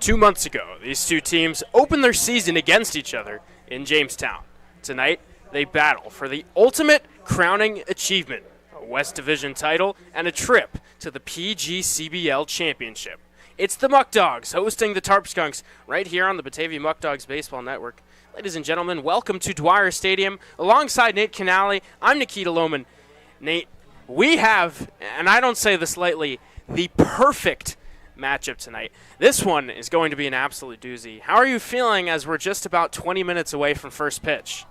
2 months ago, these two teams opened their season against each other in Jamestown. Tonight, they battle for the ultimate crowning achievement, a West Division title and a trip to the PGCBL Championship. It's the Muckdogs hosting the Tarp Skunks right here on the Batavia Muckdogs Baseball Network. Ladies and gentlemen, welcome to Dwyer Stadium. Alongside Nate Canale, I'm Nikita Lohman. Nate, we have, and I don't say this lightly, the perfect matchup tonight. This one is going to be an absolute doozy. How are you feeling as we're just about 20 minutes away from first pitch?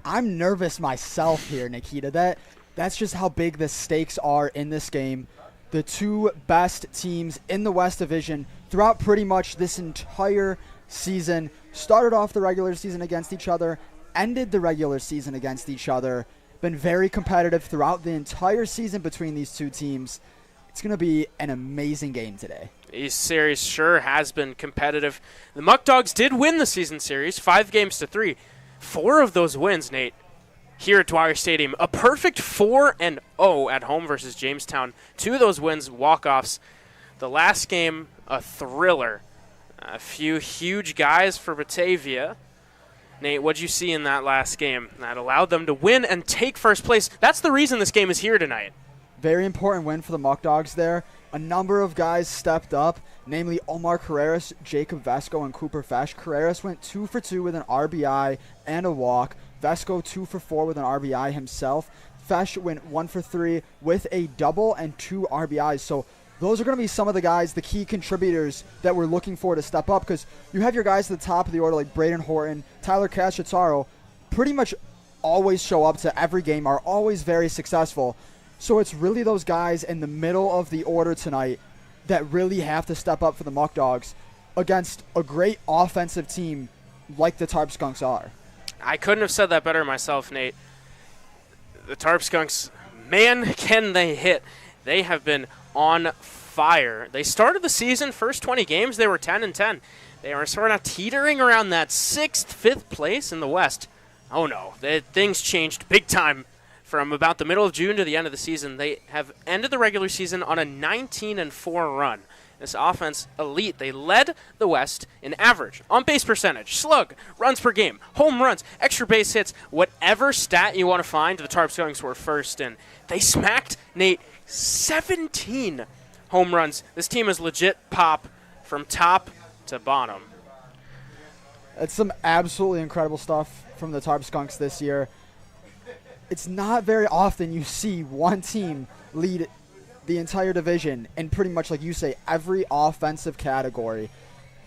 I'm nervous myself here, Nikita. That's just how big the stakes are in this game. The two best teams in the West Division throughout pretty much this entire season started off the regular season against each other, ended the regular season against each other, been very competitive throughout the entire season between these two teams. It's going to be an amazing game today. This series sure has been competitive. The Muckdogs did win the season series, 5-3. 4 of those wins, Nate, here at Dwyer Stadium. A perfect 4-0 at home versus Jamestown. 2 of those wins, walk-offs. The last game, a thriller. A few huge guys for Batavia. Nate, what'd you see in that last game that allowed them to win and take first place? That's the reason this game is here tonight. Very important win for the Muckdogs there. A number of guys stepped up, namely Omar Carreras, Jacob Vesco, and Cooper Fesh. Carreras went 2 for 2 with an RBI and a walk. Vesco 2 for 4 with an RBI himself. Fesh went 1 for 3 with a double and 2 RBIs. So those are going to be some of the guys, the key contributors that we're looking for to step up, because you have your guys at the top of the order like Braden Horton, Tyler Cacciataro, pretty much always show up to every game, are always very successful. So it's really those guys in the middle of the order tonight that really have to step up for the Muckdogs against a great offensive team like the Tarp Skunks are. I couldn't have said that better myself, Nate. The Tarp Skunks, man, can they hit. They have been on fire. They started the season, first 20 games, they were 10-10. They were sort of teetering around that 6th, 5th place in the West. Oh no, things changed big time. From about the middle of June to the end of the season, they have ended the regular season on a 19-4 run. This offense, elite. They led the West in average, on-base percentage, slug, runs per game, home runs, extra base hits, whatever stat you want to find, the Tarp Skunks were first in. They smacked, Nate, 17 home runs. This team is legit pop from top to bottom. It's some absolutely incredible stuff from the Tarp Skunks this year. It's not very often you see one team lead the entire division in pretty much, like you say, every offensive category.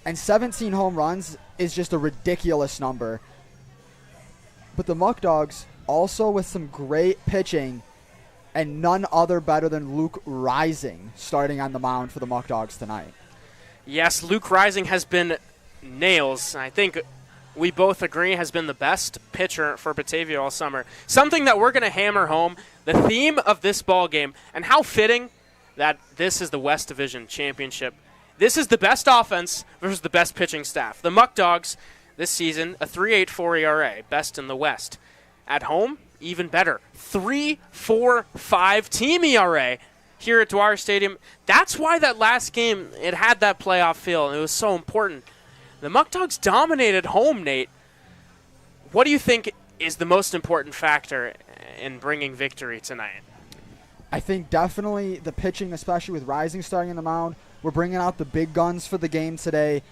And 17 home runs is just a ridiculous number. But the Muckdogs, also with some great pitching, and none other better than Luke Rising starting on the mound for the Muckdogs tonight. Yes, Luke Rising has been nails. I think we both agree has been the best pitcher for Batavia all summer. Something that we're going to hammer home, the theme of this ball game, and how fitting that this is the West Division Championship. This is the best offense versus the best pitching staff. The Muckdogs this season, a 3.84 ERA, best in the West. At home, even better, 3.45 team ERA here at Dwyer Stadium. That's why that last game, it had that playoff feel, and it was so important. The Muckdogs dominated home, Nate. What do you think is the most important factor in bringing victory tonight? I think definitely the pitching, especially with Rising starting in the mound. We're bringing out the big guns for the game today,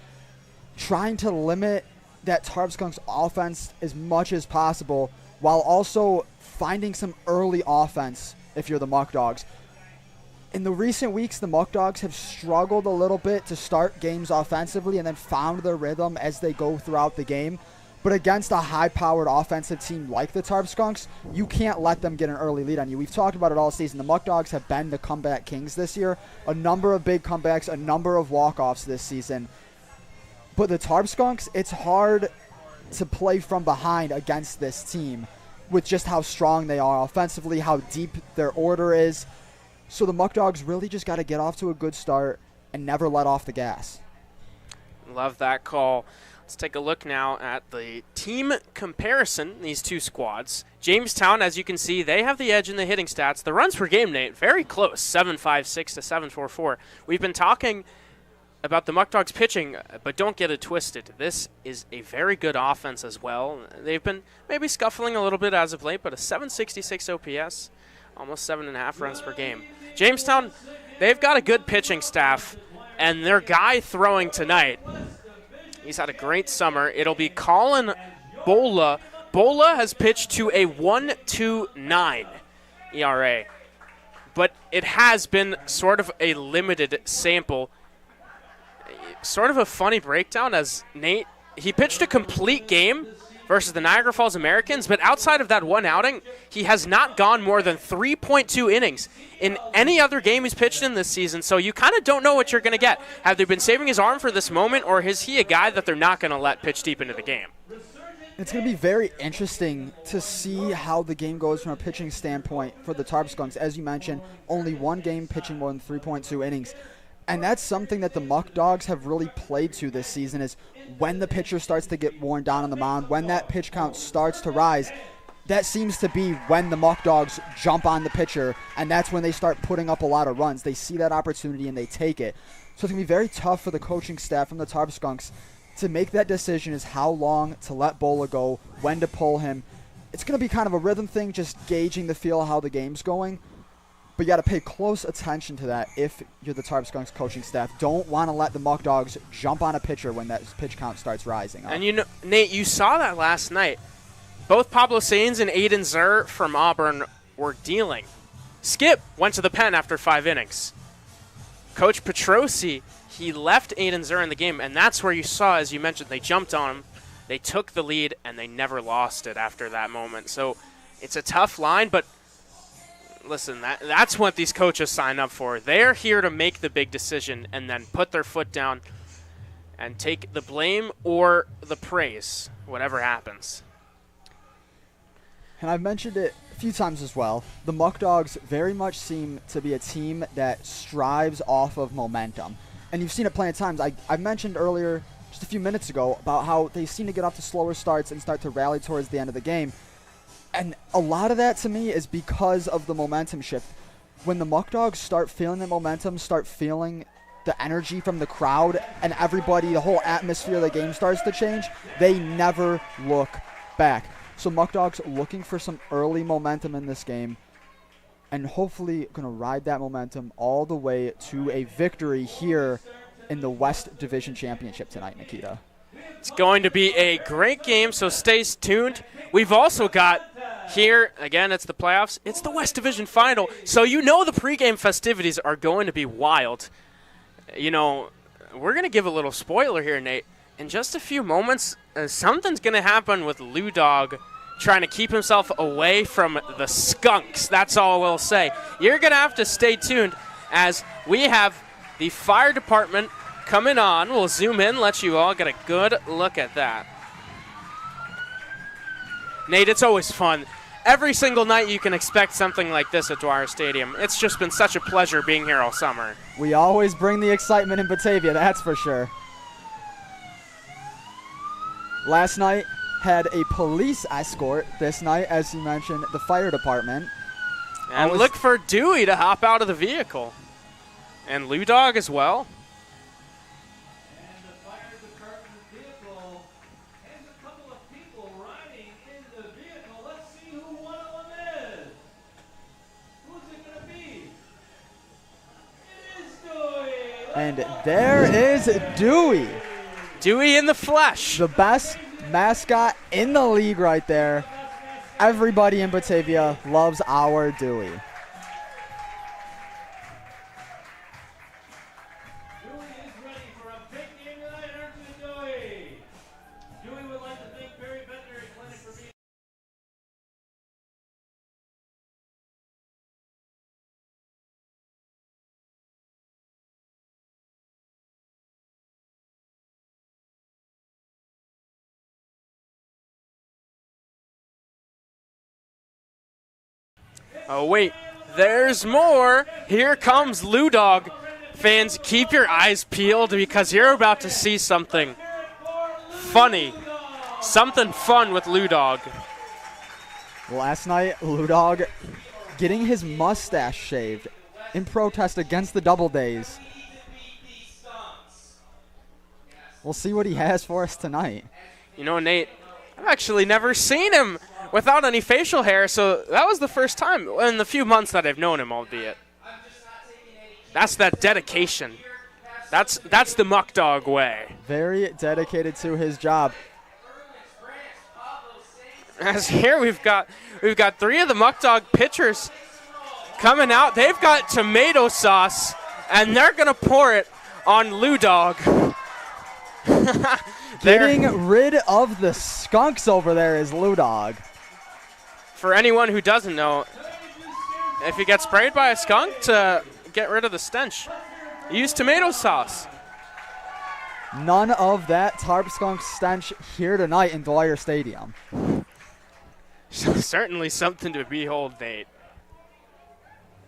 trying to limit that Tarp Skunks offense as much as possible while also finding some early offense if you're the Muckdogs. In the recent weeks, the Muckdogs have struggled a little bit to start games offensively and then found their rhythm as they go throughout the game. But against a high-powered offensive team like the Tarp Skunks, you can't let them get an early lead on you. We've talked about it all season. The Muckdogs have been the comeback kings this year. A number of big comebacks, a number of walk-offs this season. But the Tarp Skunks, it's hard to play from behind against this team with just how strong they are offensively, how deep their order is. So the Muckdogs really just got to get off to a good start and never let off the gas. Love that call. Let's take a look now at the team comparison, these two squads. Jamestown, as you can see, they have the edge in the hitting stats. The runs per game, Nate, very close, 7.56 to 7.44. We've been talking about the Muckdogs pitching, but don't get it twisted. This is a very good offense as well. They've been maybe scuffling a little bit as of late, but a 766 OPS, almost 7.5 runs per game. Jamestown, they've got a good pitching staff, and their guy throwing tonight, he's had a great summer. It'll be Colin Bola. Bola has pitched to a 1.29 ERA, but it has been sort of a limited sample. Sort of a funny breakdown as Nate, he pitched a complete game versus the Niagara Falls Americans, but outside of that one outing, he has not gone more than 3.2 innings in any other game he's pitched in this season, so you kind of don't know what you're going to get. Have they been saving his arm for this moment, or is he a guy that they're not going to let pitch deep into the game? It's going to be very interesting to see how the game goes from a pitching standpoint for the Tarp Skunks. As you mentioned, only one game pitching more than 3.2 innings. And that's something that the Muckdogs have really played to this season, is when the pitcher starts to get worn down on the mound, when that pitch count starts to rise, that seems to be when the Muckdogs jump on the pitcher, and that's when they start putting up a lot of runs. They see that opportunity and they take it. So it's going to be very tough for the coaching staff from the Tarp Skunks to make that decision, is how long to let Bola go, when to pull him. It's going to be kind of a rhythm thing, just gauging the feel of how the game's going. But you got to pay close attention to that if you're the Tarp Skunks coaching staff. Don't want to let the Muckdogs jump on a pitcher when that pitch count starts rising up. And you know, Nate, you saw that last night. Both Pablo Sainz and Aiden Zur from Auburn were dealing. Skip went to the pen after 5 innings. Coach Petrosi, he left Aiden Zur in the game, and that's where you saw, as you mentioned, they jumped on him, they took the lead, and they never lost it after that moment. So it's a tough line, but listen, that's what these coaches sign up for. They're here to make the big decision and then put their foot down and take the blame or the praise, whatever happens. And I've mentioned it a few times as well. The Muckdogs very much seem to be a team that strives off of momentum. And you've seen it plenty of times. I mentioned earlier, just a few minutes ago, about how they seem to get off to slower starts and start to rally towards the end of the game. And a lot of that, to me, is because of the momentum shift. When the Muckdogs start feeling the momentum, start feeling the energy from the crowd, and everybody, the whole atmosphere of the game starts to change, they never look back. So Muckdogs looking for some early momentum in this game, and hopefully going to ride that momentum all the way to a victory here in the West Division Championship tonight, Nikita. It's going to be a great game, so stay tuned. We've also got here, again, it's the playoffs. It's the West Division Final, so you know the pregame festivities are going to be wild. You know, we're going to give a little spoiler here, Nate. In just a few moments, something's going to happen with Lou Dog trying to keep himself away from the Skunks. That's all we'll say. You're going to have to stay tuned as we have the fire department coming on. We'll zoom in, let you all get a good look at that. Nate, it's always fun. Every single night you can expect something like this at Dwyer Stadium. It's just been such a pleasure being here all summer. We always bring the excitement in Batavia, that's for sure. Last night had a police escort. This night, as you mentioned, the fire department. And look for Dewey to hop out of the vehicle. And Lou Dog as well. And there is Dewey. Dewey in the flesh. The best mascot in the league right there. Everybody in Batavia loves our Dewey. Oh, wait, there's more. Here comes Lou Dog. Fans, keep your eyes peeled because you're about to see something funny. Something fun with Lou Dog. Last night, Lou Dog getting his mustache shaved in protest against the Double Days. We'll see what he has for us tonight. You know, Nate, I've actually never seen him without any facial hair, so that was the first time in the few months that I've known him, albeit. That's that dedication. That's the Muckdog way. Very dedicated to his job. As here we've got 3 of the Muckdog pitchers coming out. They've got tomato sauce, and they're going to pour it on Lou Dog. Getting rid of the skunks over there is Lou Dog. For anyone who doesn't know, if you get sprayed by a skunk to get rid of the stench, use tomato sauce. None of that Tarp skunk stench here tonight in Dwyer Stadium. Certainly something to behold, Nate.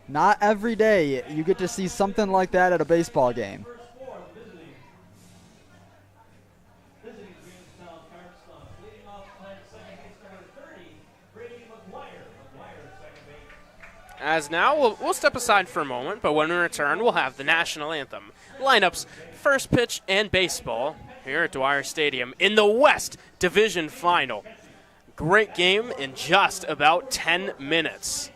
Not every day you get to see something like that at a baseball game. As now, we'll step aside for a moment, but when we return, we'll have the national anthem, lineups, first pitch, and baseball here at Dwyer Stadium in the West Division Final. Great game in just about 10 minutes.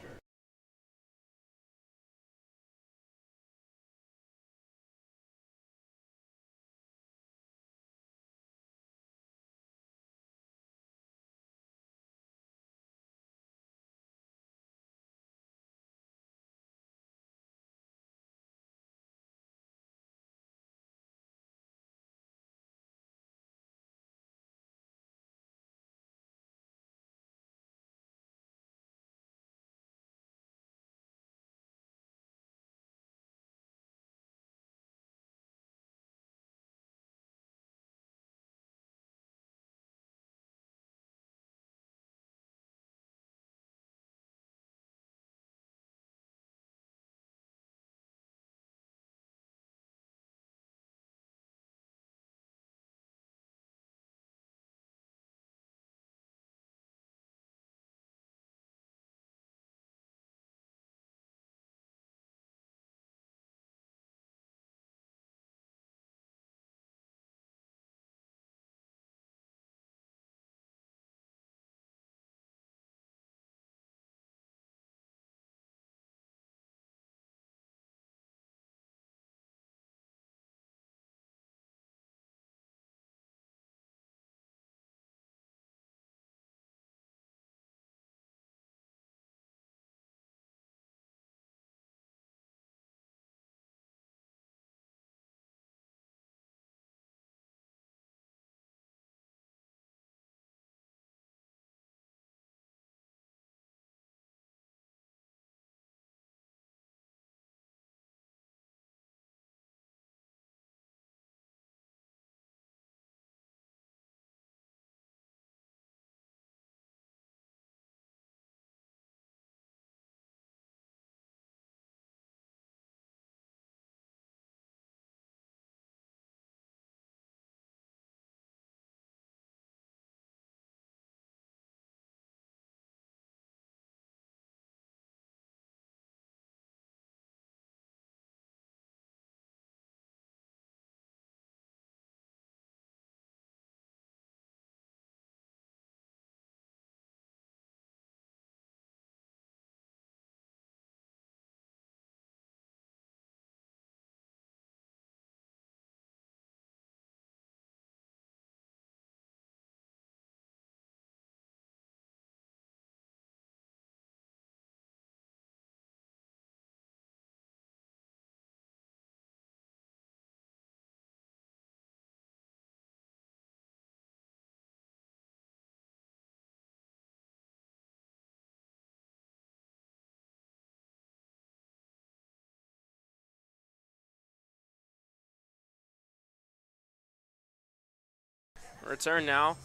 Return now.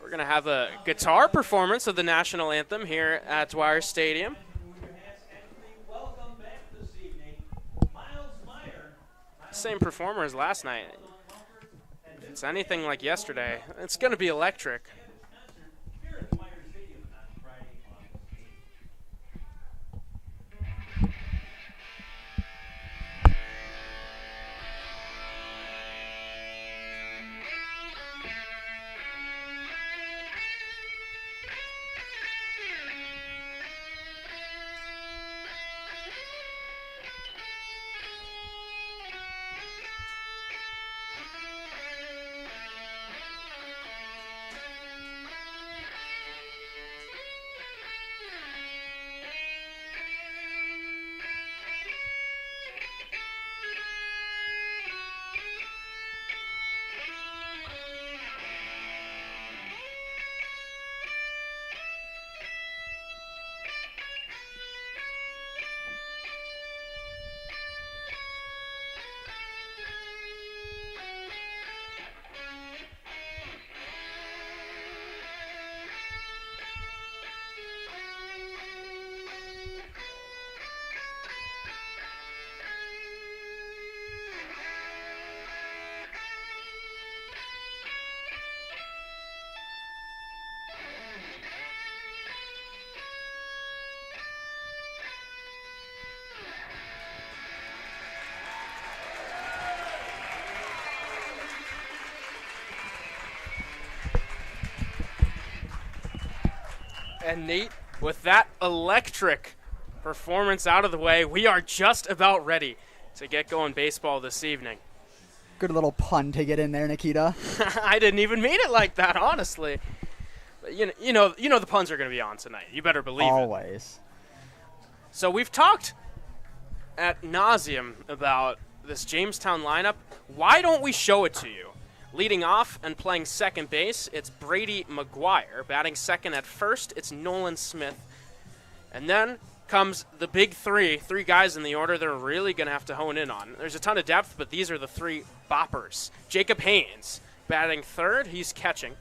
We're going to have a guitar performance of the national anthem here at Dwyer Stadium. Same performer as last night. If it's anything like yesterday, it's going to be electric. And Nate, with that electric performance out of the way, we are just about ready to get going baseball this evening. Good little pun to get in there, Nikita. I didn't even mean it like that, honestly. But you know the puns are going to be on tonight. You better believe it. Always. So we've talked ad nauseum about this Jamestown lineup. Why don't we show it to you? Leading off and playing second base, it's Brady McGuire. Batting second at first, it's Nolan Smith. And then comes the big three guys in the order they're really going to have to hone in on. There's a ton of depth, but these are the three boppers. Jacob Haynes, batting third, he's catching.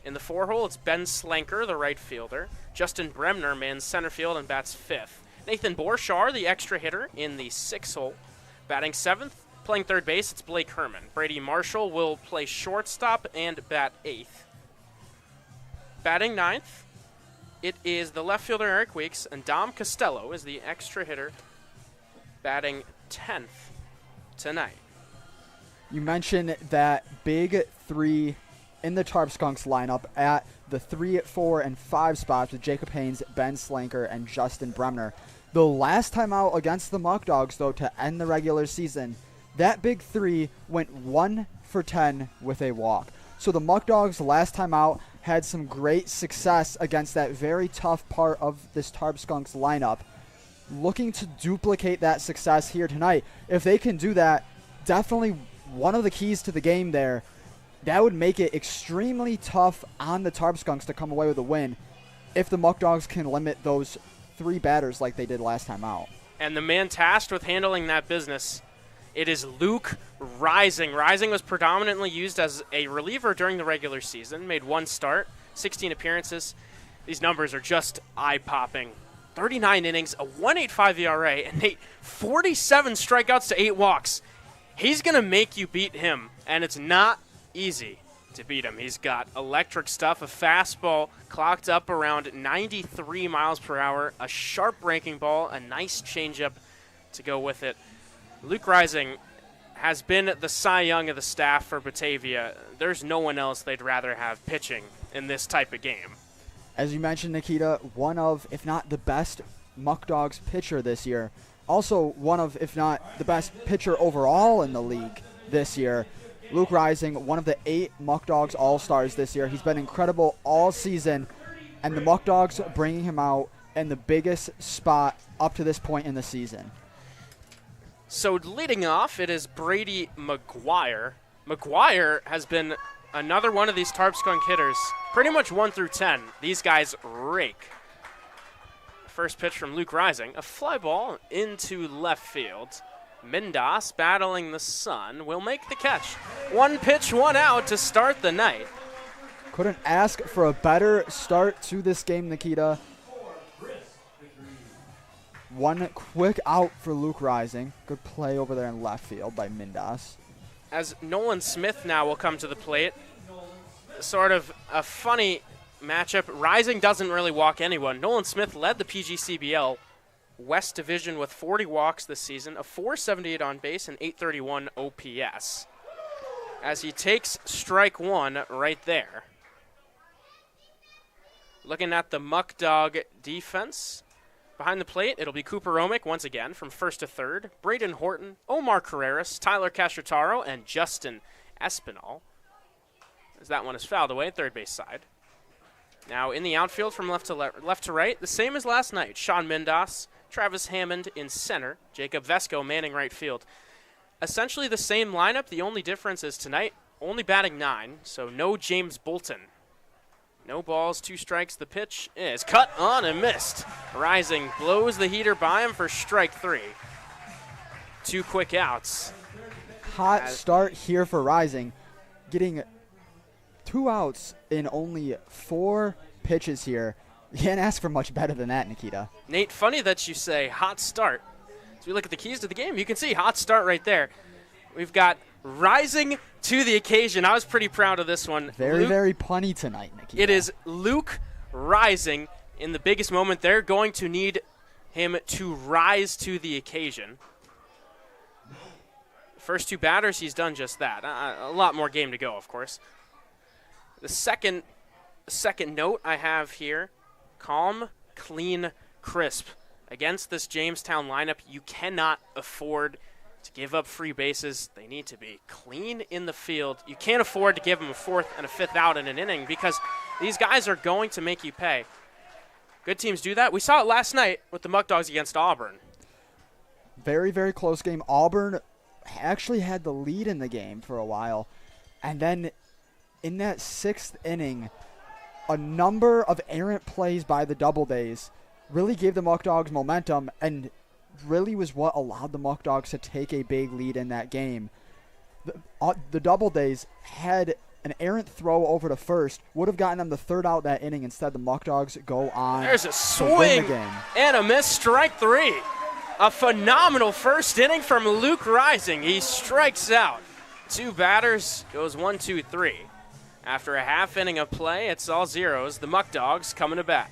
In the four-hole, it's Ben Slanker, the right fielder. Justin Bremner mans center field and bats fifth. Nathan Borchar, the extra hitter, in the six-hole. Batting seventh, playing third base, it's Blake Herman. Brady Marshall will play shortstop and bat eighth. Batting ninth, it is the left fielder Eric Weeks, and Dom Costello is the extra hitter, batting 10th tonight. You mentioned that big three in the Tarp Skunks lineup at the 3, 4, and 5 spots with Jacob Haynes, Ben Slanker, and Justin Bremner. The last time out against the Muckdogs, though, to end the regular season, that big three went 1 for 10 with a walk. So the Muckdogs last time out had some great success against that very tough part of this Tarp Skunks lineup. Looking to duplicate that success here tonight. If they can do that, definitely one of the keys to the game there. That would make it extremely tough on the Tarp Skunks to come away with a win if the Muckdogs can limit those 3 batters like they did last time out. And the man tasked with handling that business, it is Luke Rising. Rising was predominantly used as a reliever during the regular season, made 1 start, 16 appearances. These numbers are just eye-popping. 39 innings, a 1.85 ERA, and 47 strikeouts to 8 walks. He's going to make you beat him, and it's not easy to beat him. He's got electric stuff, a fastball clocked up around 93 miles per hour, a sharp breaking ball, a nice changeup to go with it. Luke Rising has been the Cy Young of the staff for Batavia. There's no one else they'd rather have pitching in this type of game. As you mentioned, Nikita, one of, if not the best Muckdogs pitcher this year. Also one of, if not the best pitcher overall in the league this year. Luke Rising, one of the 8 Muckdogs All-Stars this year. He's been incredible all season, and the Muckdogs bringing him out in the biggest spot up to this point in the season. So leading off, it is Brady McGuire. McGuire has been another one of these Tarp Skunk hitters, pretty much 1 through 10. These guys rake. First pitch from Luke Rising, a fly ball into left field. Mindas, battling the sun, will make the catch. 1 pitch, 1 out to start the night. Couldn't ask for a better start to this game, Nikita. 1 quick out for Luke Rising. Good play over there in left field by Mindas. As Nolan Smith now will come to the plate. Sort of a funny matchup. Rising doesn't really walk anyone. Nolan Smith led the PGCBL West Division with 40 walks this season, a 478 on base, and 831 OPS. As he takes strike 1 right there. Looking at the Muckdog defense. Behind the plate, it'll be Cooper Omick once again from first to third. Braden Horton, Omar Carreras, Tyler Castrataro, and Justin Espinal. As that one is fouled away at third base side. Now in the outfield from left to right, the same as last night. Sean Mindas, Travis Hammond in center, Jacob Vesco manning right field. Essentially the same lineup. The only difference is tonight only batting 9, so no James Bolton. No balls, 2 strikes. The pitch is cut on and missed. Rising blows the heater by him for strike 3. 2 quick outs. Hot start here for Rising. Getting 2 outs in only 4 pitches here. You can't ask for much better than that, Nikita. Nate, funny that you say hot start. As we look at the keys to the game, you can see hot start right there. We've got Rising to the occasion. I was pretty proud of this one. Very punny tonight, Nikita. It is Luke Rising in the biggest moment. They're going to need him to rise to the occasion. First 2 batters, he's done just that. A lot more game to go, of course. The second note I have here Calm, clean, crisp. Against this Jamestown lineup, you cannot afford to give up free bases. They need to be clean in the field. You can't afford to give them a fourth and a fifth out in an inning because these guys are going to make you pay. Good teams do that. We saw it last night with the Muckdogs against Auburn. Very, very close game. Auburn actually had the lead in the game for a while. And then in that 6th inning, a number of errant plays by the Doubledays really gave the Muckdogs momentum and really was what allowed the Muckdogs to take a big lead in that game. The Doubledays had an errant throw over to first, would have gotten them the 3rd out that inning. Instead, the Muckdogs go on. There's a swing and a miss, strike 3. A phenomenal first inning from Luke Rising. He strikes out 2 batters, goes 1, 2, 3. After a half inning of play, it's all zeros. The Muckdogs coming to bat.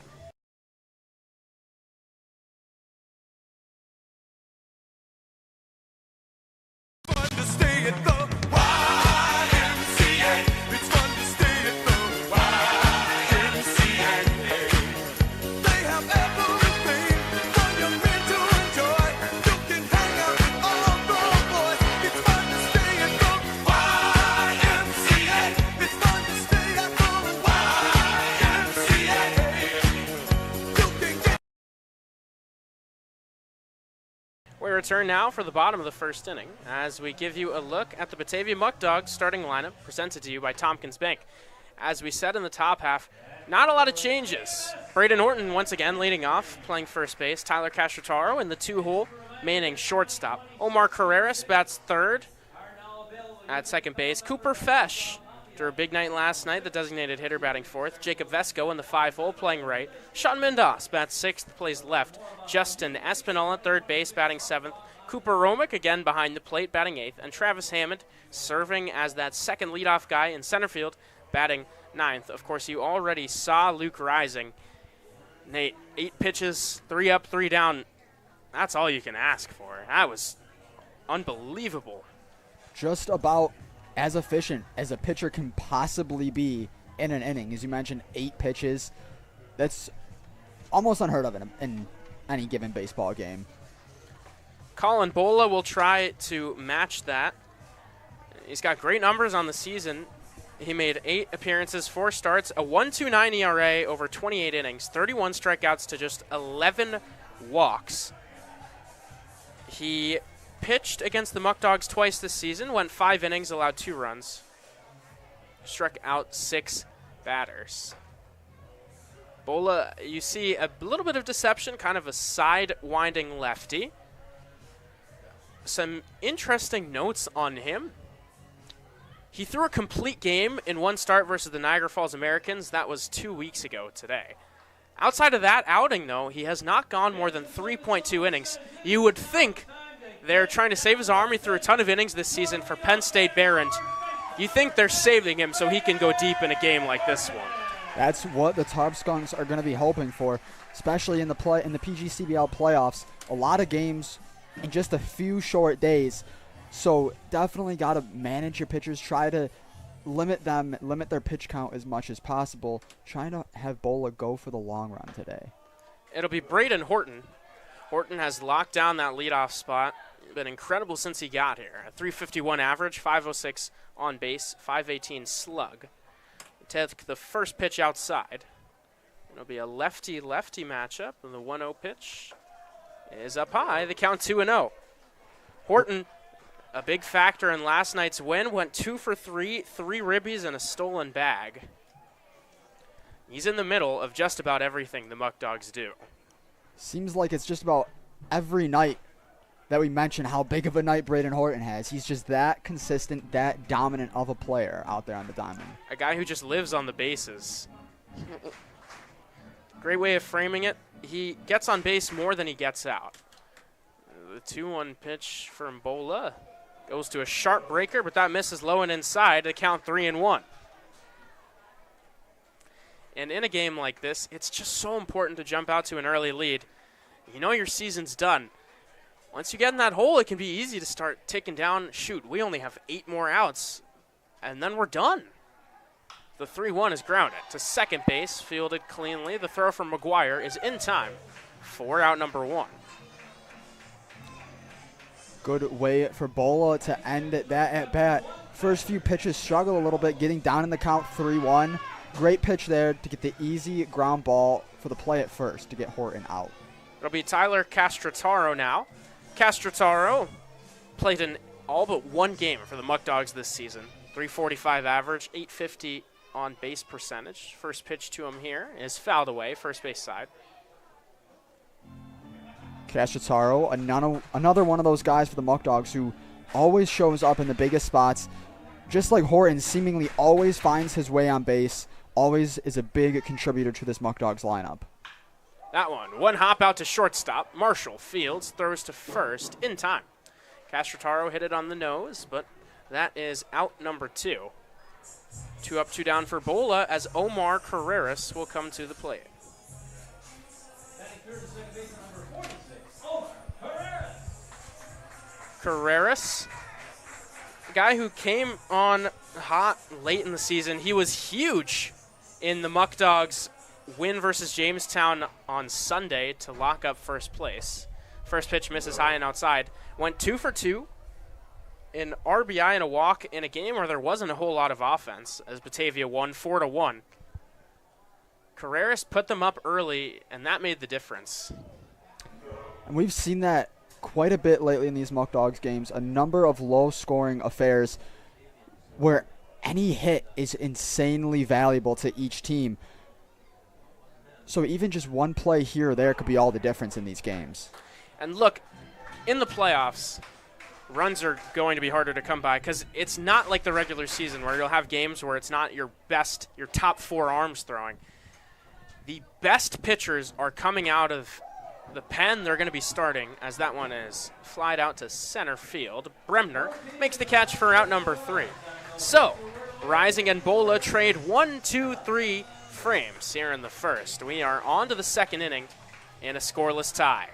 We return now for the bottom of the 1st inning as we give you a look at the Batavia Muckdogs starting lineup presented to you by Tompkins Bank. As we said in the top half, not a lot of changes. Braden Horton once again leading off, playing first base. Tyler Castrataro in the 2-hole, manning shortstop. Omar Carreras bats 3rd at 2nd base. Cooper Fesh, after a big night last night, the designated hitter batting 4th. Jacob Vesco in the 5-hole, playing right. Sean Mendas bats 6th, plays left. Justin Espinal at 3rd base, batting 7th. Cooper Romick again behind the plate, batting 8th. And Travis Hammond serving as that 2nd leadoff guy in center field, batting 9th. Of course, you already saw Luke Rising. Nate, 8 pitches, 3 up, 3 down. That's all you can ask for. That was unbelievable. Just about as efficient as a pitcher can possibly be in an inning. As you mentioned, 8 pitches. That's almost unheard of in any given baseball game. Colin Bola will try to match that. He's got great numbers on the season. He made 8 appearances, 4 starts, a 1.29 ERA over 28 innings, 31 strikeouts to just 11 walks. He pitched against the Muckdogs twice this season, went 5 innings, allowed 2 runs. Struck out 6 batters. Bola, you see a little bit of deception, kind of a side-winding lefty. Some interesting notes on him. He threw a complete game in 1 start versus the Niagara Falls Americans. That was 2 weeks ago today. Outside of that outing, though, he has not gone more than 3.2 innings. You would think they're trying to save his arm. He threw a ton of innings this season for Penn State Barons. You think they're saving him so he can go deep in a game like this one. That's what the Tarp Skunks are going to be hoping for, especially in the PGCBL playoffs. A lot of games in just a few short days. So definitely got to manage your pitchers. Try to limit their pitch count as much as possible. Trying to have Bola go for the long run today. It'll be Braden Horton. Horton has locked down that leadoff spot. Been incredible since he got here. A 351 average, 506 on base, 518 slug. Take the first pitch outside. It'll be a lefty-lefty matchup, and the 1-0 pitch is up high. The count 2-0. Horton, a big factor in last night's win, went 2 for 3, 3 ribbies and a stolen bag. He's in the middle of just about everything the Muckdogs do. Seems like it's just about every night that we mention how big of a night Braden Horton has. He's just that consistent, that dominant of a player out there on the diamond. A guy who just lives on the bases. Great way of framing it. He gets on base more than he gets out. The 2-1 pitch from Bola goes to a sharp breaker, but that misses low and inside to count 3-1. And in a game like this, it's just so important to jump out to an early lead. You know your season's done. Once you get in that hole, it can be easy to start ticking down. Shoot, we only have 8 more outs, and then we're done. The 3-1 is grounded to second base, fielded cleanly. The throw from McGuire is in time for out number 1. Good way for Bola to end that at bat. First few pitches struggle a little bit, getting down in the count 3-1. Great pitch there to get the easy ground ball for the play at first to get Horton out. It'll be Tyler Castrotaro now. Castrotaro played in all but one game for the Muckdogs this season. 345 average, 850 on base percentage. First pitch to him here is fouled away, first base side. Castrotaro, another one of those guys for the Muckdogs who always shows up in the biggest spots. Just like Horton, seemingly always finds his way on base, always is a big contributor to this Muckdogs lineup. That one hop out to shortstop. Marshall fields, throws to first in time. Castrotaro hit it on the nose, but that is out number 2. 2 up, 2 down for Bola as Omar Carreras will come to the plate. Carreras, a guy who came on hot late in the season. He was huge in the Muckdogs' win versus Jamestown on Sunday to lock up first place. First pitch misses high and outside. Went 2 for 2. An RBI and a walk in a game where there wasn't a whole lot of offense as Batavia won 4-1. Carreras put them up early, and that made the difference. And we've seen that quite a bit lately in these Muckdogs games. A number of low-scoring affairs where any hit is insanely valuable to each team. So even just one play here or there could be all the difference in these games. And look, in the playoffs, runs are going to be harder to come by because it's not like the regular season where you'll have games where it's not your top 4 arms throwing. The best pitchers are coming out of the pen. They're going to be starting as that one is flied out to center field. Bremner makes the catch for out number 3. So, Rising and Bola trade 1, 2, 3 frames here in the first. We are on to the second inning in a scoreless tie.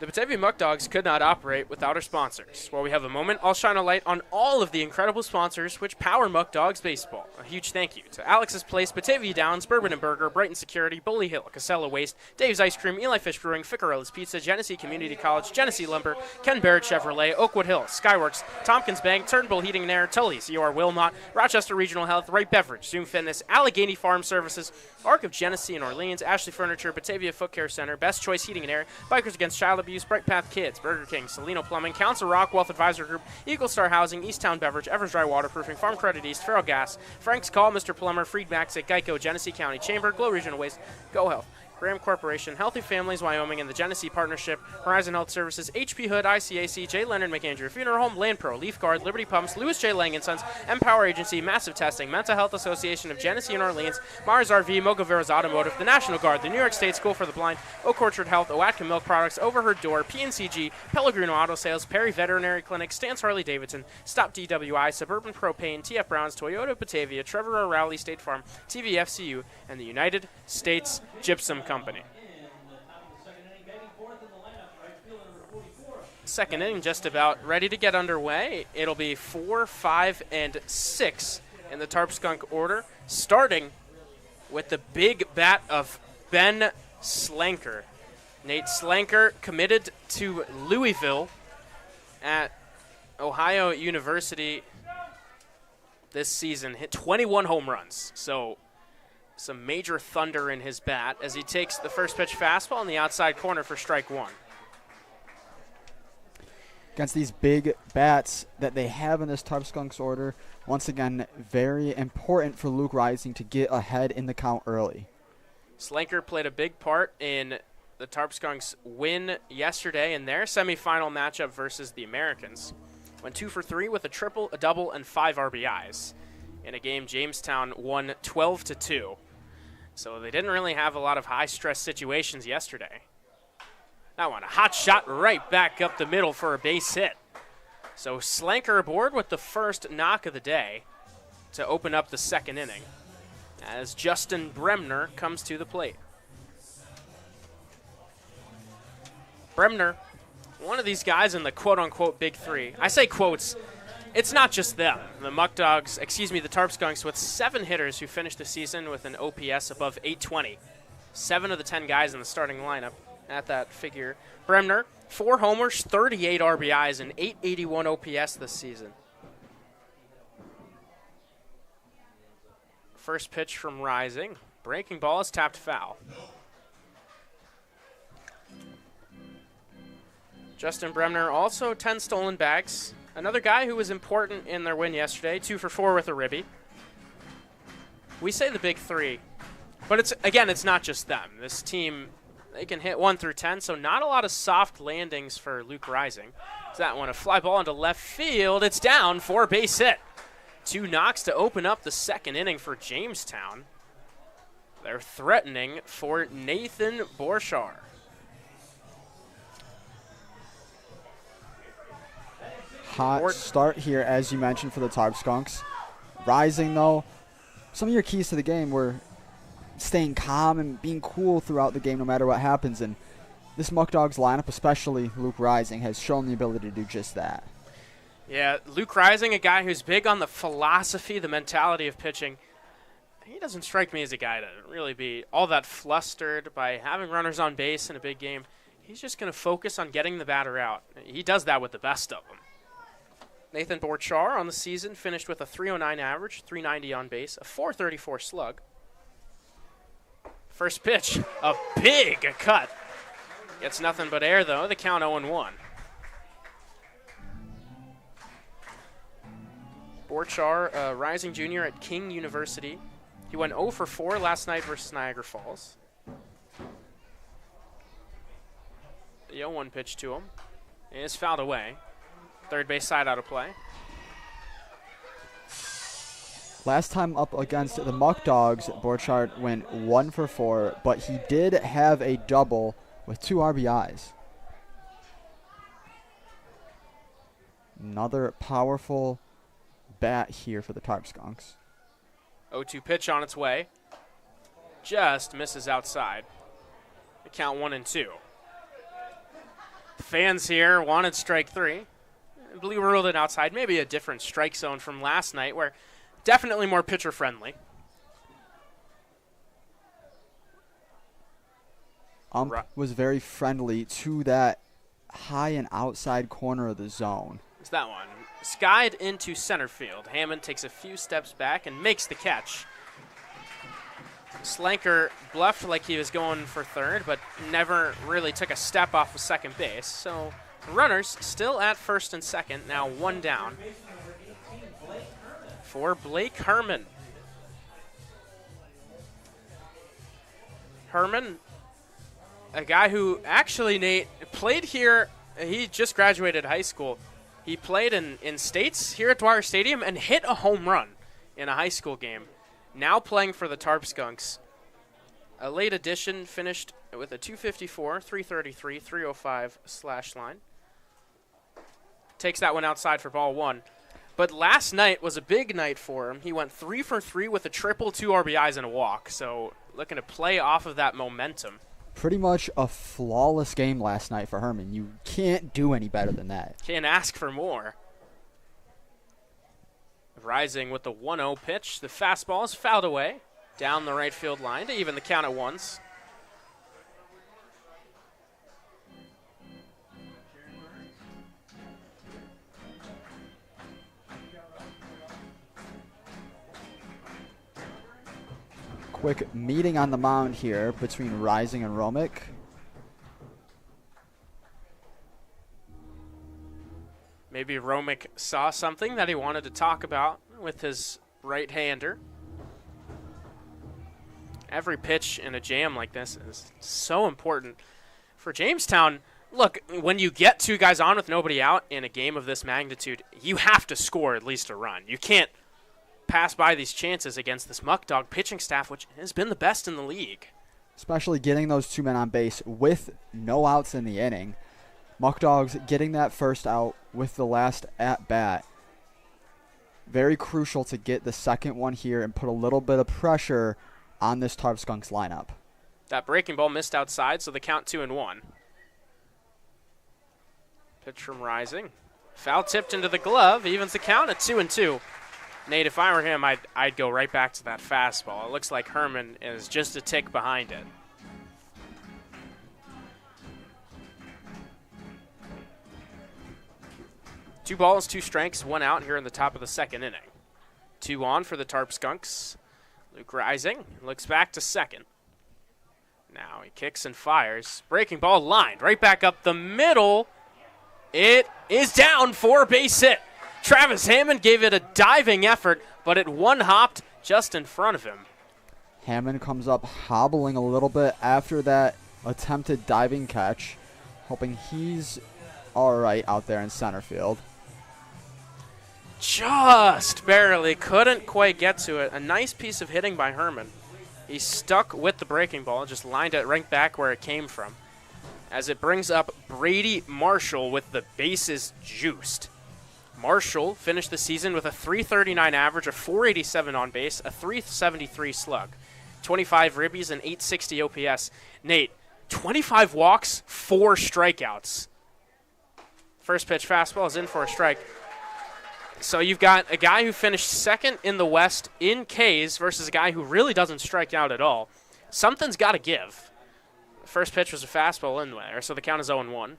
The Batavia Muckdogs could not operate without our sponsors. While we have a moment, I'll shine a light on all of the incredible sponsors which power Muckdogs baseball. A huge thank you to Alex's Place, Batavia Downs, Bourbon and Burger, Brighton Security, Bully Hill, Casella Waste, Dave's Ice Cream, Eli Fish Brewing, Ficarella's Pizza, Genesee Community College, Genesee Lumber, Ken Barrett Chevrolet, Oakwood Hill, Skyworks, Tompkins Bank, Turnbull Heating and Air, Tully's, UR Wilmot, Rochester Regional Health, Wright Beverage, Zoom Fitness, Allegheny Farm Services, Arc of Genesee and Orleans, Ashley Furniture, Batavia Foot Care Center, Best Choice Heating and Air, Bikers Against Child Abuse, Bright Path Kids, Burger King, Salino Plumbing, Council Rock Wealth Advisor Group, Eagle Star Housing, Easttown Beverage, Evers Dry Waterproofing, Farm Credit East, Farrell Gas, Frank's Call, Mr. Plumber, Freed Max at Geico, Genesee County Chamber, Glow Regional Waste, Go Health, Graham Corporation, Healthy Families Wyoming, and the Genesee Partnership, Horizon Health Services, HP Hood, ICAC, J. Leonard McAndrew Funeral Home, Land Pro, Leaf Guard, Liberty Pumps, Louis J. Lang & Sons, Empower Agency, Massive Testing, Mental Health Association of Genesee and Orleans, Mars RV, Mogoveras Automotive, the National Guard, the New York State School for the Blind, Oak Orchard Health, Oatka Milk Products, Overheard Door, PNCG, Pellegrino Auto Sales, Perry Veterinary Clinic, Stance Harley Davidson, Stop DWI, Suburban Propane, TF Browns, Toyota Batavia, Trevor O'Reilly State Farm, TVFCU, and the United States Gypsum Company. Second inning just about ready to get underway. It'll be 4, 5, and 6 in the Tarp Skunk order, starting with the big bat of Ben Slanker. Nate Slanker committed to Louisville at Ohio University this season, hit 21 home runs. So some major thunder in his bat as he takes the first pitch fastball in the outside corner for strike 1. Against these big bats that they have in this Tarp Skunks order, once again, very important for Luke Rising to get ahead in the count early. Slanker played a big part in the Tarp Skunks' win yesterday in their semifinal matchup versus the Americans. Went 2 for 3 with a triple, a double, and 5 RBIs. In a game, Jamestown won 12-2. So they didn't really have a lot of high-stress situations yesterday. That one, a hot shot right back up the middle for a base hit. So Slanker aboard with the first knock of the day to open up the second inning. as Justin Bremner comes to the plate. Bremner, one of these guys in the quote-unquote big three. I say quotes. It's not just them. The the Tarp Skunks with 7 hitters who finished the season with an OPS above 820. 7 of the 10 guys in the starting lineup at that figure. Bremner, 4 homers, 38 RBIs, and 881 OPS this season. First pitch from Rising. Breaking ball is tapped foul. Justin Bremner also 10 stolen bags. Another guy who was important in their win yesterday, 2 for 4 with a ribby. We say the big three, but it's not just them. This team, they can hit 1 through 10, so not a lot of soft landings for Luke Rising. So that one, a fly ball into left field. It's down for a base hit. 2 knocks to open up the second inning for Jamestown. They're threatening for Nathan Borchar. Hot start here, as you mentioned, for the Tarp Skunks. Rising, though, some of your keys to the game were staying calm and being cool throughout the game no matter what happens. And this Muckdogs lineup, especially Luke Rising, has shown the ability to do just that. Yeah, Luke Rising, a guy who's big on the philosophy, the mentality of pitching. He doesn't strike me as a guy to really be all that flustered by having runners on base in a big game. He's just going to focus on getting the batter out. He does that with the best of them. Nathan Borchar on the season finished with a 309 average, 390 on base, a 434 slug. First pitch, a big cut. Gets nothing but air, though. The count 0-1. Borchar, rising junior at King University. He went 0 for 4 last night versus Niagara Falls. The 0-1 pitch to him is fouled away. Third base side out of play. Last time up against the Muckdogs, Borchard went 1 for 4, but he did have a double with 2 RBIs. Another powerful bat here for the Tarp Skunks. 0-2 pitch on its way. Just misses outside. The count 1-2. The fans here wanted strike 3. I believe we ruled it outside. Maybe a different strike zone from last night, where definitely more pitcher friendly. Was very friendly to that high and outside corner of the zone. It's that one. Skied into center field. Hammond takes a few steps back and makes the catch. Slanker bluffed like he was going for third, but never really took a step off of second base. So runners still at first and second, now 1 down for Blake Herman. Herman, a guy who actually, Nate, played here. He just graduated high school. He played in states here at Dwyer Stadium and hit a home run in a high school game. Now playing for the Tarp Skunks. A late addition, finished with a 254, 333, 305 slash line. Takes that one outside for ball 1. But last night was a big night for him. He went 3 for 3 with a triple, 2 RBIs, and a walk. So looking to play off of that momentum. Pretty much a flawless game last night for Herman. You can't do any better than that. Can't ask for more. Rising with the 1-0 pitch. The fastball is fouled away down the right field line to even the count at 1s. Quick meeting on the mound here between Rising and Romick. Maybe Romick saw something that he wanted to talk about with his right-hander. Every pitch in a jam like this is so important. For Jamestown, look, when you get 2 guys on with nobody out in a game of this magnitude, you have to score at least a run. You can't pass by these chances against this Muckdog pitching staff, which has been the best in the league. Especially getting those 2 men on base with no outs in the inning. Muckdogs getting that first out with the last at-bat. Very crucial to get the second one here and put a little bit of pressure on this Tarp Skunks lineup. That breaking ball missed outside, so the count 2-1. Pitch from Rising. Foul tipped into the glove, evens the count at 2-2. Nate, if I were him, I'd go right back to that fastball. It looks like Herman is just a tick behind it. Two balls, two strikes, one out here in the top of the second inning. 2 on for the Tarp Skunks. Luke Rising looks back to second. Now he kicks and fires. Breaking ball lined right back up the middle. It is down for a base hit. Travis Hammond gave it a diving effort, but it one-hopped just in front of him. Hammond comes up hobbling a little bit after that attempted diving catch, hoping he's all right out there in center field. Just barely, couldn't quite get to it. A nice piece of hitting by Herman. He stuck with the breaking ball, just lined it right back where it came from. As it brings up Brady Marshall with the bases juiced. Marshall finished the season with a .339 average, a .487 on base, a .373 slug, 25 ribbies, and .860 OPS. Nate, 25 walks, 4 strikeouts. First pitch fastball is in for a strike. So you've got a guy who finished second in the West in Ks versus a guy who really doesn't strike out at all. Something's got to give. The first pitch was a fastball in there, so the count is 0-1.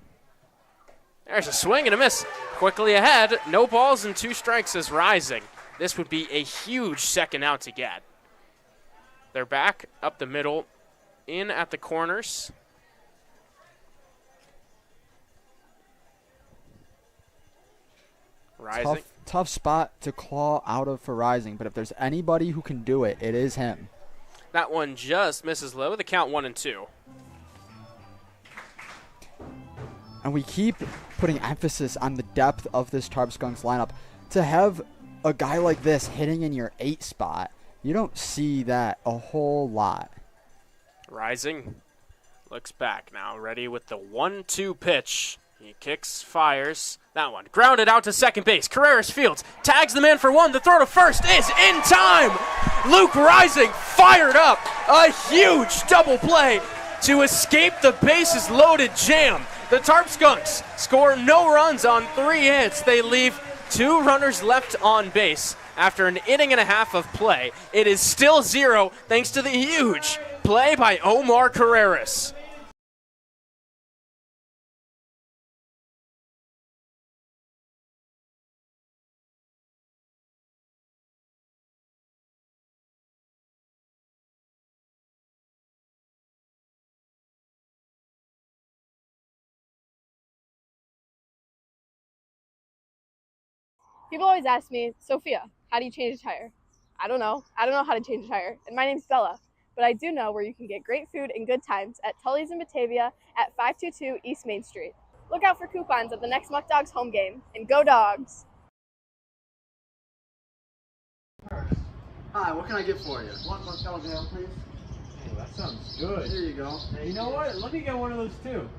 There's a swing and a miss. Quickly ahead, no balls and 2 strikes is Rising. This would be a huge second out to get. They're back up the middle, in at the corners. Rising. Tough spot to claw out of for Rising, but if there's anybody who can do it, it is him. That one just misses low. The count 1-2. And we keep putting emphasis on the depth of this Tarp Skunks lineup. To have a guy like this hitting in your 8 spot, you don't see that a whole lot. Rising looks back now, ready with the 1-2 pitch. He kicks, fires. That one grounded out to second base. Carreras fields, tags the man for 1. The throw to first is in time. Luke Rising fired up. A huge double play to escape the bases loaded jam. The Tarp Skunks score no runs on 3 hits. They leave 2 runners left on base after an inning and a half of play. It is still 0 thanks to the huge play by Omar Carreras. People always ask me, Sophia, how do you change a tire? I don't know. I don't know how to change a tire. And my name's Bella. But I do know where you can get great food and good times at Tully's in Batavia at 522 East Main Street. Look out for coupons at the next Muckdogs home game. And go Dogs! Hi, what can I get for you? One Marcellus Ale, please. Oh, that sounds good. Here you go. Hey, you know what? Let me get one of those too.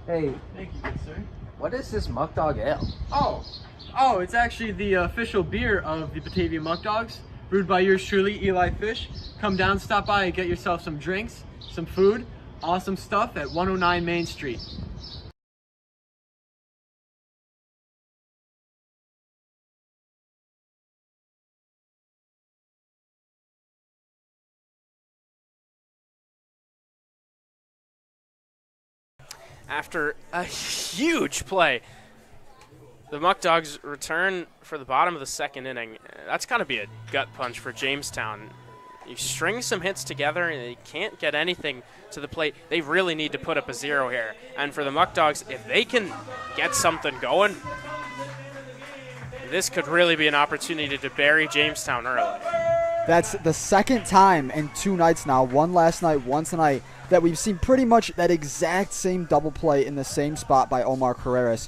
Hey, thank you, good sir. What is this Muckdog Ale? Oh, it's actually the official beer of the Batavia Muckdogs, brewed by yours truly, Eli Fish. Come down, stop by, and get yourself some drinks, some food, awesome stuff at 109 Main Street. After a huge play, the Muckdogs return for the bottom of the second inning. That's got to be a gut punch for Jamestown. You string some hits together and they can't get anything to the plate. They really need to put up a 0 here. And for the Muckdogs, if they can get something going, this could really be an opportunity to bury Jamestown early. That's the second time in 2 nights now, one last night, one tonight, that we've seen pretty much that exact same double play in the same spot by Omar Carreras.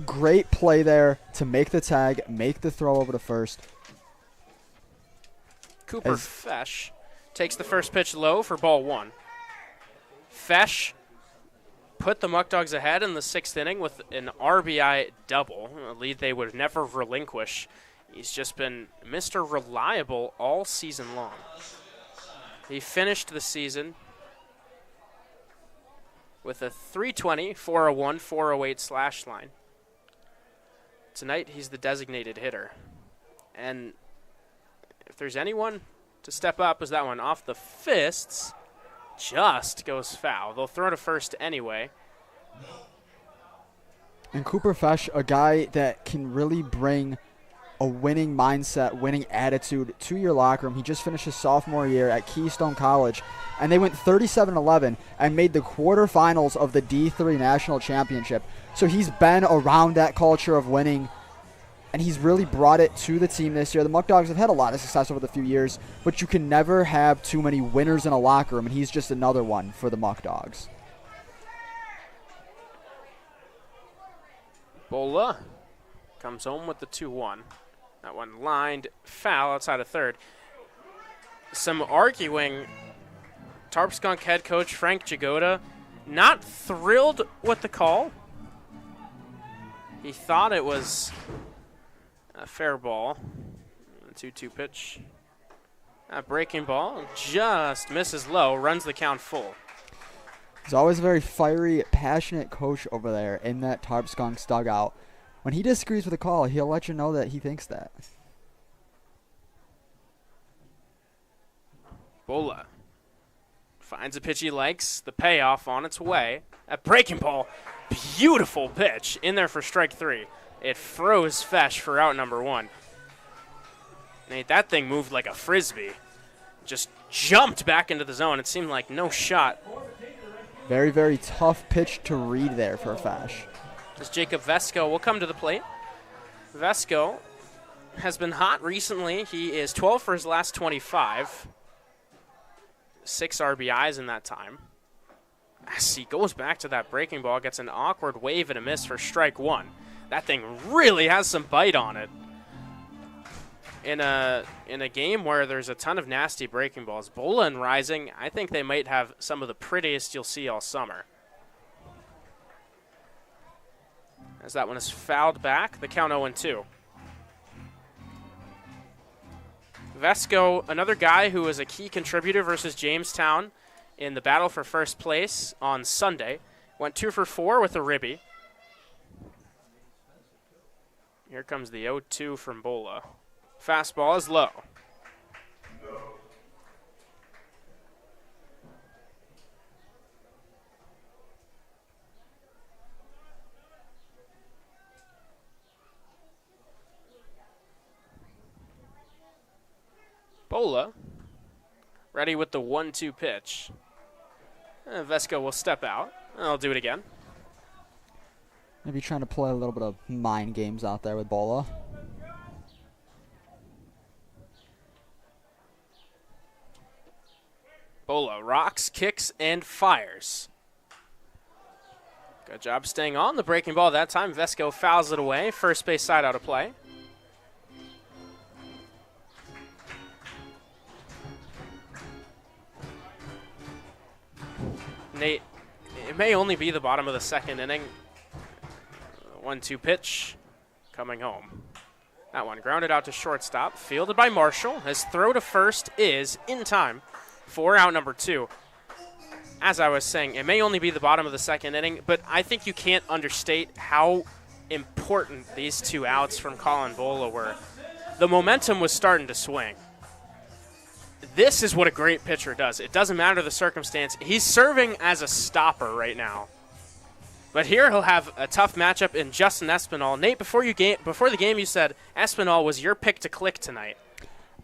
Great play there to make the tag, make the throw over to first. Cooper Fesh takes the first pitch low for ball 1. Fesh put the Muckdogs ahead in the 6th inning with an RBI double, a lead they would never relinquish. He's just been Mr. Reliable all season long. He finished the season with a 320, 401, 408 slash line. Tonight, he's the designated hitter. And if there's anyone to step up, is that one off the fists. Just goes foul. They'll throw to first anyway. And Cooper Fesh, a guy that can really bring a winning mindset, winning attitude to your locker room. He just finished his sophomore year at Keystone College, and they went 37-11 and made the quarterfinals of the D3 National Championship. So he's been around that culture of winning, and he's really brought it to the team this year. The Muckdogs have had a lot of success over the few years, but you can never have too many winners in a locker room, and he's just another one for the Muckdogs. Bola comes home with the 2-1. That one lined foul outside of third. Some arguing. Tarp Skunk head coach Frank Jagoda not thrilled with the call. He thought it was a fair ball. 2-2 pitch. A breaking ball just misses low, runs the count full. He's always a very fiery, passionate coach over there in that Tarp Skunks dugout. When he disagrees with a call, he'll let you know that he thinks that. Bola finds a pitch he likes. The payoff on its way. A breaking ball. Beautiful pitch in there for strike 3. It froze Fesh for out number 1. Nate, that thing moved like a frisbee. Just jumped back into the zone. It seemed like no shot. Very, very tough pitch to read there for Fesh. As Jacob Vesco will come to the plate. Vesco has been hot recently. He is 12 for his last 25. 6 RBIs in that time. As he goes back to that breaking ball, gets an awkward wave and a miss for strike 1. That thing really has some bite on it. In a game where there's a ton of nasty breaking balls, Bola and Rising, I think they might have some of the prettiest you'll see all summer. As that one is fouled back, the count 0-2. Vesco, another guy who was a key contributor versus Jamestown in the battle for first place on Sunday, went 2 for 4 with a ribby. Here comes the 0-2 from Bola. Fastball is low. Bola ready with the 1-2 pitch. Vesco will step out. I'll do it again. Maybe trying to play a little bit of mind games out there with Bola. Bola rocks, kicks, and fires. Good job staying on the breaking ball that time. Vesco fouls it away. First base side out of play. Nate, it may only be the bottom of the 2nd inning. 1-2 pitch coming home. That one grounded out to shortstop, fielded by Marshall. His throw to first is in time for out number 2. As I was saying, it may only be the bottom of the 2nd inning, but I think you can't understate how important these 2 outs from Colin Bola were. The momentum was starting to swing. This is what a great pitcher does. It doesn't matter the circumstance. He's serving as a stopper right now. But here he'll have a tough matchup in Justin Espinal. Nate, before the game, you said Espinal was your pick to click tonight.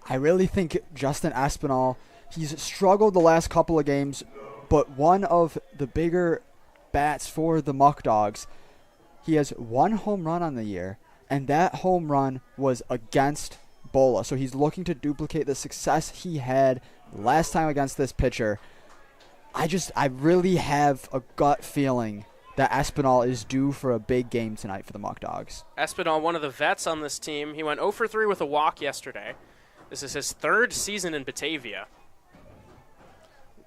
I really think Justin Espinal, he's struggled the last couple of games, but one of the bigger bats for the Muckdogs. He has 1 home run on the year, and that home run was against Bola. So he's looking to duplicate the success he had last time against this pitcher. I really have a gut feeling that Espinal is due for a big game tonight for the Muckdogs. Espinal, one of the vets on this team. He went 0 for 3 with a walk yesterday. This is his 3rd season in Batavia.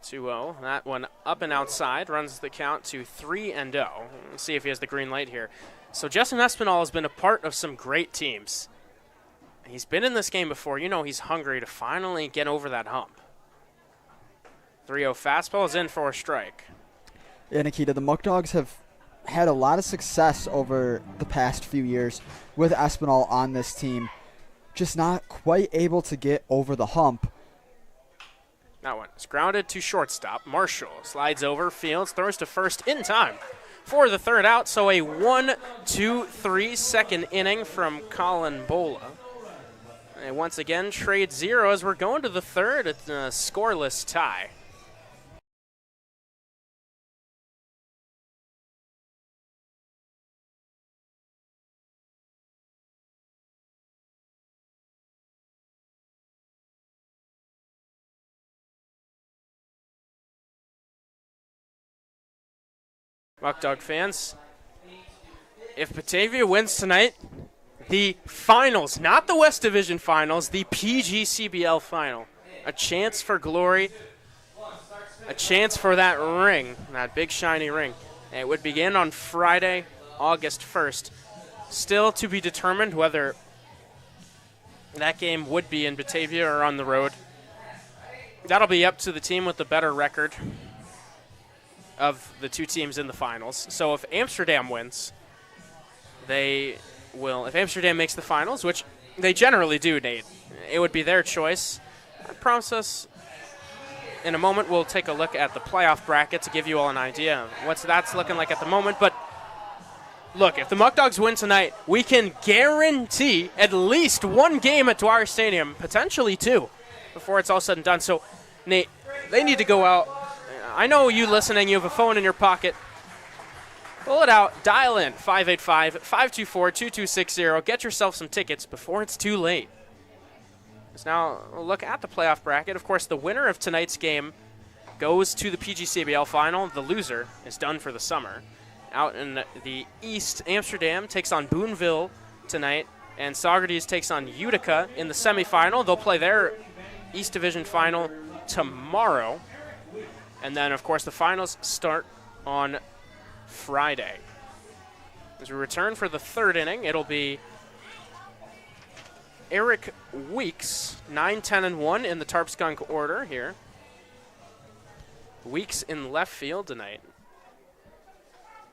2-0. That one up and outside, runs the count to 3-0. Let's see if he has the green light here. So Justin Espinal has been a part of some great teams. He's been in this game before. You know he's hungry to finally get over that hump. 3-0 fastball is in for a strike. Yeah, Nikita, the Muckdogs have had a lot of success over the past few years with Espinal on this team. Just not quite able to get over the hump. That one is grounded to shortstop. Marshall slides over, fields, throws to first in time for the third out. So a 1-2-3 second inning from Colin Bola. And once again, trade zero as we're going to the third. It's a scoreless tie. Muckdog fans, if Batavia wins tonight, the finals, not the West Division finals, the PGCBL final, a chance for glory, a chance for that ring, that big shiny ring. It would begin on Friday, August 1st. Still to be determined whether that game would be in Batavia or on the road. That'll be up to the team with the better record of the two teams in the finals. So if Amsterdam wins, they will, if Amsterdam makes the finals, which they generally do, Nate, it would be their choice. I promise us in a moment we'll take a look at the playoff bracket to give you all an idea of what that's looking like at the moment. But look, if the Muckdogs win tonight, we can guarantee at least one game at Dwyer Stadium, potentially two, before it's all said and done. So, Nate, they need to go out. I know you listening, you have a phone in your pocket. Pull it out, dial in, 585-524-2260. Get yourself some tickets before it's too late. Let's now look at the playoff bracket. Of course, the winner of tonight's game goes to the PGCBL final. The loser is done for the summer. Out in the East, Amsterdam takes on Boonville tonight, and Saugerties takes on Utica in the semifinal. They'll play their East Division final tomorrow. And then, of course, the finals start on Friday. As we return for the third inning, it'll be Eric Weeks, 9-10-1 in the Tarp Skunk order here. Weeks in left field tonight.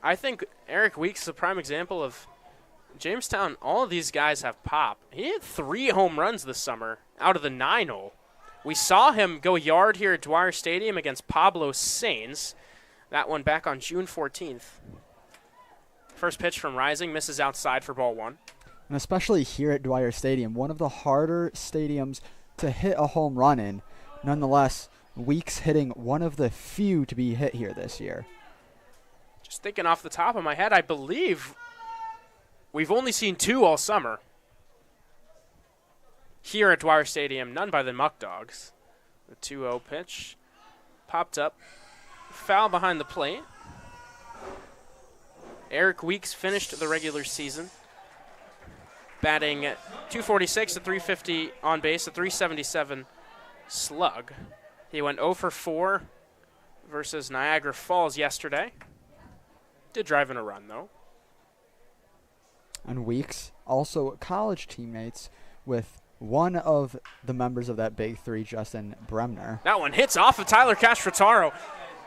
I think Eric Weeks is a prime example of Jamestown. All of these guys have pop. He had 3 home runs this summer out of the 9-hole. We saw him go yard here at Dwyer Stadium against Pablo Sainz. That one back on June 14th. First pitch from Rising, misses outside for ball 1. And especially here at Dwyer Stadium, one of the harder stadiums to hit a home run in. Nonetheless, Weeks hitting one of the few to be hit here this year. Just thinking off the top of my head, I believe we've only seen 2 all summer. Here at Dwyer Stadium, none by the Muckdogs. The 2-0 pitch popped up. Foul behind the plate. Eric Weeks finished the regular season batting .246, a .350 on base, a .377 slug. He went 0 for 4 versus Niagara Falls yesterday. Did drive in a run, though. And Weeks, also college teammates with one of the members of that big three, Justin Bremner. That one hits off of Tyler Castrataro.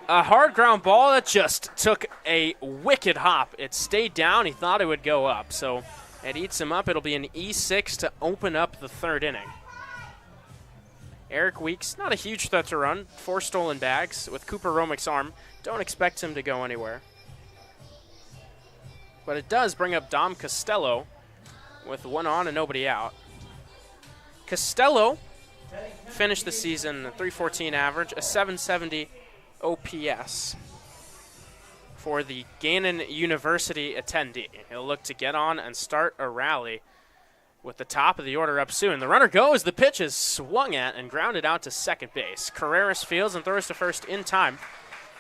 A hard ground ball that just took a wicked hop. It stayed down. He thought it would go up. So it eats him up. It'll be an E6 to open up the third inning. Eric Weeks, not a huge threat to run. 4 stolen bags with Cooper Romick's arm. Don't expect him to go anywhere. But it does bring up Dom Costello with 1 on and nobody out. Costello finished the season a .314 average, a .770 OPS for the Gannon University attendee. He'll look to get on and start a rally with the top of the order up soon. The runner goes, the pitch is swung at and grounded out to second base. Carreras fields and throws to first in time.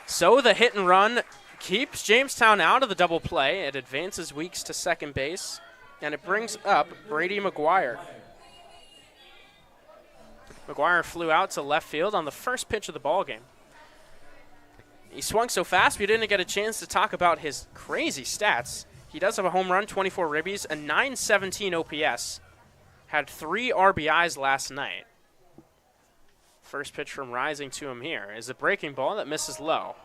So the hit and run keeps Jamestown out of the double play. It advances Weeks to second base, and it brings up Brady McGuire. McGuire flew out to left field on the first pitch of the ball game. He swung so fast we didn't get a chance to talk about his crazy stats. He does have a home run, 24 ribbies, a 917 OPS. Had 3 RBIs last night. First pitch from Rising to him here is a breaking ball that misses low.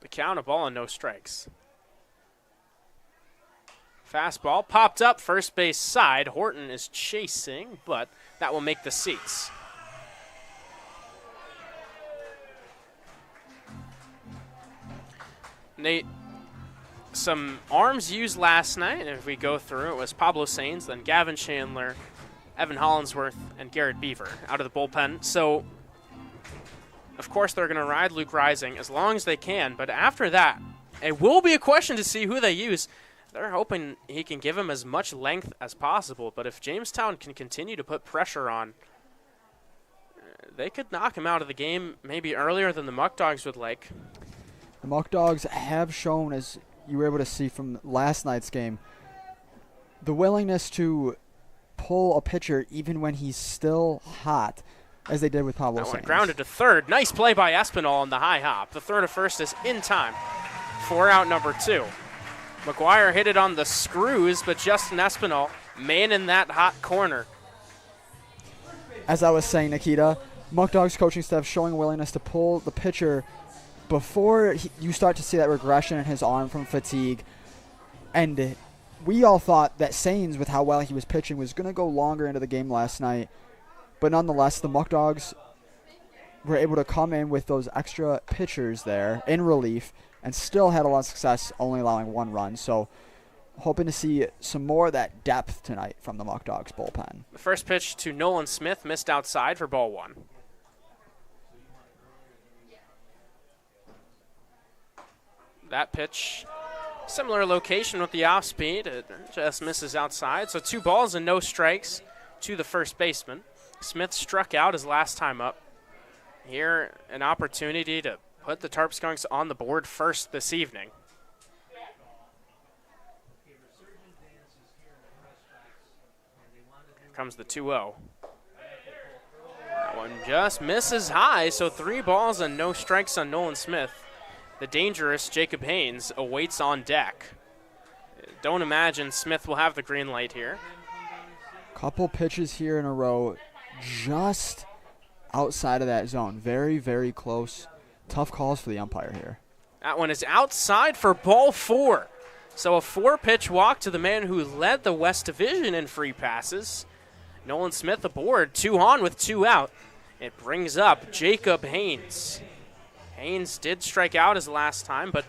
The count, a ball and no strikes. Fastball popped up first base side. Horton is chasing, but that will make the seats. Nate, some arms used last night, and if we go through, it was Pablo Sainz, then Gavin Chandler, Evan Hollinsworth, and Garrett Beaver out of the bullpen. So, of course, they're going to ride Luke Rising as long as they can, but after that, it will be a question to see who they use. They're hoping he can give him as much length as possible, but if Jamestown can continue to put pressure on, they could knock him out of the game maybe earlier than the Muckdogs would like. The Muckdogs have shown, as you were able to see from last night's game, the willingness to pull a pitcher even when he's still hot, as they did with Pablo That one Sainz. grounded to third. Nice play by Espinal on the high hop. The third to first is in time for out number 2. McGuire hit it on the screws, but Justin Espinal, man in that hot corner. As I was saying, Nikita, Muckdogs coaching staff showing willingness to pull the pitcher before you start to see that regression in his arm from fatigue. And we all thought that Sainz, with how well he was pitching, was going to go longer into the game last night. But nonetheless, the Muckdogs were able to come in with those extra pitchers there in relief and still had a lot of success, only allowing 1 run. So hoping to see some more of that depth tonight from the Muckdogs bullpen. The first pitch to Nolan Smith missed outside for ball 1. That pitch, similar location with the off speed, it just misses outside. So 2 balls and no strikes to the first baseman. Smith struck out his last time up. Here, an opportunity to put the Tarp Skunks on the board first this evening. Here comes the 2-0. That one just misses high, so 3 balls and no strikes on Nolan Smith. The dangerous Jacob Haynes awaits on deck. Don't imagine Smith will have the green light here. Couple pitches here in a row, just outside of that zone. Very, very close. Tough calls for the umpire here. That one is outside for ball 4. So a 4-pitch walk to the man who led the West Division in free passes. Nolan Smith aboard, 2 on with 2 out. It brings up Jacob Haynes. Haynes did strike out his last time, but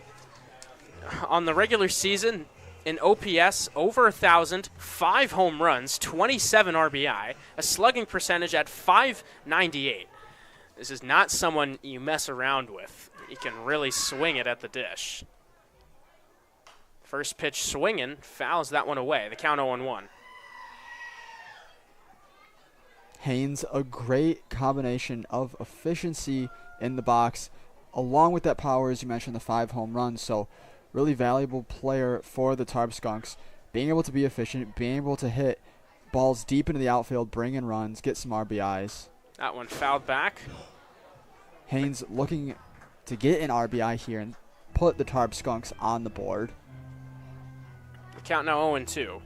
on the regular season, in OPS over 1,000, 5 home runs, 27 RBI, a slugging percentage at .598. This is not someone you mess around with. He can really swing it at the dish. First pitch swinging, fouls that one away. The count 0-1. Haynes, a great combination of efficiency in the box, along with that power, as you mentioned, the 5 home runs. So really valuable player for the Tarp Skunks, being able to be efficient, being able to hit balls deep into the outfield, bring in runs, get some RBIs. That one fouled back. Haynes looking to get an RBI here and put the Tarp Skunks on the board. The count now 0-2.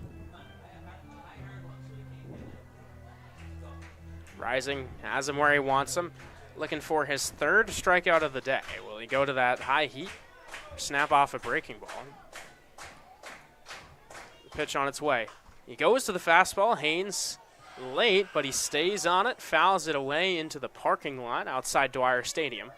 Rising has him where he wants him. Looking for his 3rd strikeout of the day. Will he go to that high heat? Snap off a breaking ball. The pitch on its way. He goes to the fastball. Haynes late, but he stays on it, fouls it away into the parking lot outside Dwyer Stadium.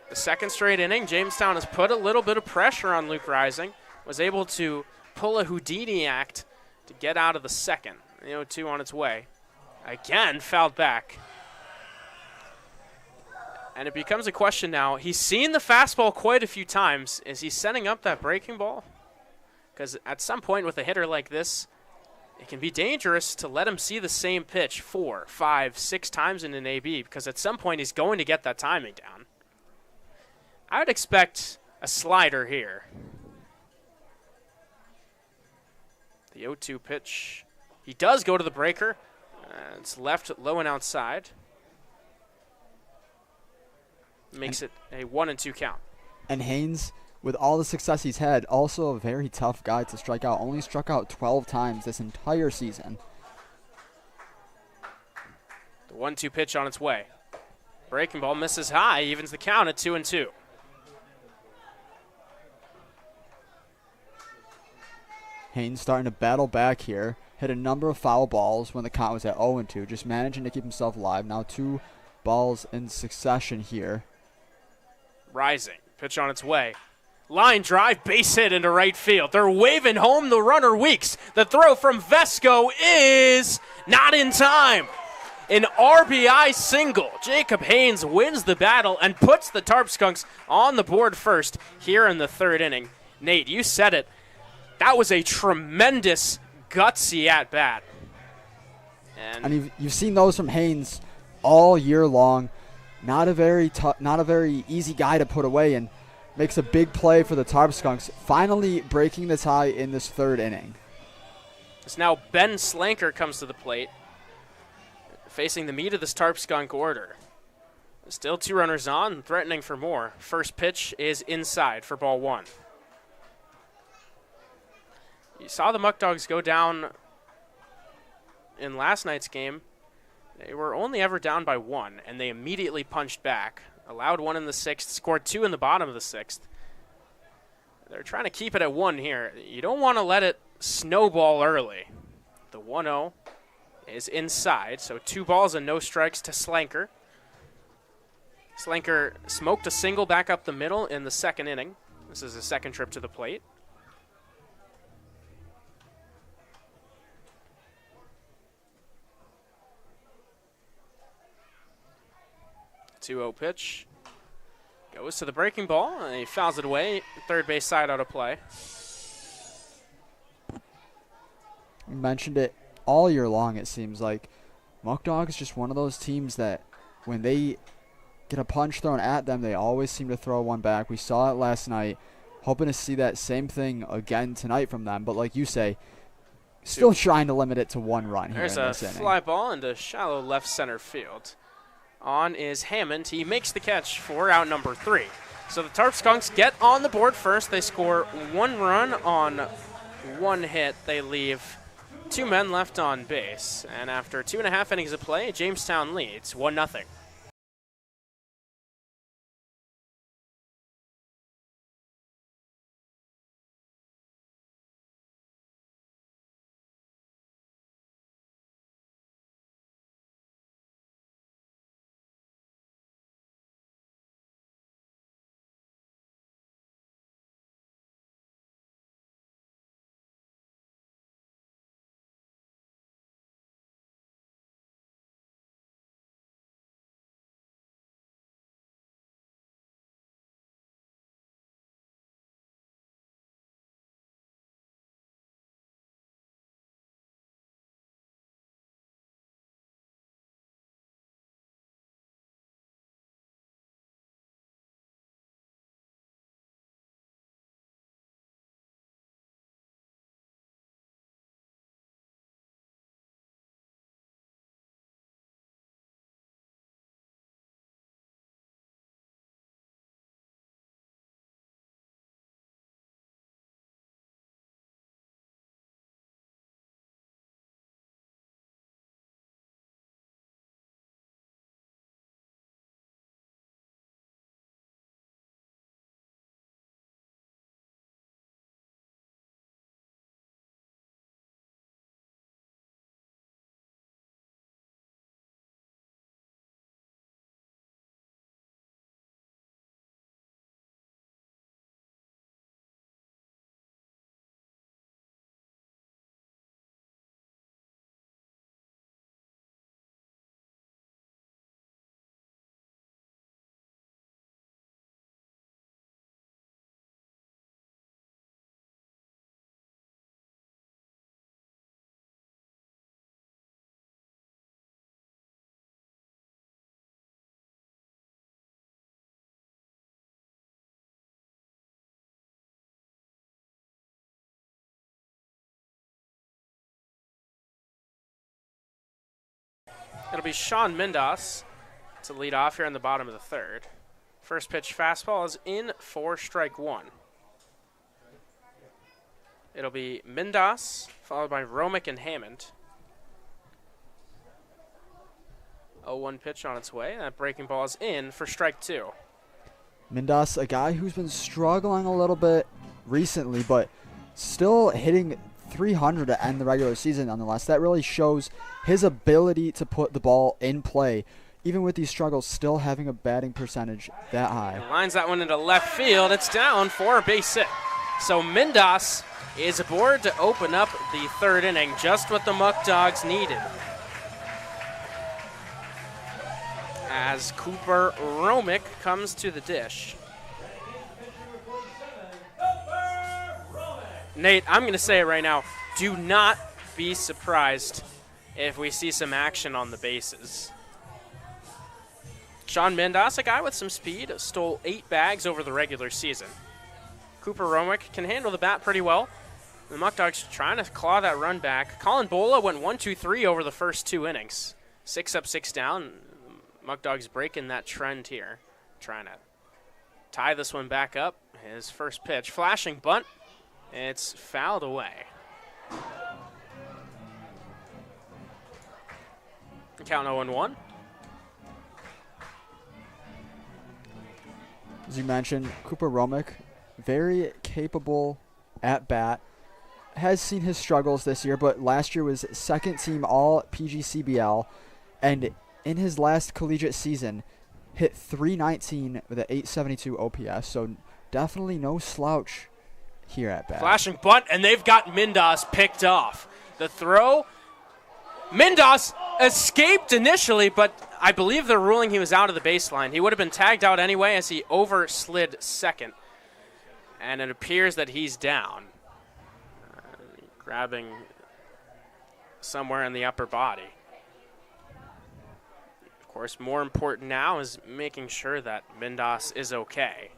The 2nd straight inning, Jamestown has put a little bit of pressure on Luke Rising, was able to pull a Houdini act to get out of the 2nd. The 0-2 on its way. Again, fouled back. And it becomes a question now. He's seen the fastball quite a few times. Is he setting up that breaking ball? Because at some point with a hitter like this, it can be dangerous to let him see the same pitch 4, 5, 6 times in an AB, because at some point he's going to get that timing down. I would expect a slider here. The 0-2 pitch. He does go to the breaker. It's left low and outside. Makes it a 1-2 count. And Haynes, with all the success he's had, also a very tough guy to strike out. Only struck out 12 times this entire season. The 1-2 pitch on its way. Breaking ball misses high, evens the count at 2-2. Haynes starting to battle back here. Hit a number of foul balls when the count was at 0-2. Just managing to keep himself alive. Now 2 balls in succession here. Rising. Pitch on its way. Line drive, base hit into right field. They're waving home the runner Weeks. The throw from Vesco is not in time. An RBI single. Jacob Haynes wins the battle and puts the Tarp Skunks on the board first here in the 3rd inning. Nate, you said it. That was a tremendous, gutsy at-bat. And you've seen those from Haynes all year long. Not a very easy guy to put away, and makes a big play for the Tarp Skunks, finally breaking the tie in this 3rd inning. It's now Ben Slanker comes to the plate, facing the meat of this Tarp Skunk order. Still 2 runners on, threatening for more. First pitch is inside for ball 1. You saw the Muckdogs go down in last night's game. They were only ever down by 1, and they immediately punched back. Allowed 1 in the 6th, scored 2 in the bottom of the 6th. They're trying to keep it at 1 here. You don't want to let it snowball early. The 1-0 is inside, so 2 balls and no strikes to Slanker. Slanker smoked a single back up the middle in the 2nd inning. This is his 2nd trip to the plate. Two-0 pitch. Goes to the breaking ball, and he fouls it away. 3rd base side out of play. You mentioned it all year long, it seems like. Muckdogs is just one of those teams that when they get a punch thrown at them, they always seem to throw one back. We saw it last night. Hoping to see that same thing again tonight from them. But like you say, still trying to limit it to 1 run here in this inning. There's a fly ball into shallow left center field. On is Hammond. He makes the catch for out number 3. So the Tarp Skunks get on the board first. They score 1 run on 1 hit. They leave 2 men left on base. And after 2.5 innings of play, Jamestown leads 1-0. It'll be Sean Mindas to lead off here in the bottom of the third. First pitch fastball is in for strike one. It'll be Mindas, followed by Romick and Hammond. 0-1 pitch on its way. That breaking ball is in for strike two. Mindas, a guy who's been struggling a little bit recently, but still hitting 300 to end the regular season nonetheless. That really shows his ability to put the ball in play, even with these struggles, still having a batting percentage that high. He lines that one into left field. It's down for a base hit. So Mindas is aboard to open up the third inning, just what the Muckdogs needed. As Cooper Romick comes to the dish. Nate, I'm going to say it right now. Do not be surprised if we see some action on the bases. Sean Mindas, a guy with some speed, stole 8 bags over the regular season. Cooper Romick can handle the bat pretty well. The Muckdogs trying to claw that run back. Colin Bola went 1-2-3 over the first 2 innings. 6 up, 6 down. Muckdogs breaking that trend here. Trying to tie this one back up. His first pitch. Flashing bunt. It's fouled away. Count 0-1. As you mentioned, Cooper Romick, very capable at bat. Has seen his struggles this year, but last year was second team all PGCBL, and in his last collegiate season, hit .319 with an .872 OPS, so definitely no slouch here at bat. Flashing bunt, and they've got Mindas picked off. The throw, Mindas escaped initially, but I believe they're ruling he was out of the baseline. He would have been tagged out anyway as he overslid second, and it appears that he's down. Grabbing somewhere in the upper body. Of course, more important now is making sure that Mindas is okay.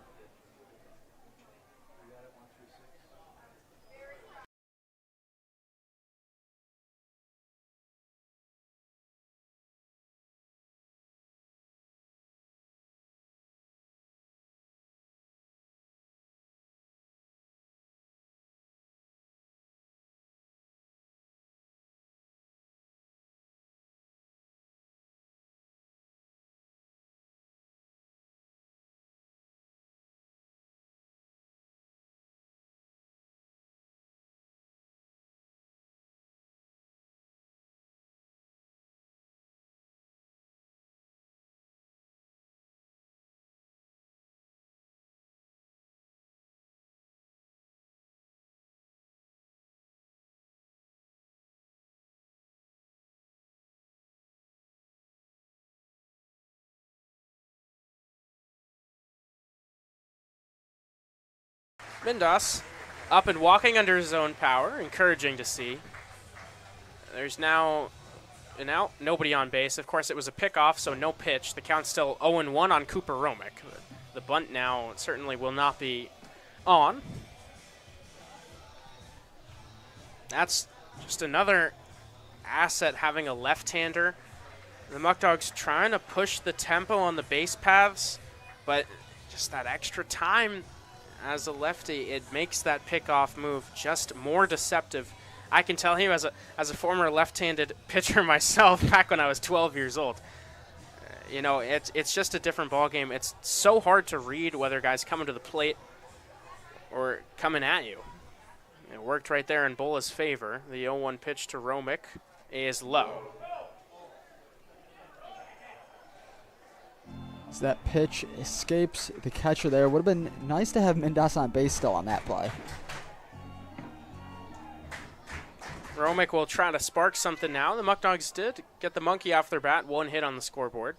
Mindas up and walking under his own power, encouraging to see. There's now an out, nobody on base. Of course, it was a pickoff, so no pitch. The count's still 0-1 on Cooper Romick. The bunt now certainly will not be on. That's just another asset having a left-hander. The Muckdogs trying to push the tempo on the base paths, but just that extra time as a lefty, it makes that pickoff move just more deceptive. I can tell you as a former left-handed pitcher myself back when I was 12 years old. You know, it's just a different ballgame. It's so hard to read whether guys coming to the plate or coming at you. It worked right there in Bola's favor. The 0-1 pitch to Romick is low. So that pitch escapes the catcher there. Would have been nice to have Mindas on base still on that play. Romick will try to spark something now. The Muckdogs did get the monkey off their bat. 1 hit on the scoreboard.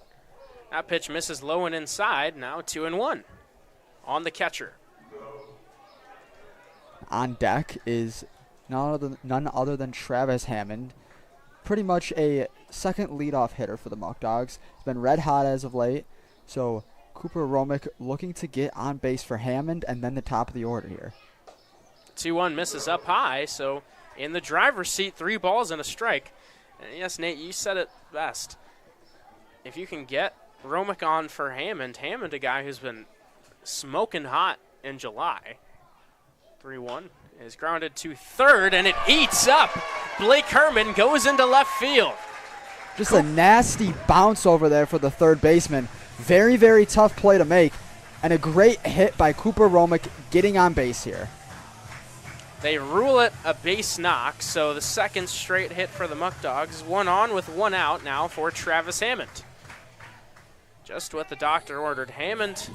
That pitch misses low and inside. Now 2-1 on the catcher. On deck is none other than Travis Hammond. Pretty much a second leadoff hitter for the Muckdogs. He's been red hot as of late. So Cooper Romick looking to get on base for Hammond and then the top of the order here. 2-1 misses up high, so in the driver's seat, 3 balls and a strike. And yes, Nate, you said it best. if you can get Romick on for Hammond, a guy who's been smoking hot in July. 3-1 is grounded to third, and it eats up. Blake Herman goes into left field. Just a nasty bounce over there for the third baseman. Very, very tough play to make, and a great hit by Cooper Romick getting on base here. They rule it a base knock, so the second straight hit for the Muckdogs. One on with one out now for Travis Hammond. Just what the doctor ordered. Hammond,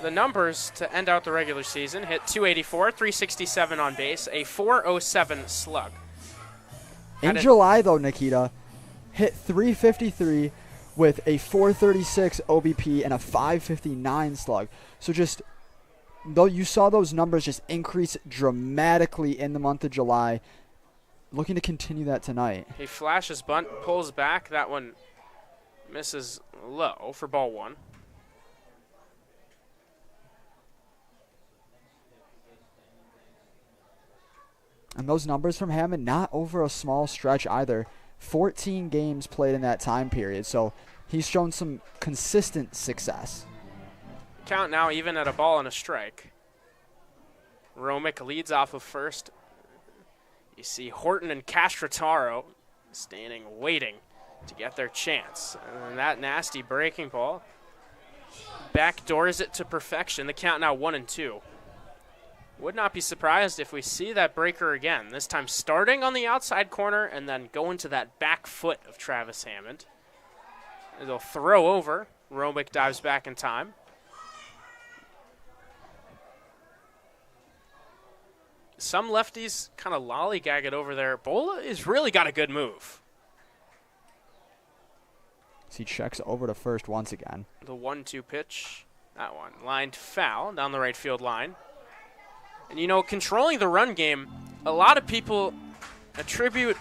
the numbers to end out the regular season, hit 284, 367 on base, a 407 slug. In July, though, Nikita, hit 353 with a 436 OBP and a 559 slug. So just, though you saw those numbers just increase dramatically in the month of July, looking to continue that tonight. He flashes bunt, pulls back. That one misses low for ball one. And those numbers from Hammond, not over a small stretch either. 14 games played in that time period, so he's shown some consistent success. Count now even at a ball and a strike. Romick leads off of first. You see Horton and Castrataro standing, waiting to get their chance. And that nasty breaking ball backdoors it to perfection. The count now 1-2. Would not be surprised if we see that breaker again, this time starting on the outside corner and then going to that back foot of Travis Hammond. They'll throw over. Romick dives back in time. Some lefties kind of lollygag it over there. Bola has really got a good move. He checks over to first once again. The 1-2 pitch, that one lined foul down the right field line. And, you know, controlling the run game, a lot of people attribute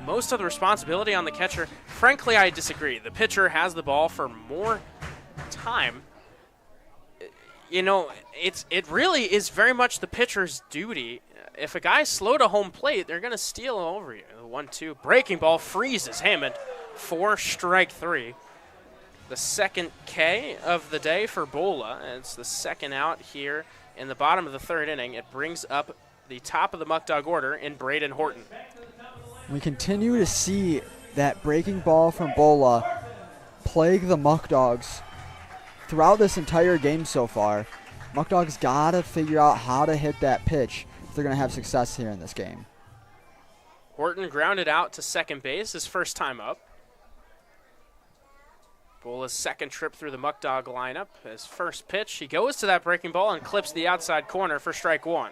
most of the responsibility on the catcher. Frankly, I disagree. The pitcher has the ball for more time. You know, it really is very much the pitcher's duty. If a guy's slow to home plate, they're going to steal over you. The 1-2 breaking ball freezes Hammond for strike three. The second K of the day for Bola. It's the second out here in the bottom of the third inning. It brings up the top of the Muckdog order in Braden Horton. We continue to see that breaking ball from Bola plague the Muckdogs throughout this entire game so far. Muckdogs got to figure out how to hit that pitch if they're going to have success here in this game. Horton grounded out to second base, his first time up. Bola's second trip through the Muckdog lineup. His first pitch, he goes to that breaking ball and clips the outside corner for strike one.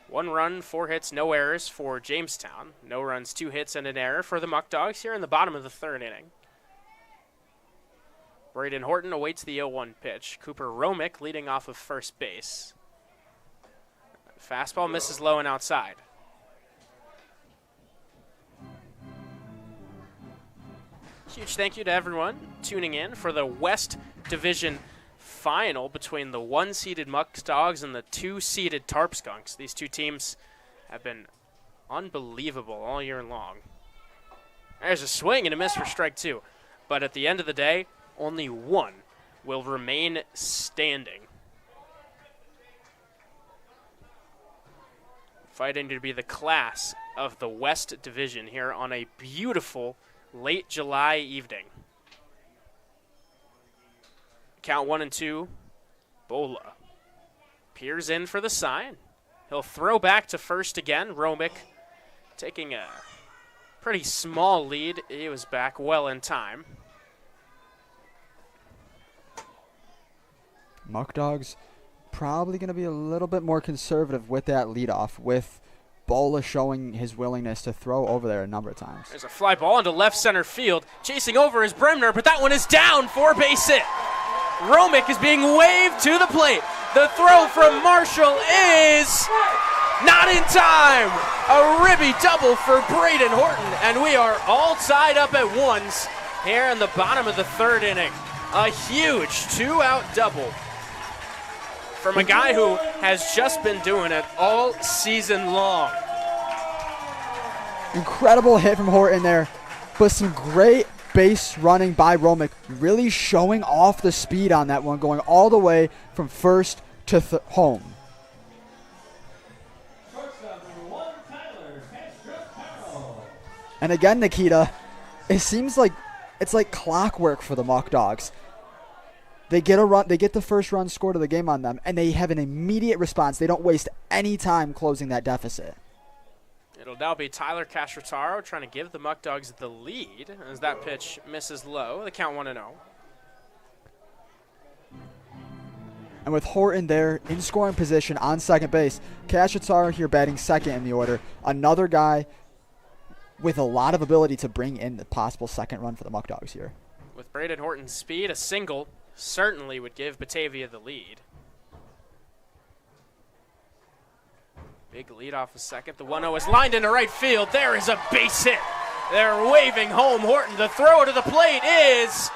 1 run, 4 hits, no errors for Jamestown. No runs, 2 hits, and an error for the Muckdogs here in the bottom of the third inning. Braden Horton awaits the 0-1 pitch. Cooper Romick leading off of first base. Fastball misses low and outside. Huge thank you to everyone tuning in for the West Division final between the 1-seeded Muckdogs and the 2-seeded Tarp Skunks. These two teams have been unbelievable all year long. There's a swing and a miss for strike two. But at the end of the day, only one will remain standing. Fighting to be the class of the West Division here on a beautiful late July evening. Count 1-2. Bola peers in for the sign. He'll throw back to first again. Romick taking a pretty small lead. He was back well in time. Muckdogs probably going to be a little bit more conservative with that leadoff, with Bola showing his willingness to throw over there a number of times. There's a fly ball into left center field. Chasing over is Bremner, but that one is down for a base hit. Romick is being waved to the plate. The throw from Marshall is not in time. A ribby double for Braden Horton, and we are all tied up at ones here in the bottom of the third inning. A huge 2-out double from a guy who has just been doing it all season long. Incredible hit from Horton there, but some great base running by Romick, really showing off the speed on that one, going all the way from first to home. And again, Nikita, it seems like it's like clockwork for the Muckdogs. They get a run, they get the first run scored of the game on them, and they have an immediate response. They don't waste any time closing that deficit. It'll now be Tyler Castrataro trying to give the Muckdogs the lead as that pitch misses low. The count 1-0. And with Horton there in scoring position on second base, Castrataro here batting second in the order. Another guy with a lot of ability to bring in the possible second run for the Muckdogs here. With Braden Horton's speed, a single certainly would give Batavia the lead. Big lead off a second. The 1-0 is lined into right field. There is a base hit. They're waving home Horton. The throw to the plate is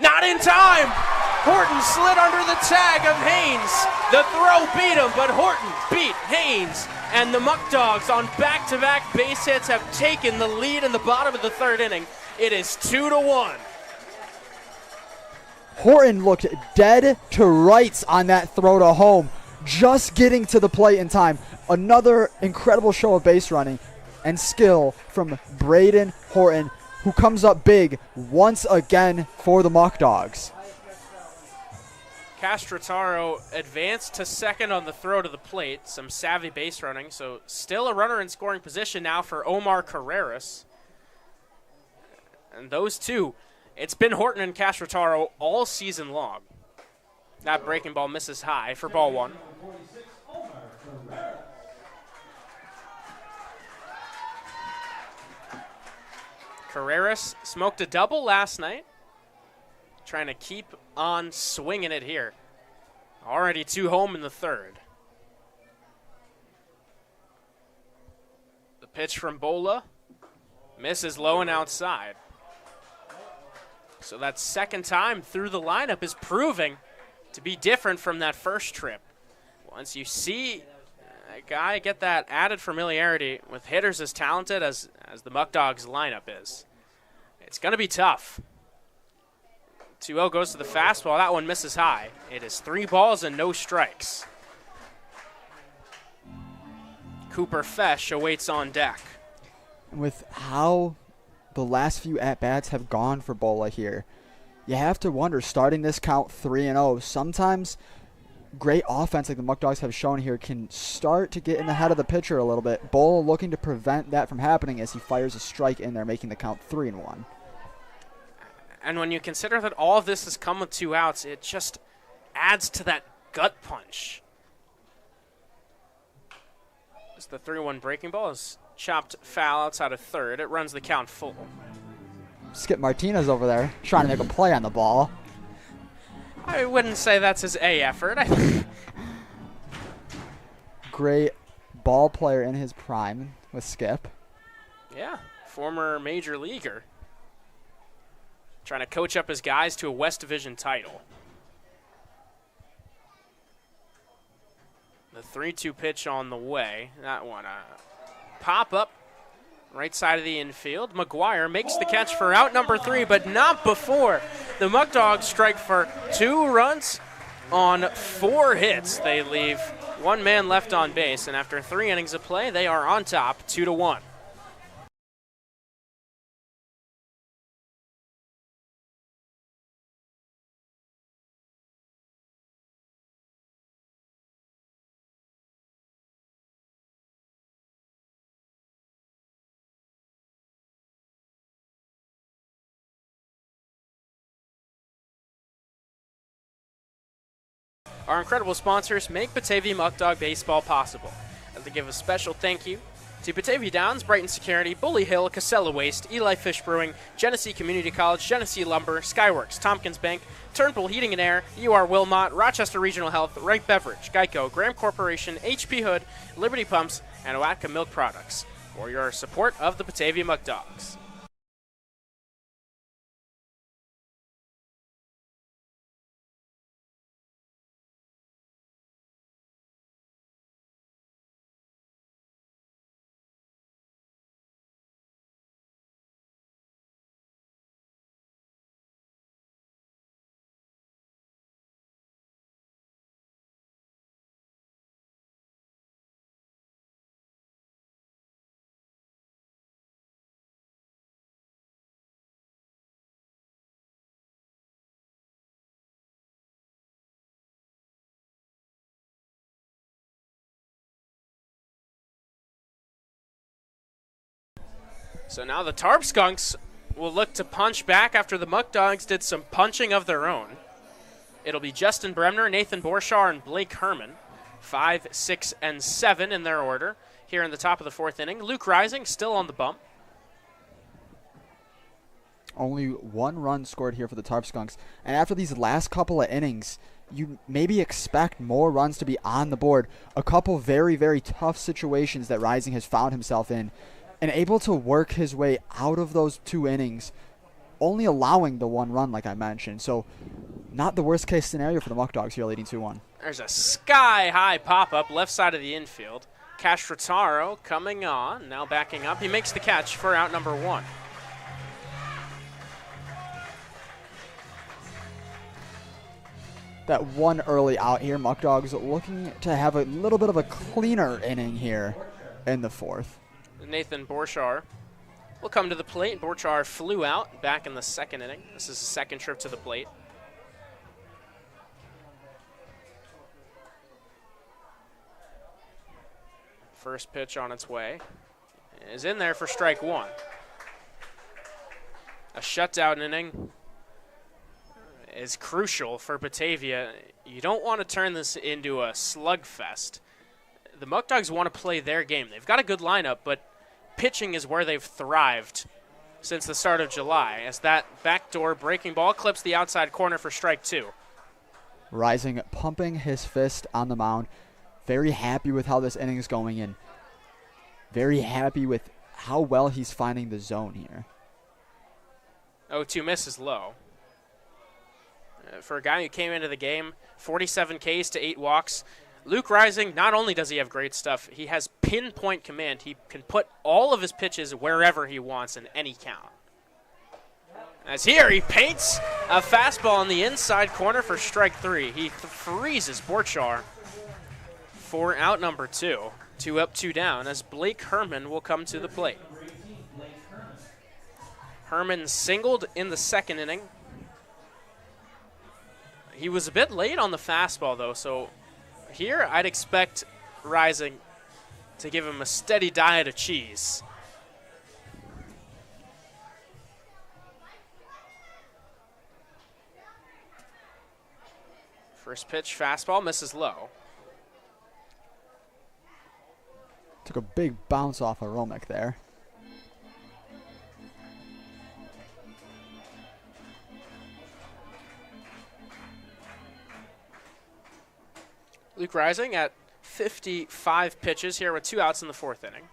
not in time. Horton slid under the tag of Haynes. The throw beat him, but Horton beat Haynes. And the Muckdogs on back-to-back base hits have taken the lead in the bottom of the third inning. It is 2-1. Horton looked dead to rights on that throw to home, just getting to the plate in time. Another incredible show of base running and skill from Braden Horton, who comes up big once again for the Muckdogs. Castrataro advanced to second on the throw to the plate. Some savvy base running, so still a runner in scoring position now for Omar Carreras. And those two, it's been Horton and Castrataro all season long. That breaking ball misses high for ball one. Carreras smoked a double last night. Trying to keep on swinging it here. Already 2 home in the third. The pitch from Bola misses low and outside. So that second time through the lineup is proving to be different from that first trip. Once you see a guy get that added familiarity with hitters as talented as the Muckdogs lineup is, it's going to be tough. 2-0 goes to the fastball. That one misses high. It is 3 balls and no strikes. Cooper Fesh awaits on deck. With how the last few at-bats have gone for Bola here, you have to wonder, starting this count 3-0, sometimes great offense like the Muckdogs have shown here can start to get in the head of the pitcher a little bit. Bola looking to prevent that from happening as he fires a strike in there, making the count 3-1. And when you consider that all of this has come with 2 outs, it just adds to that gut punch. As the 3-1 breaking ball is chopped foul outside of third. It runs the count full. Skip Martinez over there trying to make a play on the ball. I wouldn't say that's his A effort. Great ball player in his prime with Skip. Yeah, former major leaguer. Trying to coach up his guys to a West Division title. The 3-2 pitch on the way. That one, pop up right side of the infield. McGuire makes the catch for out number 3, but not before the Muckdogs strike for 2 runs on 4 hits. They leave 1 man left on base, and after 3 innings of play, they are on top 2-1. Our incredible sponsors make Batavia Muckdog Baseball possible. I'd like to give a special thank you to Batavia Downs, Brighton Security, Bully Hill, Casella Waste, Eli Fish Brewing, Genesee Community College, Genesee Lumber, Skyworks, Tompkins Bank, Turnbull Heating and Air, UR Wilmot, Rochester Regional Health, Rank Beverage, Geico, Graham Corporation, HP Hood, Liberty Pumps, and Oatka Milk Products for your support of the Batavia Muckdogs. So now the Tarp Skunks will look to punch back after the Muckdogs did some punching of their own. It'll be Justin Bremner, Nathan Borshar, and Blake Herman. 5, 6, and 7 in their order here in the top of the 4th inning. Luke Rising still on the bump. Only 1 run scored here for the Tarp Skunks. And after these last couple of innings, you maybe expect more runs to be on the board. A couple very, very tough situations that Rising has found himself in, and able to work his way out of those 2 innings, only allowing the 1 run like I mentioned. So not the worst case scenario for the Muckdogs here, leading 2-1. There's a sky-high pop-up left side of the infield. Castrataro coming on, now backing up. He makes the catch for out number 1. That 1 early out here, Muckdogs looking to have a little bit of a cleaner inning here in the 4th. Nathan Borshar will come to the plate. Borshar flew out back in the 2nd inning. This is his 2nd trip to the plate. First pitch on its way is in there for strike 1. A shutout inning is crucial for Batavia. You don't want to turn this into a slugfest. The Muckdogs want to play their game. They've got a good lineup, but pitching is where they've thrived since the start of July, as that backdoor breaking ball clips the outside corner for strike 2. Rising pumping his fist on the mound. Very happy with how this inning is going in. Very happy with how well he's finding the zone here. 0-2 miss is low. For a guy who came into the game, 47 Ks to 8 walks, Luke Rising, not only does he have great stuff, he has pinpoint command. He can put all of his pitches wherever he wants in any count. As here, he paints a fastball on the inside corner for strike 3. He freezes Borchar for out number 2. 2 up, 2 down, as Blake Herman will come to the plate. Herman singled in the 2nd inning. He was a bit late on the fastball, though, so here I'd expect Rising to give him a steady diet of cheese. First pitch, fastball, misses low. Took a big bounce off of Romick there. Luke Rising at 55 pitches here with 2 outs in the 4th inning.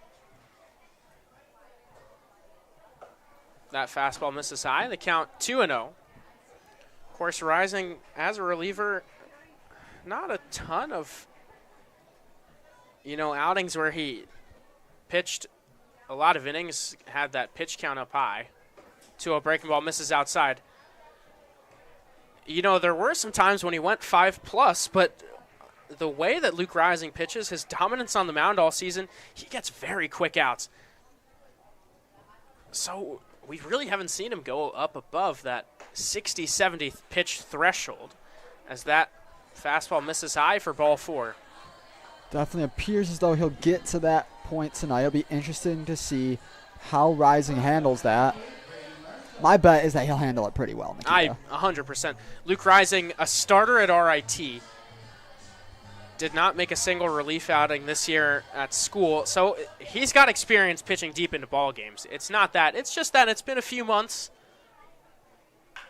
That fastball misses high. The count 2-0. Of course, Rising as a reliever, not a ton of outings where he pitched a lot of innings, had that pitch count up high. 2-0 breaking ball, misses outside. There were some times when he went 5+, but the way that Luke Rising pitches, his dominance on the mound all season, he gets very quick outs. So we really haven't seen him go up above that 60, 70 pitch threshold, as that fastball misses high for ball 4. Definitely appears as though he'll get to that point tonight. It'll be interesting to see how Rising handles that. My bet is that he'll handle it pretty well, Nikita. 100%. Luke Rising, a starter at RIT, did not make a single relief outing this year at school, so he's got experience pitching deep into ball games. It's not that. It's just that it's been a few months.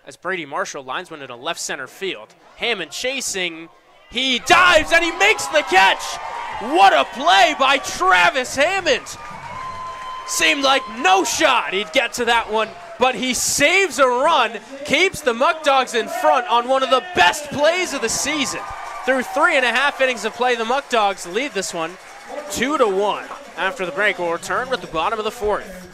As Brady Marshall lines one into left center field. Hammond chasing. He dives and he makes the catch. What a play by Travis Hammond. Seemed like no shot he'd get to that one, but he saves a run, keeps the Muckdogs in front on one of the best plays of the season. Through 3.5 innings of play, the Muckdogs lead this one 2-1. After the break, we'll return with the bottom of the 4th.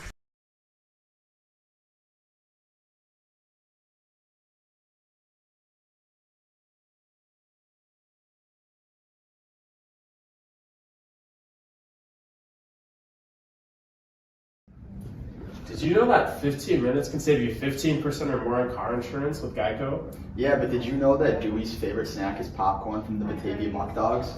Did you know that 15 minutes can save you 15% or more on car insurance with Geico? Yeah, but did you know that Dewey's favorite snack is popcorn from the Batavia Muckdogs?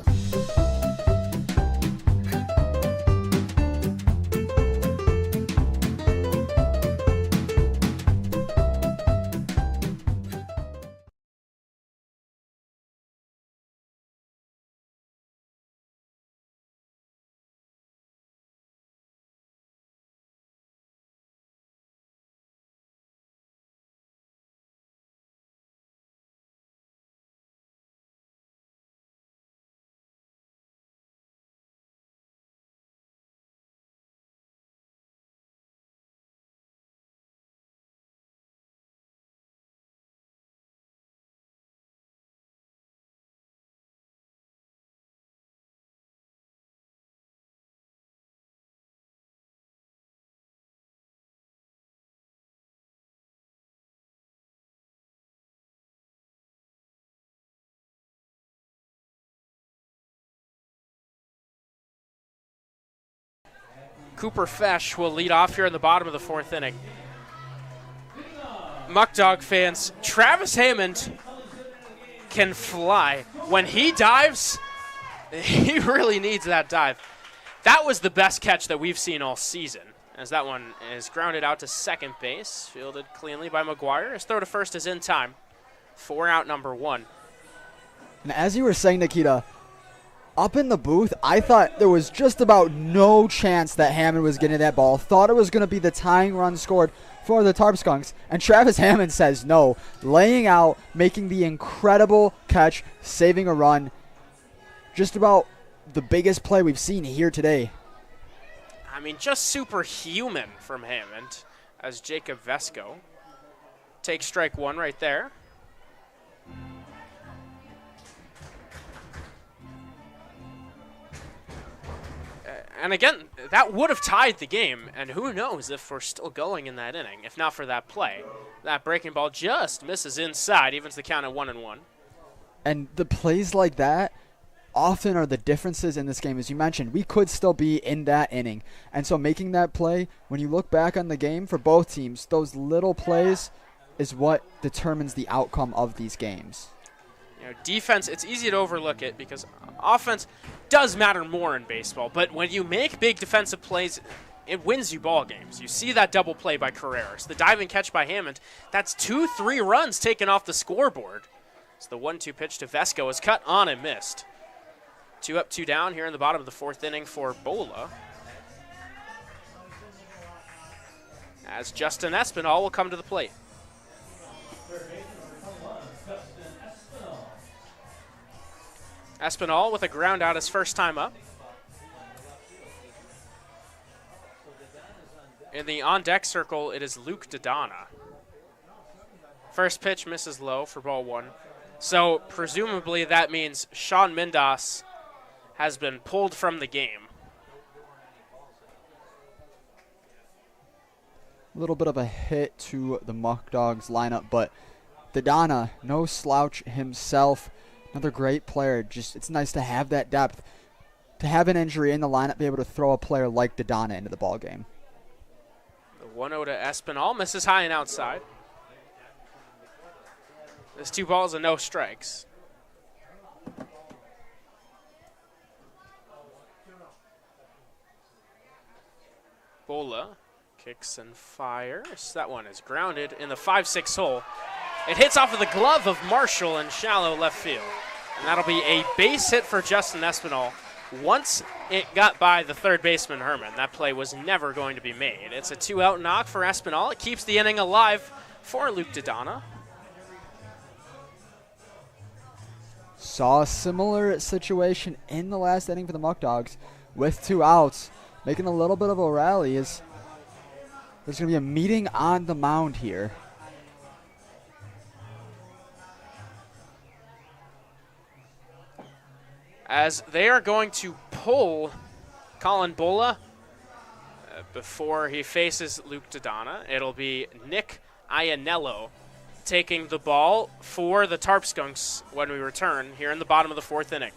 Cooper Fesh will lead off here in the bottom of the 4th inning. Muckdog fans, Travis Hammond can fly. When he dives, he really needs that dive. That was the best catch that we've seen all season, as that one is grounded out to second base, fielded cleanly by McGuire. His throw to first is in time. 4 out, number 1. And as you were saying, Nikita, up in the booth, I thought there was just about no chance that Hammond was getting that ball. Thought it was going to be the tying run scored for the Tarp Skunks. And Travis Hammond says no, laying out, making the incredible catch, saving a run. Just about the biggest play we've seen here today. I mean, just superhuman from Hammond as Jacob Vesco takes strike 1 right there. And again, that would have tied the game, and who knows if we're still going in that inning, if not for that play. That breaking ball just misses inside, evens the count at 1-1. And the plays like that often are the differences in this game. As you mentioned, we could still be in that inning. And so making that play, when you look back on the game for both teams, those little plays is what determines the outcome of these games. You know, defense, it's easy to overlook it because offense does matter more in baseball. But when you make big defensive plays, it wins you ball games. You see that double play by Carreras, the diving catch by Hammond. That's 2-3 runs taken off the scoreboard. So the 1-2 pitch to Vesco is cut on and missed. 2 up, 2 down here in the bottom of the 4th inning for Bola. As Justin Espinal will come to the plate. Espinal with a ground out his first time up. In the on-deck circle, it is Luke Dodonna. First pitch misses low for ball 1. So presumably that means Sean Mindas has been pulled from the game. A little bit of a hit to the Muckdogs lineup, but Dodonna, no slouch himself. Another great player. Just it's nice to have that depth. To have an injury in the lineup, be able to throw a player like Dodonna into the ballgame. The 1-0 to Espinal, misses high and outside. There's 2 balls and no strikes. Bola kicks and fires. That one is grounded in the 5-6 hole. It hits off of the glove of Marshall in shallow left field. And that'll be a base hit for Justin Espinal. Once it got by the third baseman, Herman, that play was never going to be made. It's a 2-out knock for Espinal. It keeps the inning alive for Luke Dodonna. Saw a similar situation in the last inning for the Muckdogs with 2 outs. Making a little bit of a rally is there's going to be a meeting on the mound here. As they are going to pull Colin Bola before he faces Luke Dodonna. It'll be Nick Iannello taking the ball for the Tarp Skunks when we return here in the bottom of the 4th inning.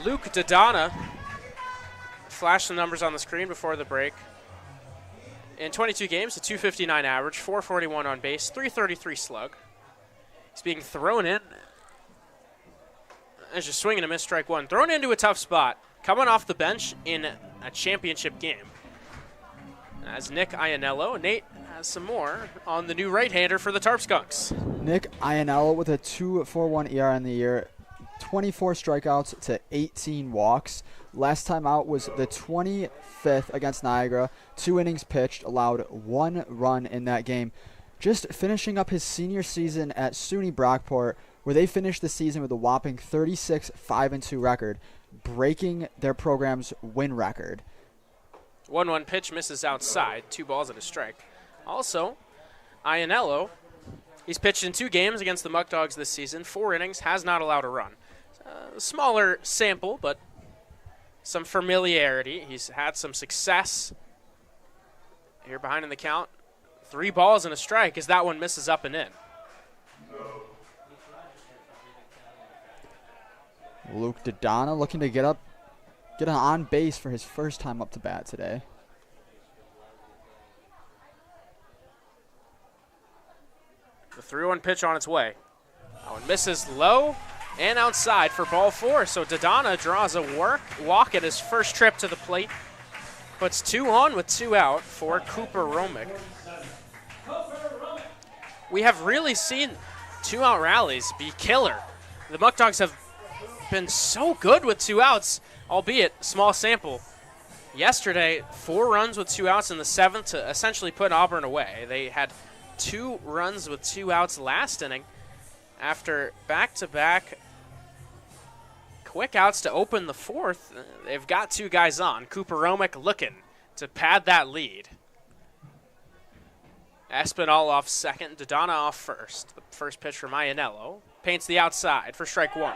Luke Dodonna. Flash some numbers on the screen before the break. In 22 games, a 259 average, 441 on base, 333 slug. He's being thrown in. As you're swinging a miss, strike one. Thrown into a tough spot. Coming off the bench in a championship game. As Nick Iannello, Nate has some more on the new right-hander for the Tarp Skunks. Nick Iannello with a 2.41 ER in the year, 24 strikeouts to 18 walks. Last time out was the 25th against Niagara. 2 innings pitched, allowed 1 run in that game. Just finishing up his senior season at SUNY Brockport, where they finished the season with a whopping 36-5-2 record, breaking their program's win record. 1-1 pitch misses outside. 2 balls and a strike. Also, Iannello, he's pitched in 2 games against the Muckdogs this season. 4 innings, has not allowed a run. A smaller sample, but some familiarity. He's had some success. Here behind in the count. 3 balls and a strike as that one misses up and in. Luke Dodonna looking to get on base for his first time up to bat today. The 3-1 pitch on its way. That one misses low and outside for ball 4. So Dodonna draws a walk at his first trip to the plate. Puts 2 on with 2 out for Cooper Romick. We have really seen 2-out rallies be killer. The Muckdogs have been so good with 2 outs, albeit small sample. Yesterday, 4 runs with 2 outs in the 7th to essentially put Auburn away. They had 2 runs with 2 outs last inning after back-to-back quick outs to open the 4th. They've got 2 guys on. Cooper Romick looking to pad that lead. Espinal off second, Dodonna off first. The first pitch from Iannello paints the outside for strike 1.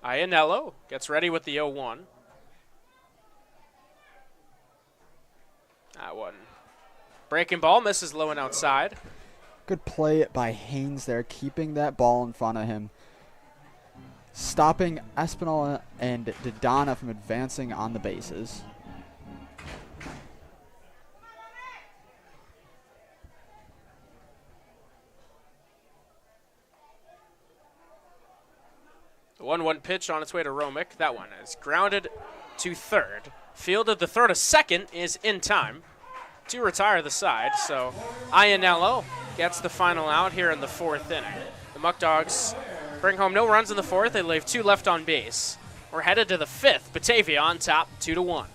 Iannello gets ready with the 0-1. That one. Breaking ball misses low and outside. Good play by Haynes there, keeping that ball in front of him. Stopping Espinal and Dodonna from advancing on the bases. The 1-1 pitch on its way to Romick. That one is grounded to third. Fielded the throw to second is in time to retire the side. So Iannello gets the final out here in the 4th inning. The Muckdogs bring home no runs in the 4th. They leave 2 left on base. We're headed to the 5th. Batavia on top, 2-1.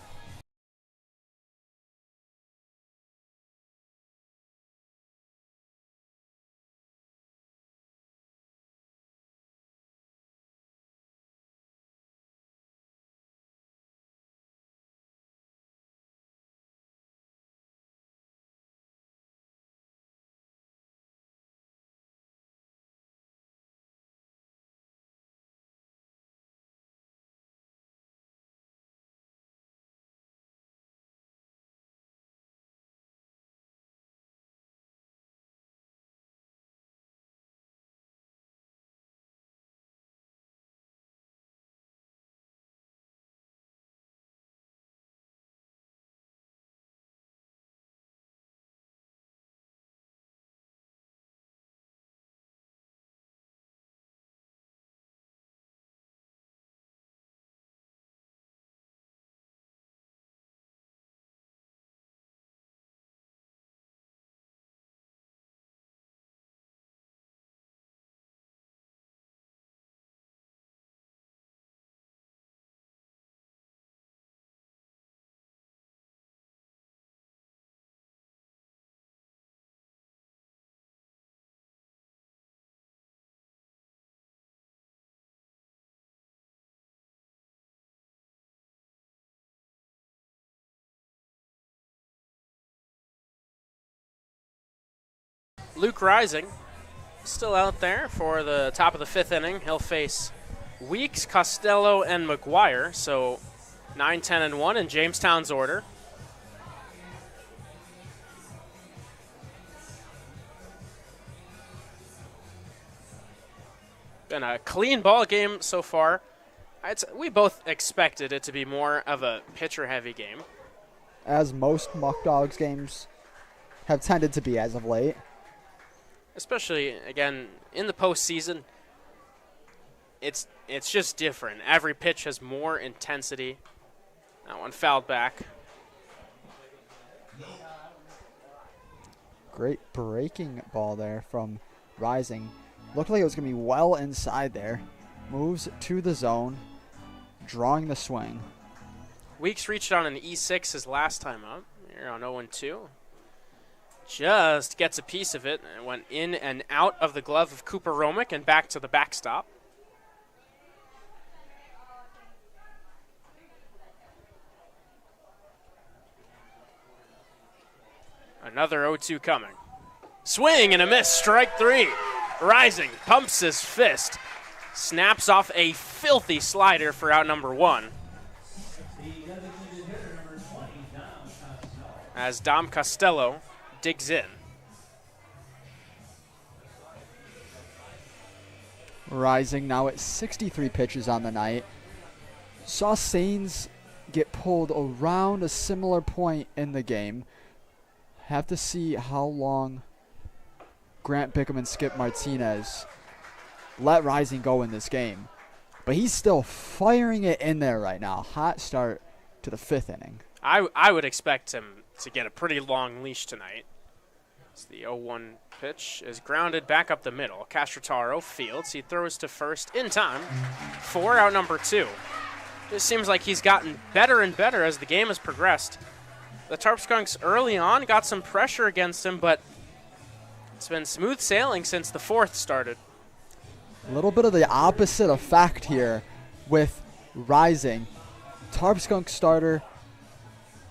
Luke Rising still out there for the top of the 5th inning. He'll face Weeks, Costello, and McGuire. So 9, 10, and 1 in Jamestown's order. Been a clean ball game so far. We both expected it to be more of a pitcher-heavy game. As most Muckdogs games have tended to be as of late. Especially, again, in the postseason, it's just different. Every pitch has more intensity. That one fouled back. Great breaking ball there from Rising. Looked like it was going to be well inside there. Moves to the zone, drawing the swing. Weeks reached on an E6 his last time up. Here on 0-2. Just gets a piece of it and went in and out of the glove of Cooper Romick and back to the backstop. Another 0-2 coming. Swing and a miss, strike 3. Rising, pumps his fist, snaps off a filthy slider for out number 1. As Dom Costello digs in. Rising now at 63 pitches on the night. Saw Sains get pulled around a similar point in the game. Have to see how long Grant Bickham and Skip Martinez let Rising go in this game. But he's still firing it in there right now. Hot start to the 5th inning. I would expect him to get a pretty long leash tonight. As the 0-1 pitch is grounded back up the middle. Castrotaro fields. He throws to first in time for out number 2. Just seems like he's gotten better and better as the game has progressed. The Tarp Skunks early on got some pressure against him, but it's been smooth sailing since the 4th started. A little bit of the opposite effect here with Rising. Tarp Skunk starter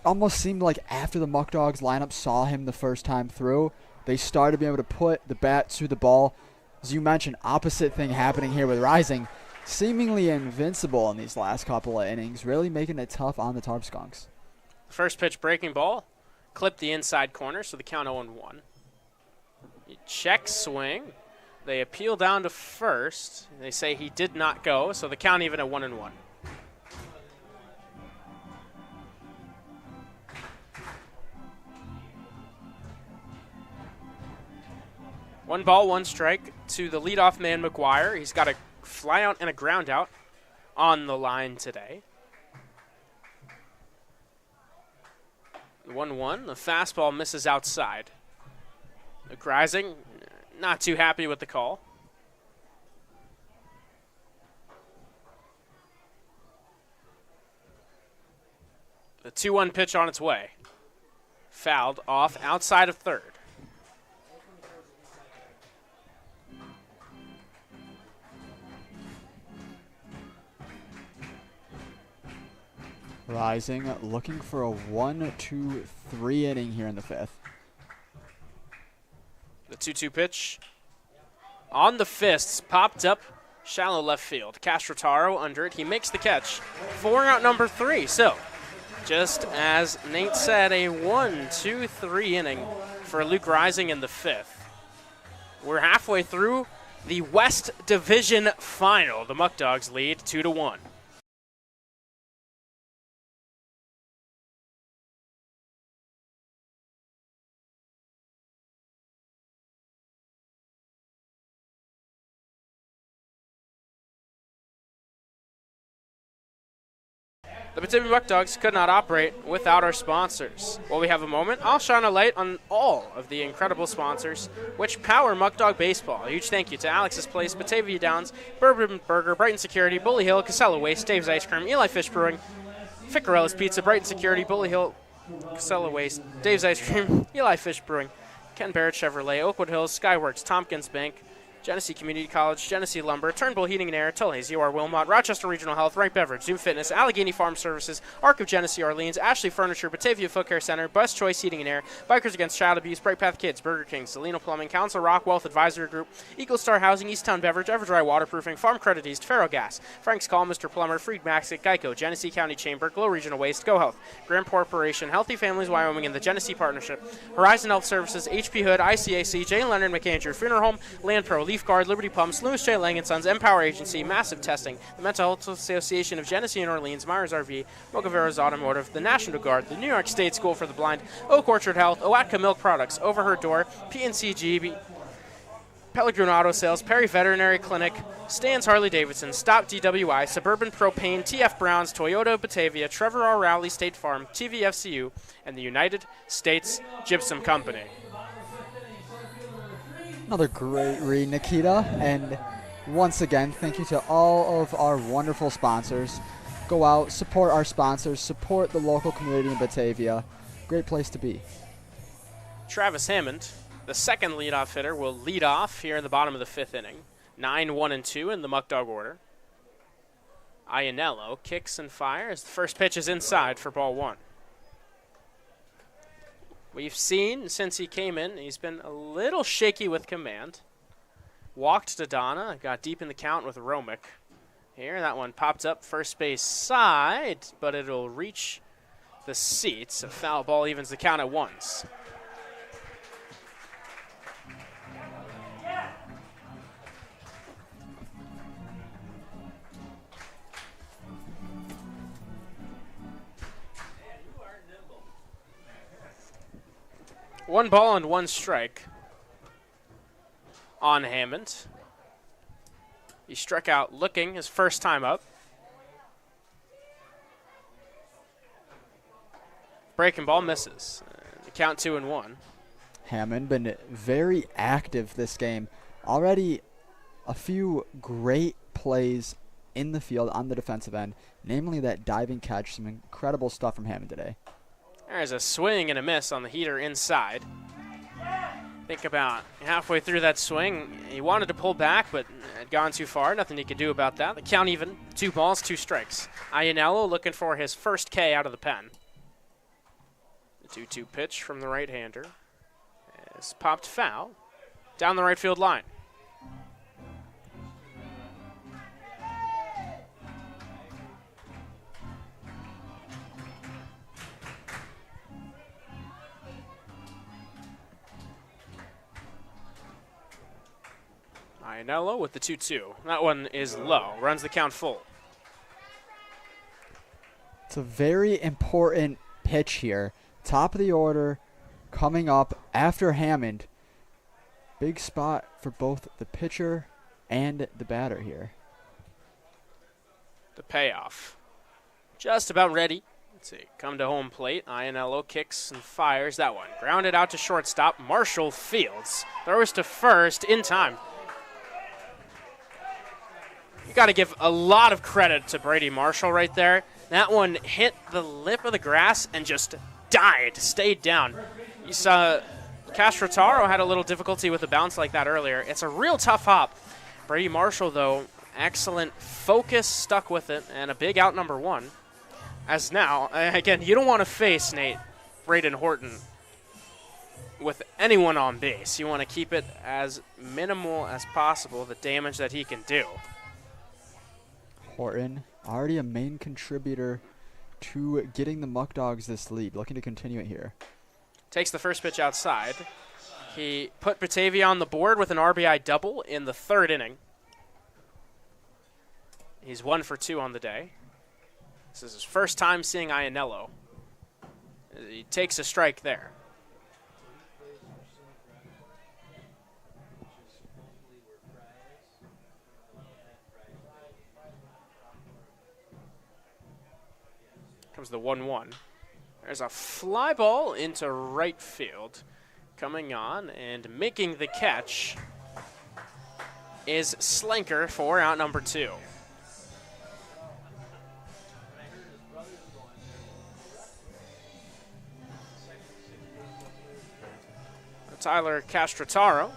almost seemed like after the Muckdogs lineup saw him the first time through, they started being able to put the bat to the ball. As you mentioned, opposite thing happening here with Rising. Seemingly invincible in these last couple of innings, really making it tough on the Tarp Skunks. First pitch breaking ball, clipped the inside corner, so the count 0-1. Check swing. They appeal down to first. They say he did not go, so the count even at 1-1. One ball, one strike to the leadoff man, McGuire. He's got a fly out and a ground out on the line today. 1-1. The fastball misses outside. Rising, not too happy with the call. The 2-1 pitch on its way. Fouled off outside of third. Rising, looking for a 1-2-3 inning here in the 5th. The 2-2 pitch on the fists, popped up shallow left field. Castrotaro under it. He makes the catch for out number 3. So, just as Nate said, a 1-2-3 inning for Luke Rising in the 5th. We're halfway through the West Division Final. The Muckdogs lead 2-1. The Batavia Muckdogs could not operate without our sponsors. While we have a moment, I'll shine a light on all of the incredible sponsors which power Muckdog Baseball. A huge thank you to Alex's Place, Batavia Downs, Bourbon Burger, Brighton Security, Bully Hill, Casella Waste, Dave's Ice Cream, Eli Fish Brewing, Ficarella's Pizza, Brighton Security, Bully Hill, Casella Waste, Dave's Ice Cream, Eli Fish Brewing, Ken Barrett Chevrolet, Oakwood Hills, Skyworks, Tompkins Bank, Genesee Community College, Genesee Lumber, Turnbull Heating and Air, Tully's, UR Wilmot, Rochester Regional Health, Rank Beverage, Zoom Fitness, Allegheny Farm Services, Arc of Genesee Orleans, Ashley Furniture, Batavia Foot Care Center, Best Choice Heating and Air, Bikers Against Child Abuse, Bright Path Kids, Burger King, Salino Plumbing, Council Rock Wealth Advisory Group, Eagle Star Housing, Easttown Beverage, Everdry Waterproofing, Farm Credit East, Ferro Gas, Frank's Call, Mr. Plumber, Freed Maxic, Geico, Genesee County Chamber, Glow Regional Waste, Go Health, Graham Corporation, Healthy Families Wyoming, and the Genesee Partnership, Horizon Health Services, HP Hood, ICAC, J. Leonard McAndrew, Funeral Home, Land Pro, Leaf Guard, Liberty Pumps, Lewis J. Lang & Sons, Empower Agency, Massive Testing, the Mental Health Association of Genesee and Orleans, Myers RV, Mocaveras Automotive, the National Guard, the New York State School for the Blind, Oak Orchard Health, Oatka Milk Products, Overheard Door, PNCG, Pellegrino Auto Sales, Perry Veterinary Clinic, Stan's Harley Davidson, Stop DWI, Suburban Propane, TF Browns, Toyota Batavia, Trevor R. Rowley State Farm, TVFCU, and the United States Gypsum Company. Another great read, Nikita. And once again, thank you to all of our wonderful sponsors. Go out, support our sponsors, support the local community in Batavia. Great place to be. Travis Hammond, the second leadoff hitter, will lead off here in the bottom of the fifth inning. 9-1-2 in the Muckdog order. Iannello kicks and fires. The first pitch is inside for ball one. We've seen since he came in, he's been a little shaky with command. Walked to Donna, got deep in the count with Romick. Here, that one popped up first base side, but it'll reach the seats. A foul ball evens the count at ones. One ball and one strike on Hammond. He struck out looking his first time up. Breaking ball misses. The count 2-1. Hammond been very active this game. Already a few great plays in the field on the defensive end, namely that diving catch. Some incredible stuff from Hammond today. There's a swing and a miss on the heater inside. Think about halfway through that swing, he wanted to pull back, but had gone too far. Nothing he could do about that. The count even, 2 balls, 2 strikes. Iannello looking for his first K out of the pen. The 2-2 pitch from the right-hander is popped foul down the right field line. Iannello with the 2-2. That one is low. Runs the count full. It's a very important pitch here. Top of the order coming up after Hammond. Big spot for both the pitcher and the batter here. The payoff. Just about ready. Let's see. Come to home plate. Iannello kicks and fires that one. Grounded out to shortstop. Marshall fields. Throws to first in time. You got to give a lot of credit to Brady Marshall right there. That one hit the lip of the grass and just died, stayed down. You saw Castrotaro had a little difficulty with a bounce like that earlier. It's a real tough hop. Brady Marshall, though, excellent focus, stuck with it, and a big out number one. As now, again, you don't want to face, Nate, Braden Horton with anyone on base. You want to keep it as minimal as possible, the damage that he can do. Horton, already a main contributor to getting the Muckdogs this lead, looking to continue it here. Takes the first pitch outside. He put Batavia on the board with an RBI double in the third inning. He's 1 for 2 on the day. This is his first time seeing Iannello. He takes a strike there. Comes the 1-1. There's a fly ball into right field. Coming on and making the catch is Slanker for out number 2. Tyler Castrotaro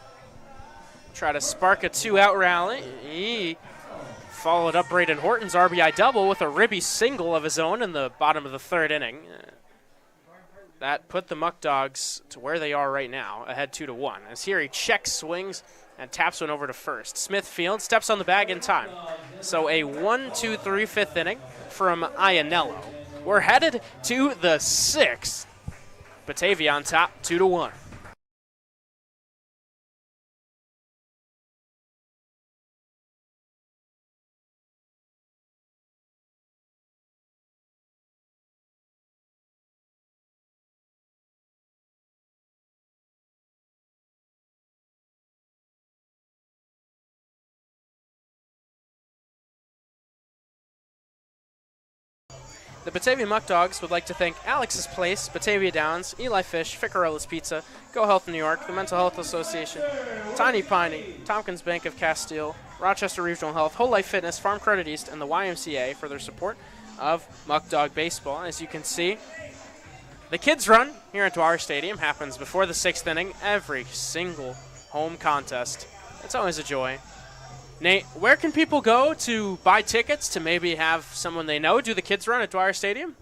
try to spark a 2-out rally. He followed up Braden Horton's RBI double with a ribby single of his own in the bottom of the 3rd inning. That put the Muckdogs to where they are right now, ahead 2-1. As here he checks, swings, and taps one over to first. Smithfield steps on the bag in time. So a 1-2-3 5th inning from Iannello. We're headed to the 6th. Batavia on top, 2-1. The Batavia Muckdogs would like to thank Alex's Place, Batavia Downs, Eli Fish, Ficarella's Pizza, Go Health New York, the Mental Health Association, Tiny Piney, Tompkins Bank of Castile, Rochester Regional Health, Whole Life Fitness, Farm Credit East, and the YMCA for their support of Muckdog Baseball. As you can see, the Kids Run here at Dwyer Stadium happens before the 6th inning, every single home contest. It's always a joy. Nate, where can people go to buy tickets to maybe have someone they know do the Kids Run at Dwyer Stadium?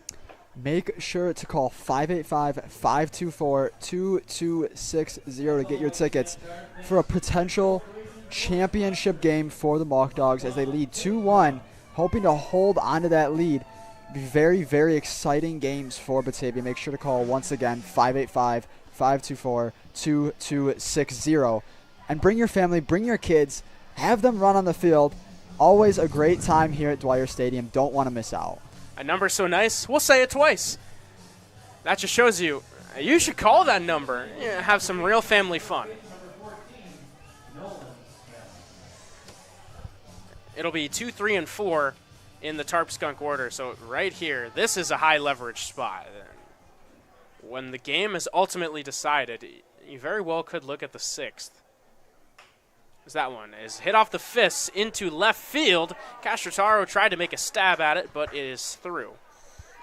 Make sure to call 585-524-2260 to get your tickets for a potential championship game for the Muckdogs as they lead 2-1, hoping to hold onto that lead. Be very, very exciting games for Batavia. Make sure to call once again 585-524-2260. And bring your family, bring your kids. Have them run on the field. Always a great time here at Dwyer Stadium. Don't want to miss out. A number so nice, we'll say it twice. That just shows you should call that number. Yeah, have some real family fun. It'll be 2, 3, and 4 in the Tarp Skunk order. So right here, this is a high leverage spot. When the game is ultimately decided, you very well could look at the 6th. That one is hit off the fists into left field. Castrotaro tried to make a stab at it, but it is through.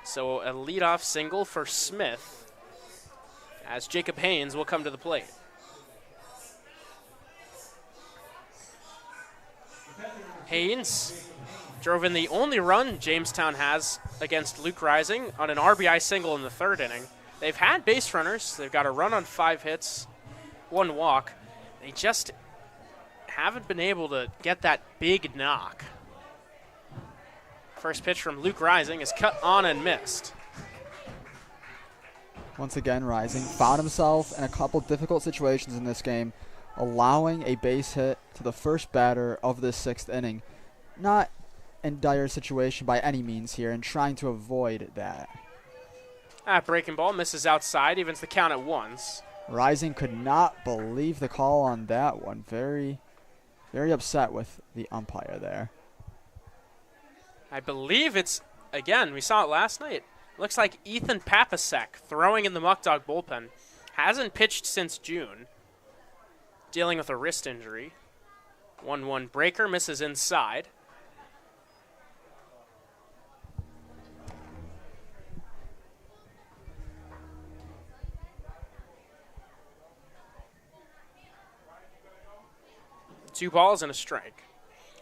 So a leadoff single for Smith as Jacob Haynes will come to the plate. Haynes drove in the only run Jamestown has against Luke Rising on an RBI single in the 3rd inning. They've had base runners. They've got a run on 5 hits, 1 walk. They just haven't been able to get that big knock. First pitch from Luke Rising is cut on and missed. Once again, Rising found himself in a couple difficult situations in this game, allowing a base hit to the first batter of this 6th inning. Not in dire situation by any means here, and trying to avoid that. Breaking ball misses outside, evens the count at 1s. Rising could not believe the call on that one. Very upset with the umpire there. I believe it's, again, we saw it last night. Looks like Ethan Papasek throwing in the Muckdog bullpen. Hasn't pitched since June. Dealing with a wrist injury. 1-1 breaker, misses inside. Two balls and a strike.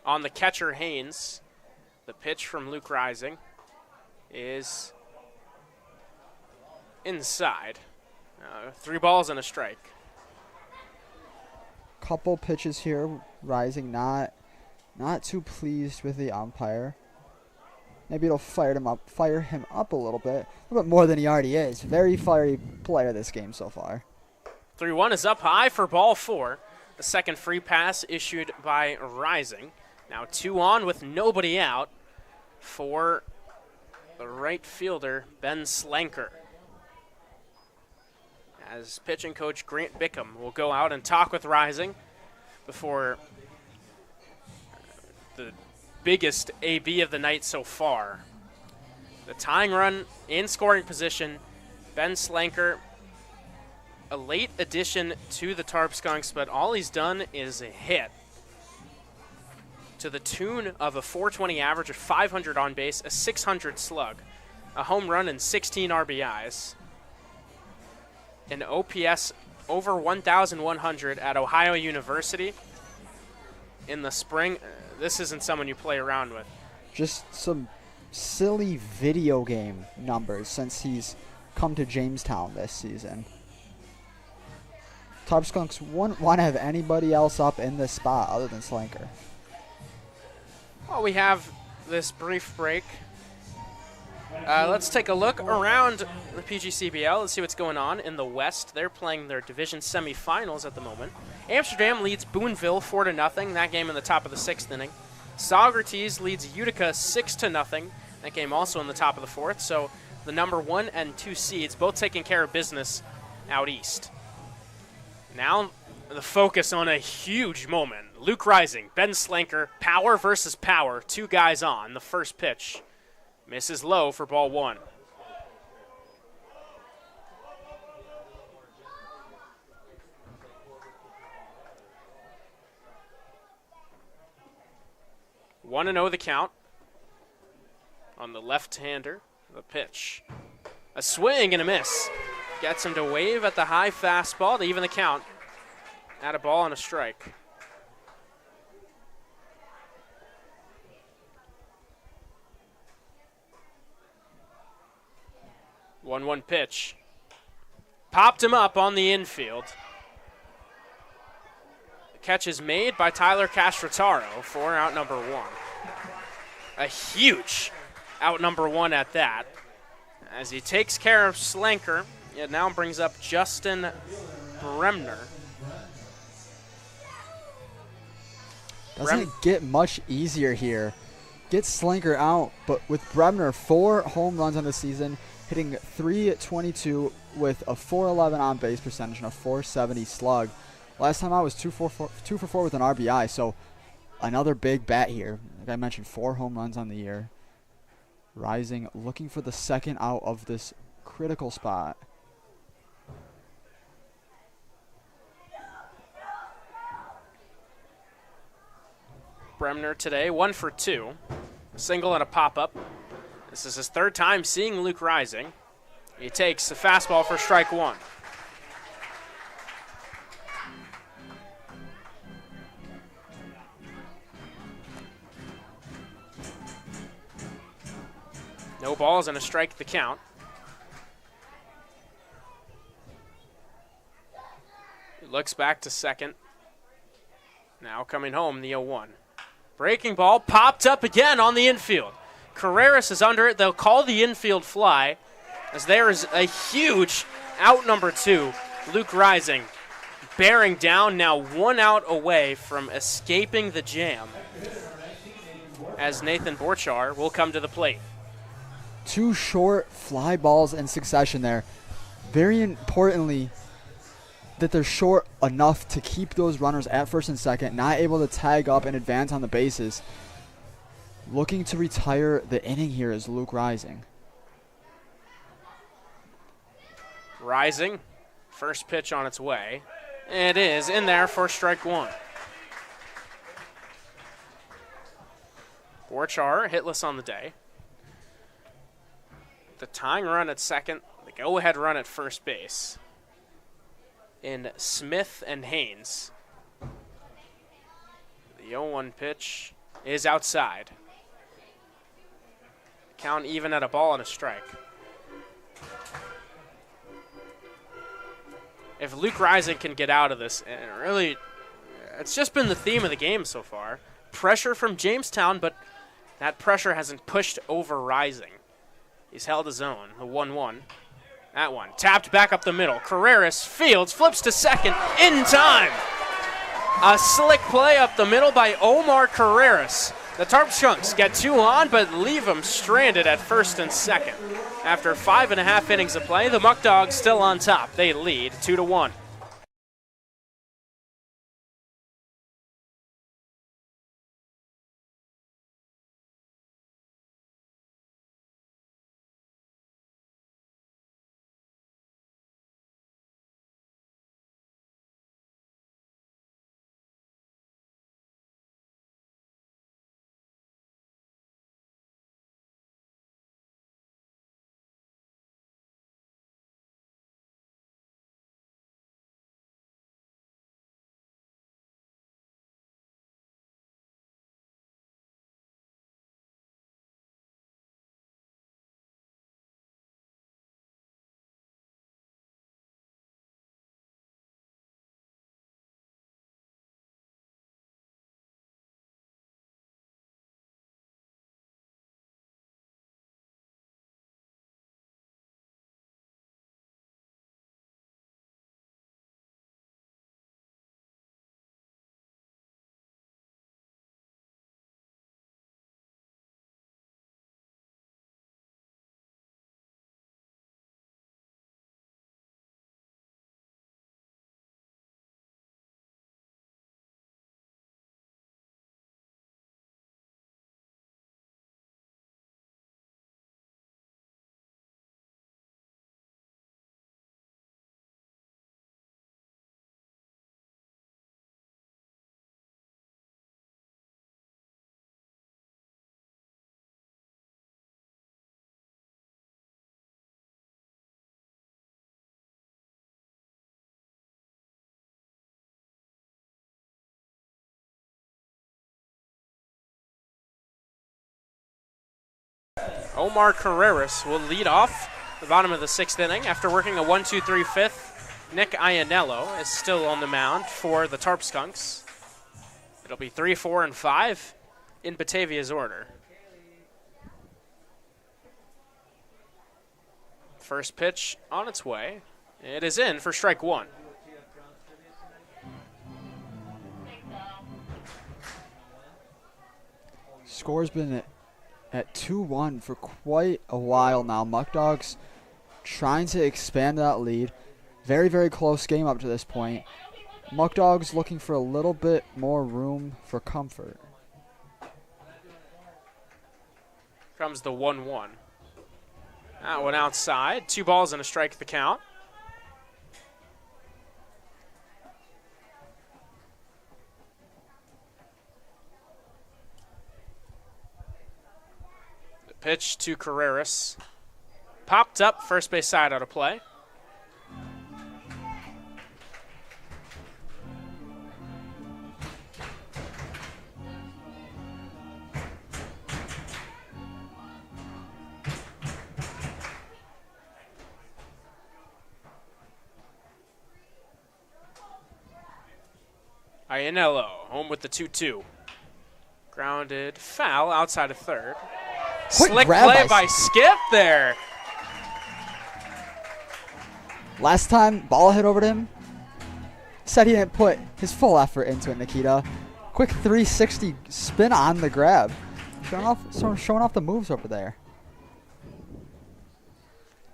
On the catcher, Haynes, the pitch from Luke Rising is inside. 3 balls and a strike. Couple pitches here. Rising not too pleased with the umpire. Maybe it'll fire him up a little bit more than he already is. Very fiery player this game so far. 3-1 is up high for ball 4. The second free pass issued by Rising. Now 2 on with nobody out for the right fielder, Ben Slanker. As pitching coach Grant Bickham will go out and talk with Rising before the biggest AB of the night so far. The tying run in scoring position, Ben Slanker, a late addition to the Tarp Skunks, but all he's done is a hit to the tune of a 420 average, a 500 on base, a 600 slug, a home run and 16 RBIs, an OPS over 1,100 at Ohio University, in the spring. This isn't someone you play around with. Just some silly video game numbers since he's come to Jamestown this season. Tarp Skunks wouldn't want to have anybody else up in this spot other than Slinker. Well, we have this brief break. Let's take a look around the PGCBL. Let's see what's going on in the West. They're playing their division semifinals at the moment. Amsterdam leads Boonville 4-0. That game in the top of the 6th inning. Saugerties leads Utica 6-0. That game also in the top of the 4th. So the number 1 and 2 seeds both taking care of business out east. Now the focus on a huge moment. Luke Rising, Ben Slanker, power versus power. 2 guys on. The first pitch misses low for ball 1. One and 0 the count on the left-hander. The pitch, a swing and a miss. Gets him to wave at the high fastball to even the count. At a ball and a strike. One pitch. Popped him up on the infield. The catch is made by Tyler Castrataro for out number 1. A huge out number 1 at that. As he takes care of Slanker, it now brings up Justin Bremner. Doesn't get much easier here. Gets Slanker out, but with Bremner, 4 home runs on the season, hitting .322 with a .411 on-base percentage and a .470 slug. Last time out was 2 for 4 with an RBI, so another big bat here. Like I mentioned, 4 home runs on the year. Rising, looking for the second out of this critical spot. Bremner today, 1 for 2. A single and a pop-up. This is his 3rd time seeing Luke Rising. He takes a fastball for strike 1. No balls and a strike the count. He looks back to second. Now coming home, the 0-1. Breaking ball popped up again on the infield. Carreras is under it. They'll call the infield fly as there is a huge out number 2. Luke Rising bearing down, now 1 out away from escaping the jam as Nathan Borchar will come to the plate. 2 short fly balls in succession there. Very importantly that they're short enough to keep those runners at first and second, not able to tag up and advance on the bases. Looking to retire the inning here is Luke Rising. Rising, first pitch on its way. It is in there for strike 1. Borchar hitless on the day. The tying run at second, the go-ahead run at first base in Smith and Haynes. The 0-1 pitch is outside. Count even at a ball and a strike. If Luke Rising can get out of this, and really, it's just been the theme of the game so far. Pressure from Jamestown, but that pressure hasn't pushed over Rising. He's held his own. The 1-1. That one tapped back up the middle. Carreras fields, flips to second in time. A slick play up the middle by Omar Carreras. The Tarp Skunks get 2 on, but leave them stranded at first and second. After 5.5 innings of play, the Muckdogs still on top. They lead 2-1. Omar Carreras will lead off the bottom of the 6th inning after working a 1-2-3 fifth. Nick Iannello is still on the mound for the Tarp Skunks. It'll be 3, 4, and 5 in Batavia's order. First pitch on its way. It is in for strike 1. Score's been at 2-1 for quite a while now. Muckdogs trying to expand that lead. Very, very close game up to this point. Muckdogs looking for a little bit more room for comfort. Comes the 1-1. That one outside. 2 balls and a strike the count. The pitch to Carreras. Popped up, first base side out of play. Iannello, home with the 2-2. Grounded foul outside of third. Slick play by Skip there. Last time, ball hit over to him. Said he didn't put his full effort into it, Nikita. Quick 360 spin on the grab. Showing off the moves over there.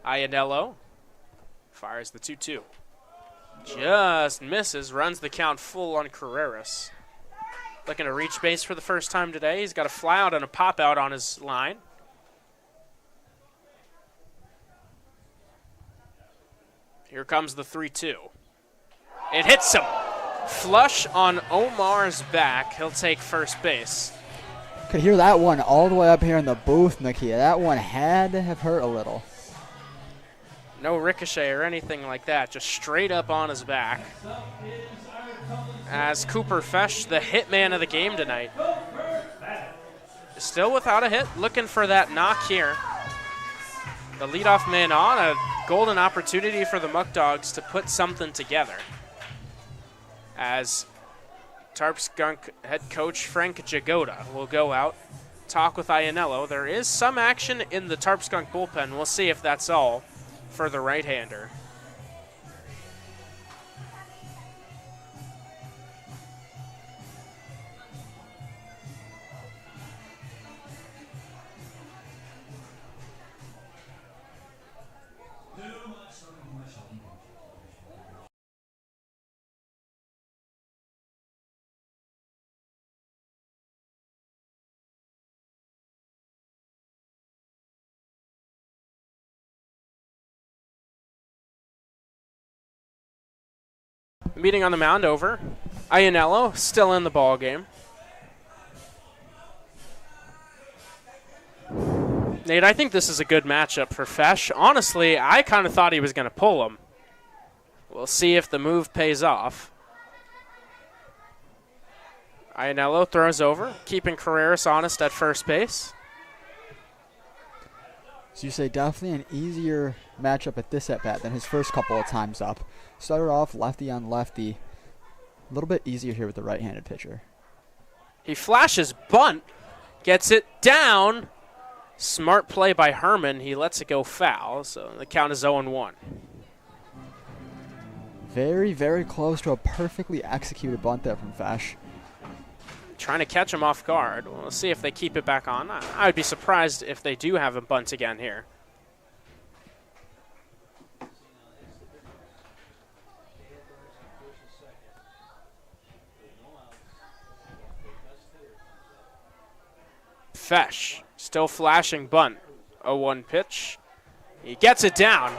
Iannello fires the 2-2. Just misses, runs the count full on Carreras. Looking to reach base for the first time today. He's got a fly out and a pop out on his line. Here comes the 3-2. It hits him. Flush on Omar's back. He'll take first base. Could hear that one all the way up here in the booth, Nikita. That one had to have hurt a little. No ricochet or anything like that, just straight up on his back. As Cooper Fesh, the hit man of the game tonight, is still without a hit, looking for that knock here. The leadoff man on, a golden opportunity for the Muckdogs to put something together. As Tarp Skunk head coach Frank Jagoda will go out, talk with Iannello. There is some action in the Tarp Skunk bullpen. We'll see if that's all for the right-hander. Meeting on the mound over. Iannello still in the ball game. Nate, I think this is a good matchup for Fesh. Honestly, I kind of thought he was going to pull him. We'll see if the move pays off. Iannello throws over, keeping Carreras honest at first base. So you say definitely an easier matchup at this at-bat than his first couple of times up. Started off lefty on lefty. A little bit easier here with the right-handed pitcher. He flashes bunt, gets it down. Smart play by Herman. He lets it go foul, so the count is 0-1. Very, very close to a perfectly executed bunt there from Fesh. Trying to catch him off guard. We'll see if they keep it back on. I would be surprised if they do have him bunt again here. Fesh still flashing bunt. 0-1 pitch. He gets it down.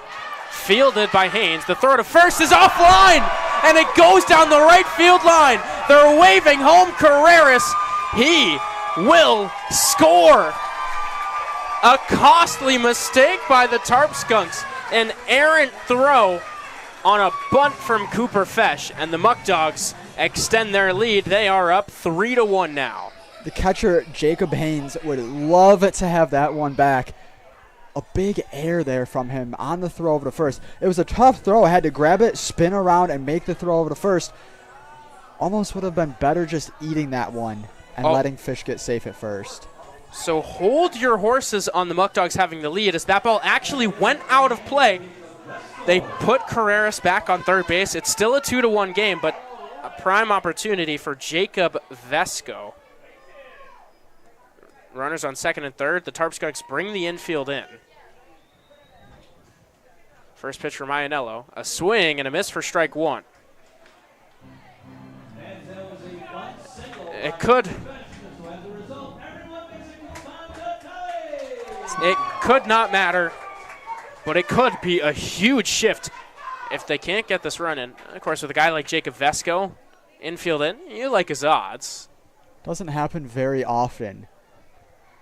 Fielded by Haynes. The throw to first is offline, and it goes down the right field line. They're waving home Carreras. He will score. A costly mistake by the Tarp Skunks. An errant throw on a bunt from Cooper Fesh, and the Muckdogs extend their lead. They are up 3-1 now. The catcher, Jacob Haynes, would love to have that one back. a big air there from him on the throw over to first. It was a tough throw. I had to grab it, spin around, and make the throw over to first. Almost would have been better just eating that one and letting Fish get safe at first. So hold your horses on the Muckdogs having the lead as that ball actually went out of play. They put Carreras back on third base. It's still a 2-1 game, but a prime opportunity for Jacob Vesco. Runners on second and third. The Tarp Skunks bring the infield in. First pitch for Mayanello. A swing and a miss for strike one. It could not matter, but it could be a huge shift if they can't get this run in. Of course, with a guy like Jacob Vesco, infield in, you like his odds. Doesn't happen very often.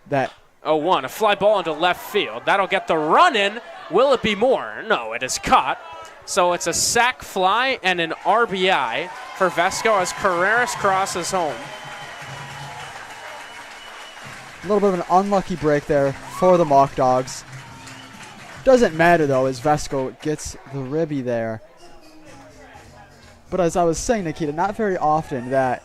That 0-1, a fly ball into left field. That'll get the run in. Will it be more? No, it is caught. So it's a sac fly and an RBI for Vesco as Carreras crosses home. A little bit of an unlucky break there for the Muckdogs. Doesn't matter, though, as Vesco gets the ribby there. But as I was saying, Nikita, not very often that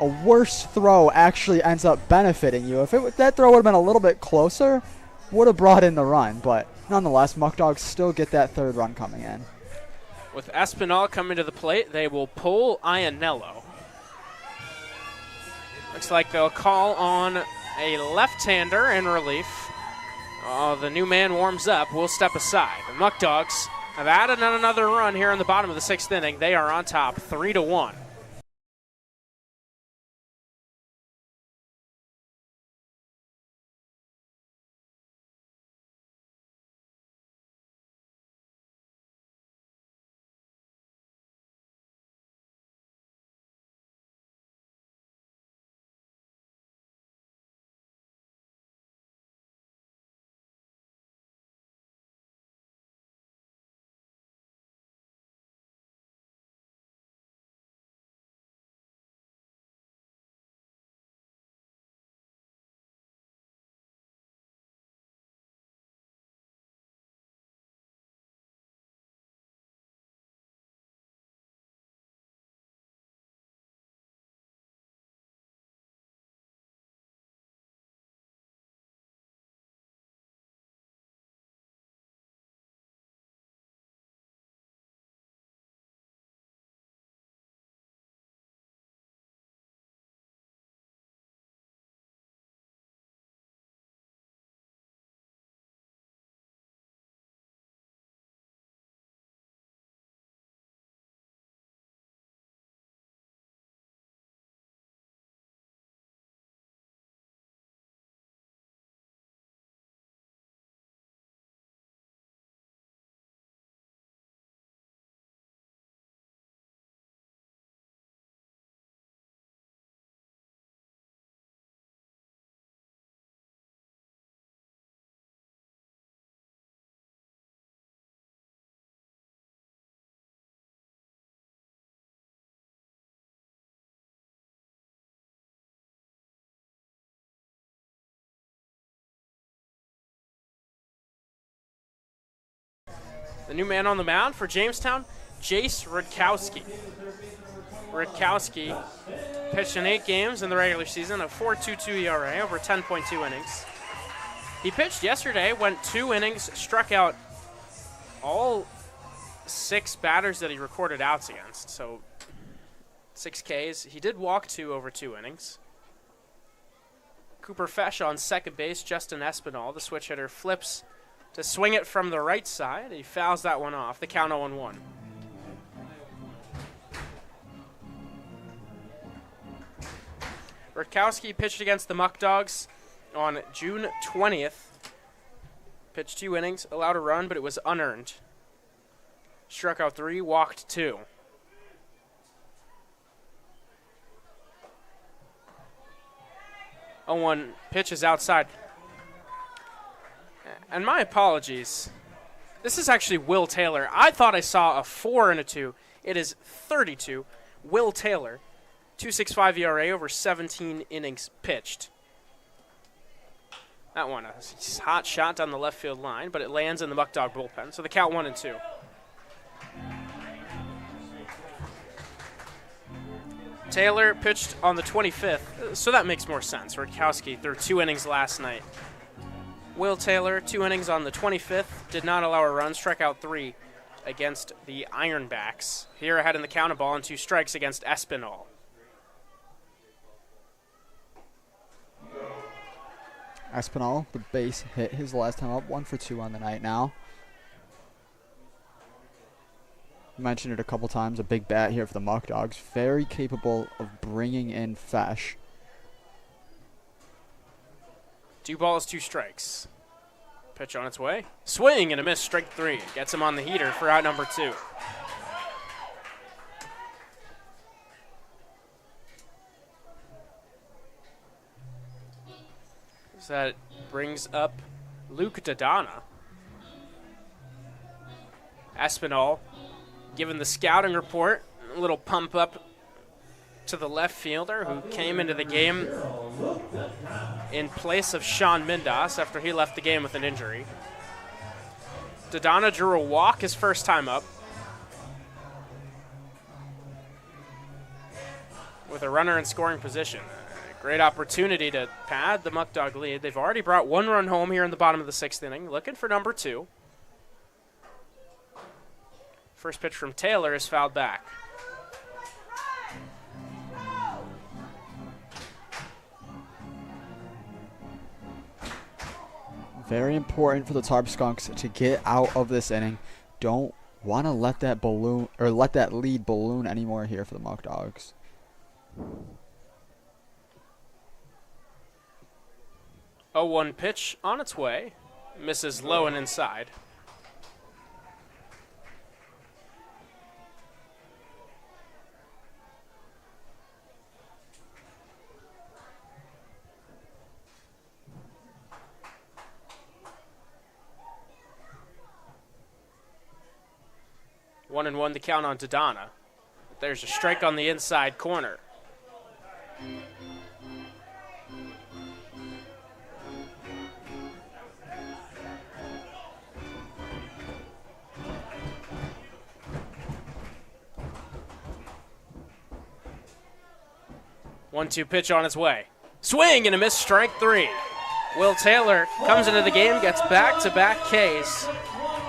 a worse throw actually ends up benefiting you. If that throw would have been a little bit closer, would have brought in the run. But nonetheless, Muckdogs still get that third run coming in. With Espinal coming to the plate, they will pull Iannello. Looks like they'll call on a left-hander in relief. Oh, the new man warms up. We'll step aside. The Muckdogs have added another run here in the bottom of the sixth inning. They are on top, 3-1. The new man on the mound for Jamestown, Jace Rutkowski. Rutkowski pitched in 8 games in the regular season, a 4.22 ERA over 10.2 innings. He pitched yesterday, went 2 innings, struck out all 6 batters that he recorded outs against, so 6 Ks. He did walk 2 over 2 innings. Cooper Fesh on second base, Justin Espinal, the switch hitter, flips to swing it from the right side. He fouls that one off. The count 0-1. Rutkowski pitched against the Muckdogs on June 20th. Pitched 2 innings, allowed a run, but it was unearned. Struck out 3, walked 2. One pitch is outside. And my apologies. This is actually Will Taylor. I thought I saw a 4 and a 2. It is 32. Will Taylor, 2.65 ERA over 17 innings pitched. That one, a hot shot down the left field line, but it lands in the Muckdog bullpen. So the count 1-2. Taylor pitched on the 25th, so that makes more sense. Rutkowski threw 2 innings last night. Will Taylor, 2 innings on the 25th, did not allow a run, struck out 3 against the Ironbacks. Here ahead in the count, a ball and 2 strikes against Espinal. Espinal, the base hit his last time up, 1 for 2 on the night now. Mentioned it a couple times, a big bat here for the Muckdogs. Very capable of bringing in Fesh. 2 balls, 2 strikes. Pitch on its way. Swing and a miss, strike 3. Gets him on the heater for out number 2. So that brings up Luke Dodonna. Espinal, given the scouting report, a little pump up to the left fielder who came into the game in place of Sean Mindas after he left the game with an injury. Dodonna drew a walk his first time up, with a runner in scoring position. Great opportunity to pad the Muckdog lead. They've already brought 1 run home here in the bottom of the 6th inning, looking for number 2. First pitch from Taylor is fouled back. Very important for the Tarp Skunks to get out of this inning. Don't want to let that balloon or let that lead balloon anymore here for the Muckdogs. 0-1 pitch on its way. Misses low and inside. One and 1 to count on Dodonna. There's a strike on the inside corner. One-two pitch on its way. Swing and a miss, strike 3. Will Taylor comes into the game, gets back-to-back Ks,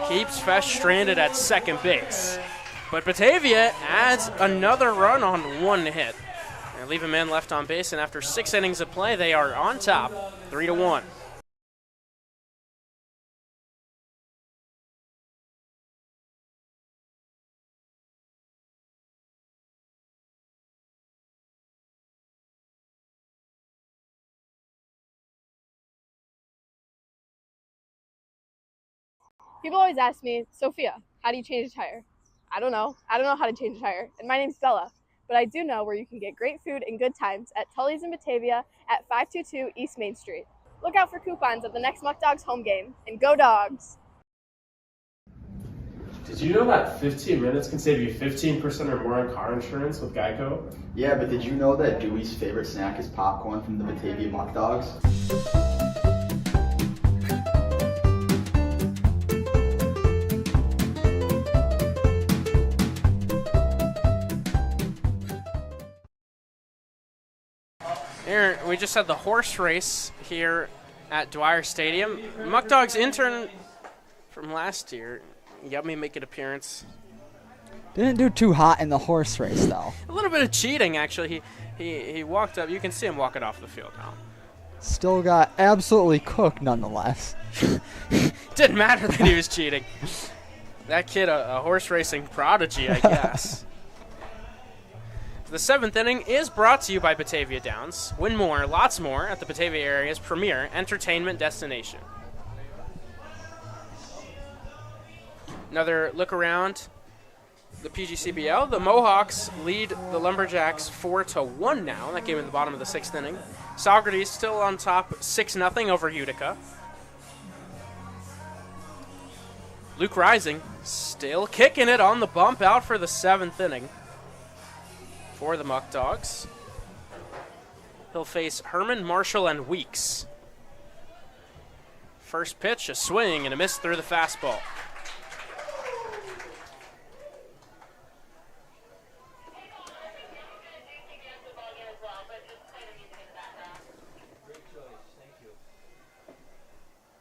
keeps Fesh stranded at second base. But Batavia adds another run on 1 hit. They leave a man left on base, and after 6 innings of play, they are on top, 3-1. People always ask me, Sophia, how do you change a tire? I don't know. I don't know how to change a tire. And my name's Bella. But I do know where you can get great food and good times at Tully's in Batavia at 522 East Main Street. Look out for coupons at the next Muckdogs home game. And go Dogs! Did you know that 15 minutes can save you 15% or more on car insurance with Geico? Yeah, but did you know that Dewey's favorite snack is popcorn from the Batavia Muckdogs? Here, we just had the horse race here at Dwyer Stadium. Muckdogs intern from last year, Yummy, make an appearance. Didn't do too hot in the horse race, though. A little bit of cheating, actually. He walked up. You can see him walking off the field now. Still got absolutely cooked, nonetheless. Didn't matter that he was cheating. That kid, a horse racing prodigy, I guess. The 7th inning is brought to you by Batavia Downs. Win more, lots more, at the Batavia area's premier entertainment destination. Another look around the PGCBL. The Mohawks lead the Lumberjacks 4-1 now. That game in the bottom of the 6th inning. Socrates still on top 6-0 over Utica. Luke Rising still kicking it on the bump out for the 7th inning for the Muckdogs. He'll face Herman, Marshall, and Weeks. First pitch, a swing and a miss through the fastball.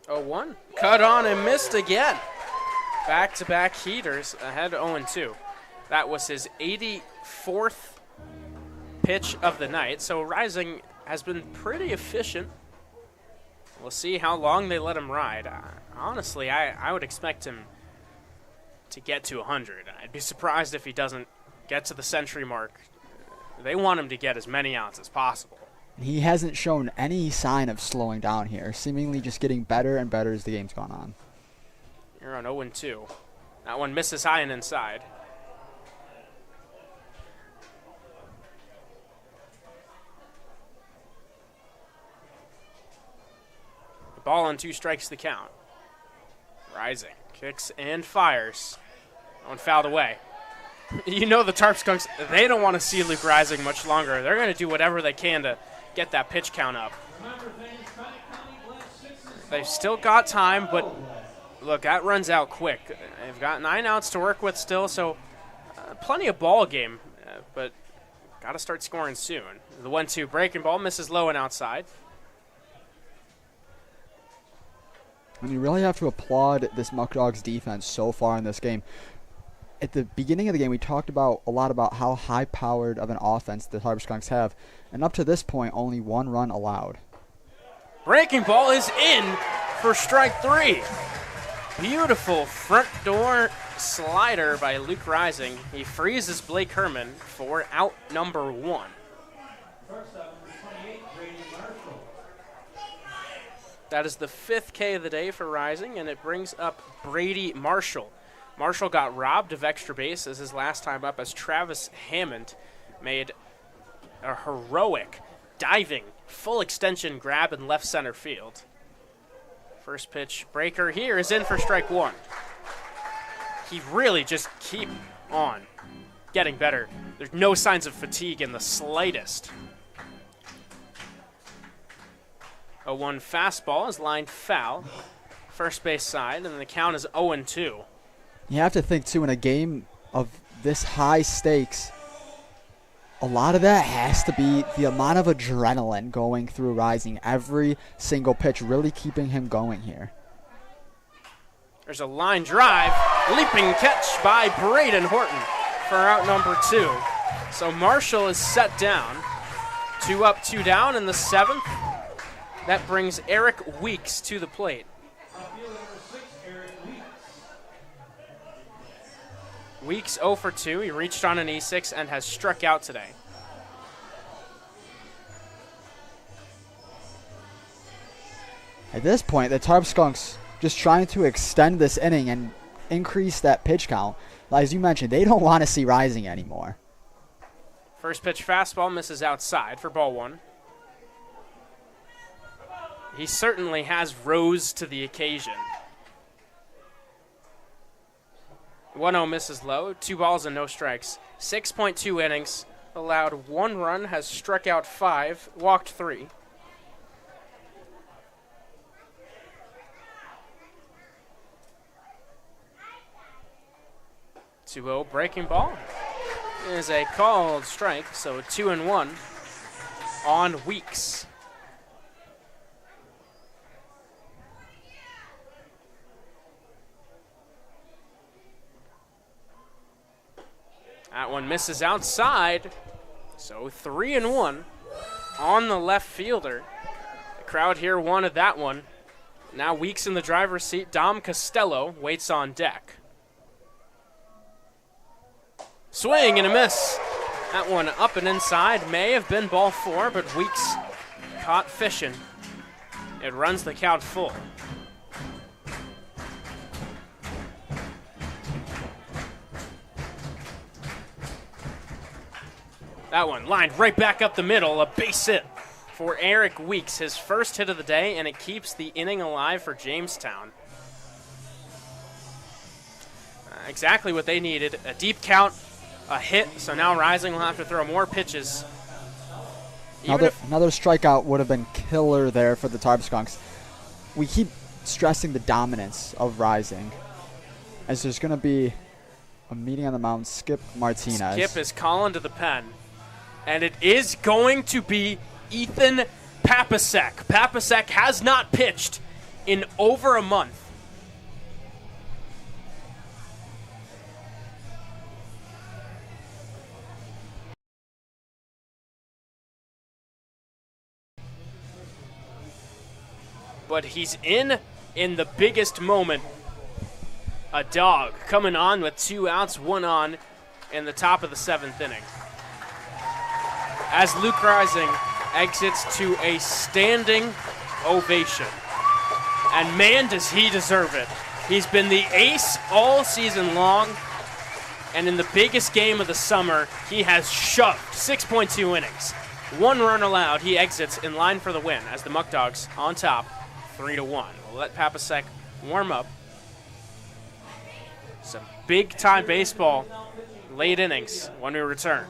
Oh, 1. Cut on and missed again. Back-to-back heaters ahead 0-2. That was his 84th pitch of the night. So Rising has been pretty efficient. We'll see how long they let him ride. Honestly, I would expect him to get to 100. I'd be surprised if he doesn't get to the century mark. They want him to get as many outs as possible. He hasn't shown any sign of slowing down here, seemingly just getting better and better as the game's gone on. You're on 0-2. That one misses high and inside. The ball on 2 strikes the count. Rising, kicks and fires. That one fouled away. You know the Tarp Skunks, they don't want to see Luke Rising much longer. They're going to do whatever they can to get that pitch count up. They've still got time, but look, that runs out quick. They've got 9 outs to work with still, so plenty of ball game, but got to start scoring soon. The 1-2 breaking ball misses low and outside. And you really have to applaud this Muckdogs defense so far in this game. At the beginning of the game, we talked a lot about how high-powered of an offense the Tarp Skunks have, and up to this point, only 1 run allowed. Breaking ball is in for strike 3. Beautiful front door slider by Luke Rising. He freezes Blake Herman for out number 1. That is the 5th K of the day for Rising, and it brings up Brady Marshall. Marshall got robbed of extra bases his last time up as Travis Hammond made a heroic diving full extension grab in left center field. First pitch breaker here is in for strike 1. He really just keep on getting better. There's no signs of fatigue in the slightest. A 1 fastball is lined foul. First base side, and the count is 0-2. You have to think, too, in a game of this high stakes, a lot of that has to be the amount of adrenaline going through Rising. Every single pitch really keeping him going here. There's a line drive, leaping catch by Braden Horton for out number 2. So Marshall is set down. 2 up, 2 down in the 7th. That brings Eric Weeks to the plate. Weeks 0 for 2. He reached on an E6 and has struck out today. At this point, the Tarp Skunks just trying to extend this inning and increase that pitch count. As you mentioned, they don't want to see Rising anymore. First pitch fastball misses outside for ball 1. He certainly has rose to the occasion. 1-0 misses low, 2 balls and no strikes. 6.2 innings, allowed 1 run, has struck out 5, walked 3. Breaking ball is a called strike, so 2-1 on Weeks. That one misses outside, so 3-1 on the left fielder. The crowd here wanted that one. Now Weeks in the driver's seat. Dom Costello waits on deck. Swing and a miss. That one up and inside. May have been ball 4, but Weeks caught fishing. It runs the count full. That one lined right back up the middle, a base hit for Eric Weeks, his first hit of the day, and it keeps the inning alive for Jamestown. Exactly what they needed, a deep count, a hit, so now Rising will have to throw more pitches. Another strikeout would have been killer there for the Tarp Skunks. We keep stressing the dominance of Rising. As there's going to be a meeting on the mound, Skip Martinez. Skip is calling to the pen, and it is going to be Ethan Papasek. Papasek has not pitched in over a month. But he's in the biggest moment. A dog coming on with 2 outs, 1 on in the top of the 7th inning. As Luke Rising exits to a standing ovation. And man, does he deserve it. He's been the ace all season long. And in the biggest game of the summer, he has shoved 6.2 innings. 1 run allowed. He exits in line for the win as the Muckdogs on top, 3-1. We'll let Papasek warm up. Some big-time baseball, late innings when we return.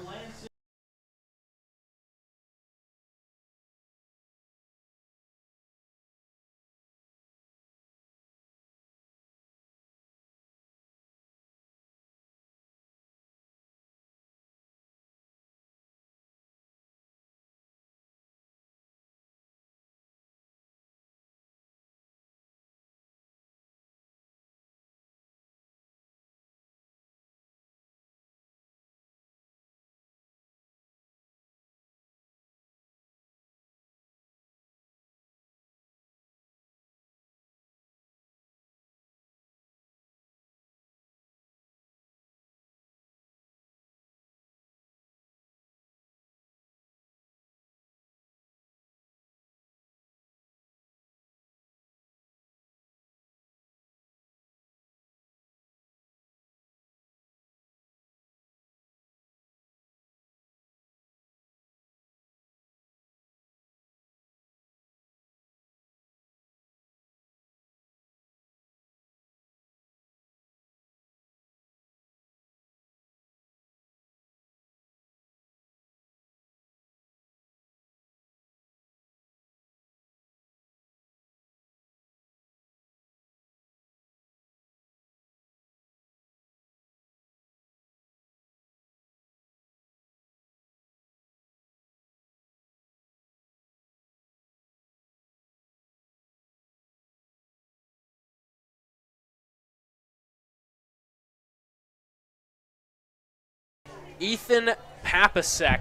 Ethan Papasek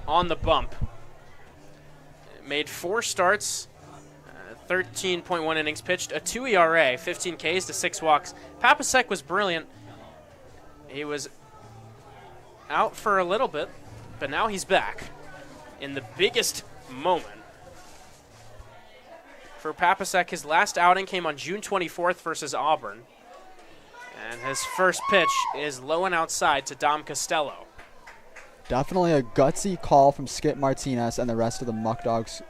on the bump. Made 4 starts, 13.1 innings pitched, a 2 ERA, 15 Ks to 6 walks. Papasek was brilliant. He was out for a little bit, but now he's back in the biggest moment. For Papasek, his last outing came on June 24th versus Auburn. And his first pitch is low and outside to Dom Costello. Definitely a gutsy call from Skip Martinez and the rest of the Muckdogs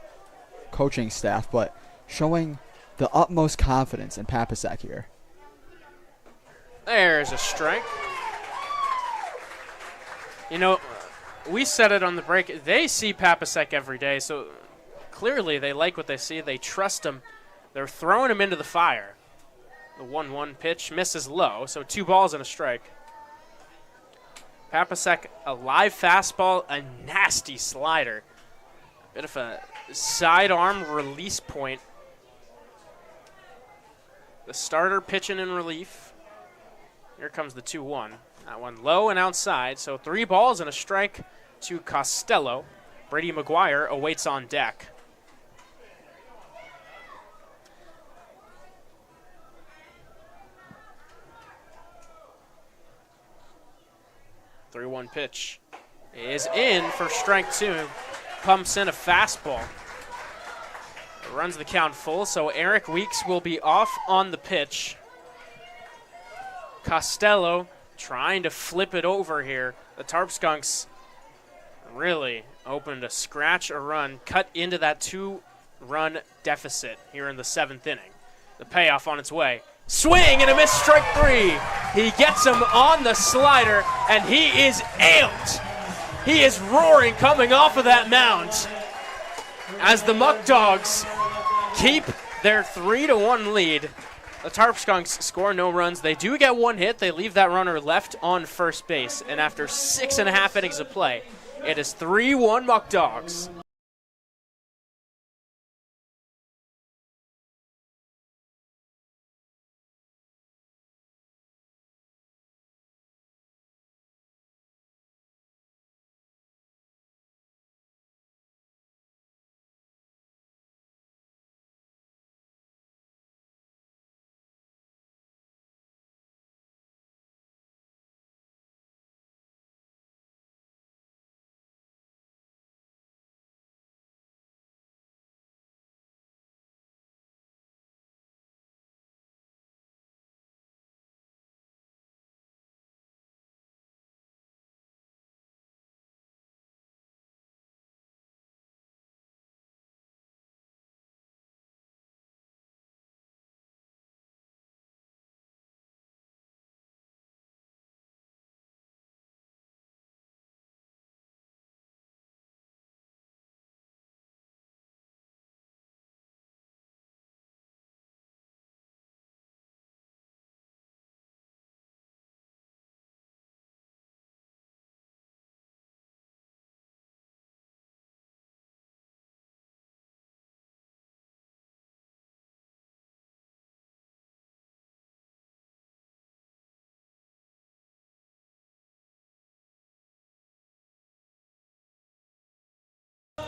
coaching staff, but showing the utmost confidence in Papasek here. There's a strike. You know, we said it on the break. They see Papasek every day, so clearly they like what they see. They trust him. They're throwing him into the fire. The 1-1 pitch misses low, so 2 balls and a strike. Papasek, a live fastball, a nasty slider. Bit of a sidearm release point. The starter pitching in relief. Here comes the 2-1. That one low and outside, so 3 balls and a strike to Costello. Brady McGuire awaits on deck. .3-1 pitch is in for strike 2. Pumps in a fastball. Runs the count full, so Eric Weeks will be off on the pitch. Costello trying to flip it over here. The Tarp Skunks really open to scratch a run, cut into that 2-run deficit here in the 7th inning. The payoff on its way. Swing and a miss, strike 3. He gets him on the slider, and he is amped. He is roaring coming off of that mound as the Muckdogs keep their 3-1 lead. The Tarp Skunks score no runs. They do get one hit. They leave that runner left on first base. And after 6.5 innings of play, it is 3-1 Muckdogs.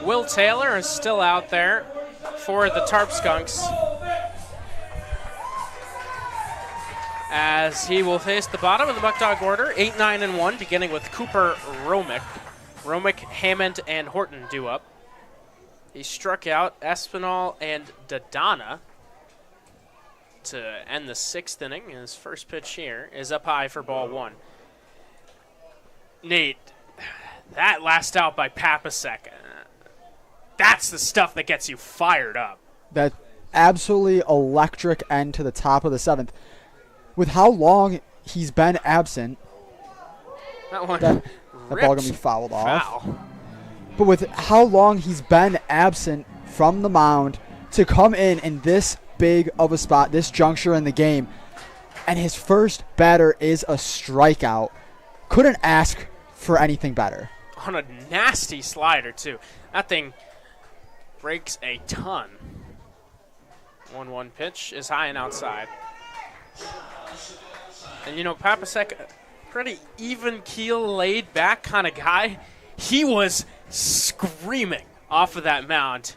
Will Taylor is still out there for the Tarp Skunks, as he will face the bottom of the Muckdog order, 8, 9, and 1, beginning with Cooper Romick. Romick, Hammond, and Horton due up. He struck out Espinal and Dodonna to end the 6th inning. His first pitch here is up high for ball 1. Nate, that last out by Papasek, that's the stuff that gets you fired up. That absolutely electric end to the top of the 7th. With how long he's been absent, that one that ball going to be fouled off. Foul. But with how long he's been absent from the mound to come in this big of a spot, this juncture in the game, and his first batter is a strikeout, couldn't ask for anything better. On a nasty slider, too. That thing breaks a ton. 1-1 pitch is high and outside. And, you know, Papasek, pretty even keel, laid back kind of guy. He was screaming off of that mound.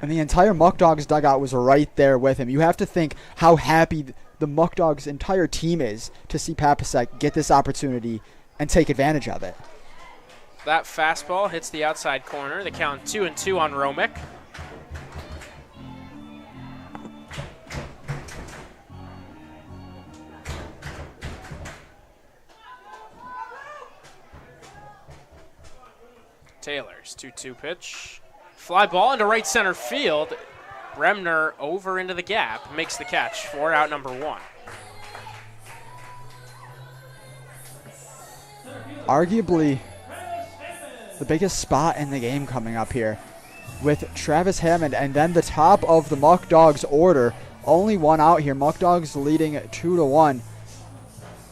And the entire Muckdogs dugout was right there with him. You have to think how happy the Muckdogs entire team is to see Papasek get this opportunity and take advantage of it. That fastball hits the outside corner. The count 2-2 on Romick. Taylor's 2-2 pitch. Fly ball into right center field. Bremner over into the gap, makes the catch for out number 1. Arguably the biggest spot in the game coming up here with Travis Hammond, and then the top of the Muckdogs order. Only one out here. Muckdogs leading 2-1.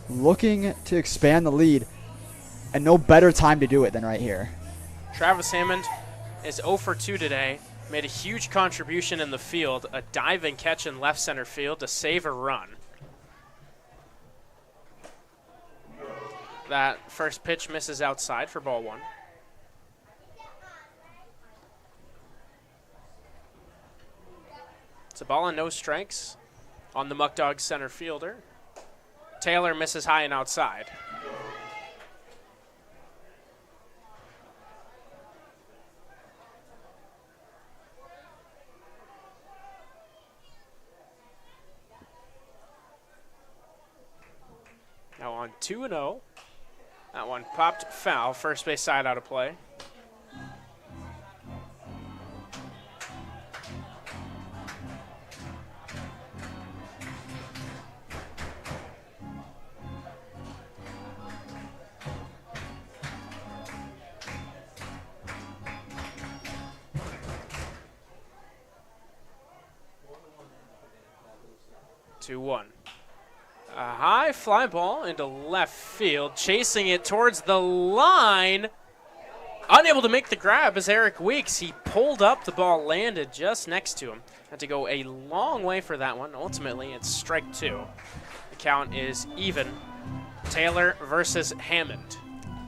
Looking to expand the lead, and no better time to do it than right here. Travis Hammond is 0 for 2 today. Made a huge contribution in the field. A diving catch in left center field to save a run. That first pitch misses outside for ball 1. It's a ball and no strikes on the Muckdogs center fielder. Taylor misses high and outside. Now on 2-0. That one popped foul. First base side out of play. 2-1. A high fly ball into left field, chasing it towards the line. Unable to make the grab is Eric Weeks. He pulled up, the ball landed just next to him. Had to go a long way for that one. Ultimately, it's strike 2. The count is even. Taylor versus Hammond.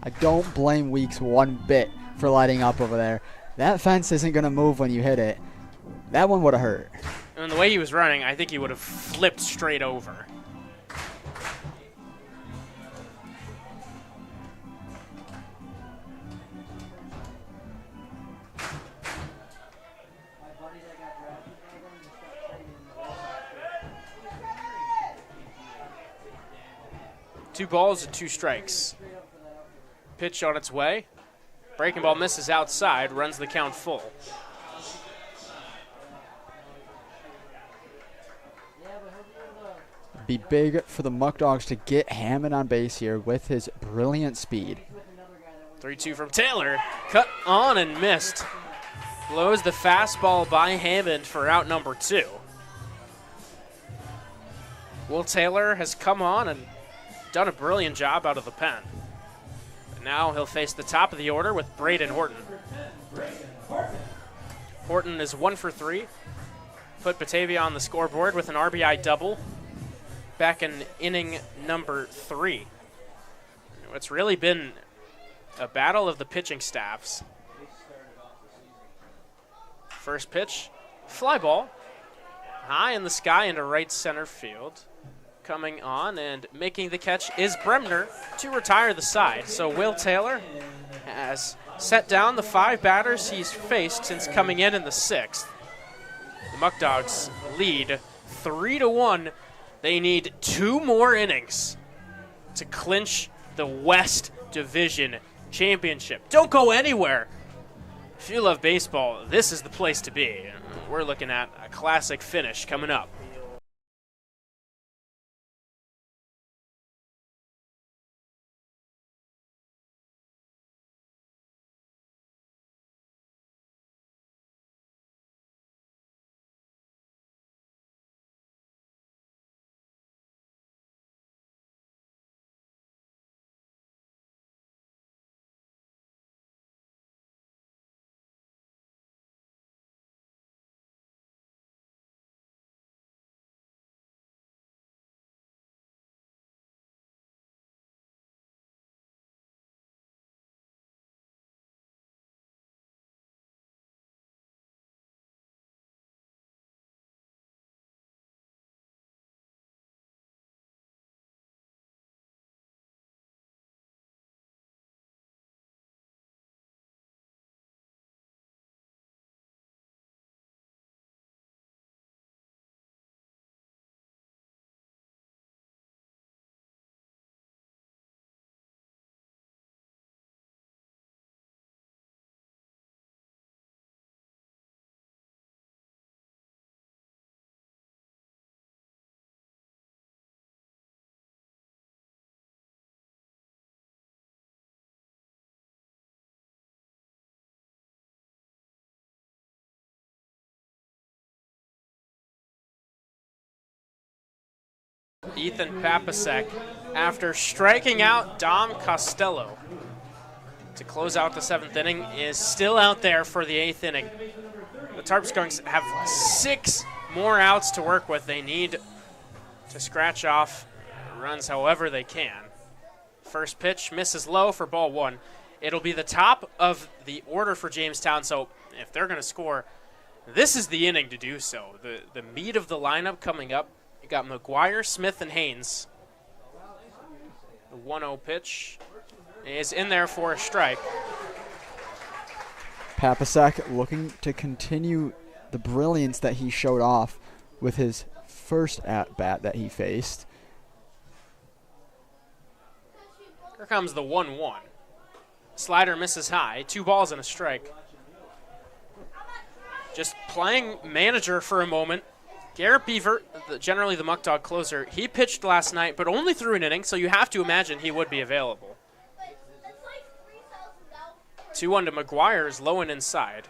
I don't blame Weeks one bit for lighting up over there. That fence isn't going to move when you hit it. That one would have hurt. And the way he was running, I think he would have flipped straight over. Two balls and 2 strikes. Pitch on its way. Breaking ball misses outside, runs the count full. Be big for the Muckdogs to get Hammond on base here with his brilliant speed. 3-2 from Taylor. Cut on and missed. Blows the fastball by Hammond for out number 2. Will Taylor has come on and done a brilliant job out of the pen. But now he'll face the top of the order with Braden Horton. Horton is 1 for 3. Put Batavia on the scoreboard with an RBI double back in inning number 3. It's really been a battle of the pitching staffs. First pitch, fly ball, high in the sky into right center field. Coming on and making the catch is Bremner to retire the side. So Will Taylor has set down the 5 batters he's faced since coming in the 6th. The Muckdogs lead 3-1. They need 2 more innings to clinch the West Division Championship. Don't go anywhere. If you love baseball, this is the place to be. We're looking at a classic finish coming up. Ethan Papasek, after striking out Dom Costello to close out the 7th inning, is still out there for the 8th inning. The Tarp Skunks have 6 more outs to work with. They need to scratch off runs however they can. First pitch misses low for ball 1. It'll be the top of the order for Jamestown, so if they're going to score, this is the inning to do so. The meat of the lineup coming up. You got McGuire, Smith, and Haynes. The 1-0 pitch is in there for a strike. Papasek looking to continue the brilliance that he showed off with his first at-bat that he faced. Here comes the 1-1. Slider misses high. 2 balls and a strike. Just playing manager for a moment. Garrett Beaver, generally the Muckdog closer, he pitched last night, but only through an inning, so you have to imagine he would be available. 2-1 to McGuire's low and inside.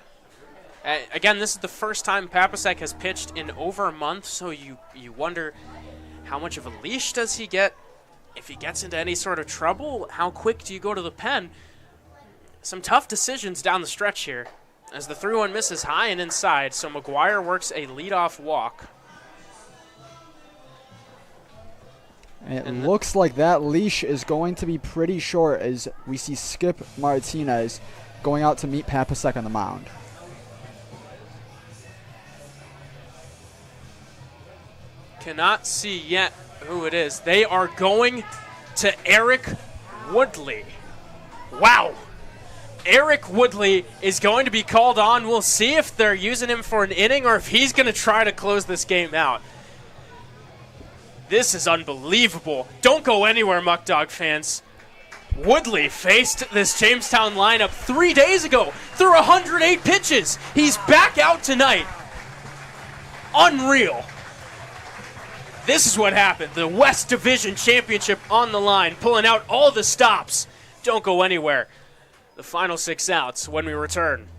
Again, this is the first time Papasek has pitched in over a month, so you wonder, How much of a leash does he get? If he gets into any sort of trouble, how quick do you go to the pen? Some tough decisions down the stretch here as the 3-1 misses high and inside, so McGuire works a leadoff walk. And it looks like that leash is going to be pretty short as we see Skip Martinez going out to meet Papasek on the mound. Cannot see yet who it is. They are going to Eric Woodley. Wow. Eric Woodley is going to be called on. We'll see if they're using him for an inning or if he's going to try to close this game out. This is unbelievable. Don't go anywhere, Muckdog fans. Woodley faced this Jamestown lineup 3 days ago through 108 pitches. He's back out tonight. Unreal. This is what happened. The West Division Championship on the line, pulling out all the stops. Don't go anywhere. The final 6 outs when we return.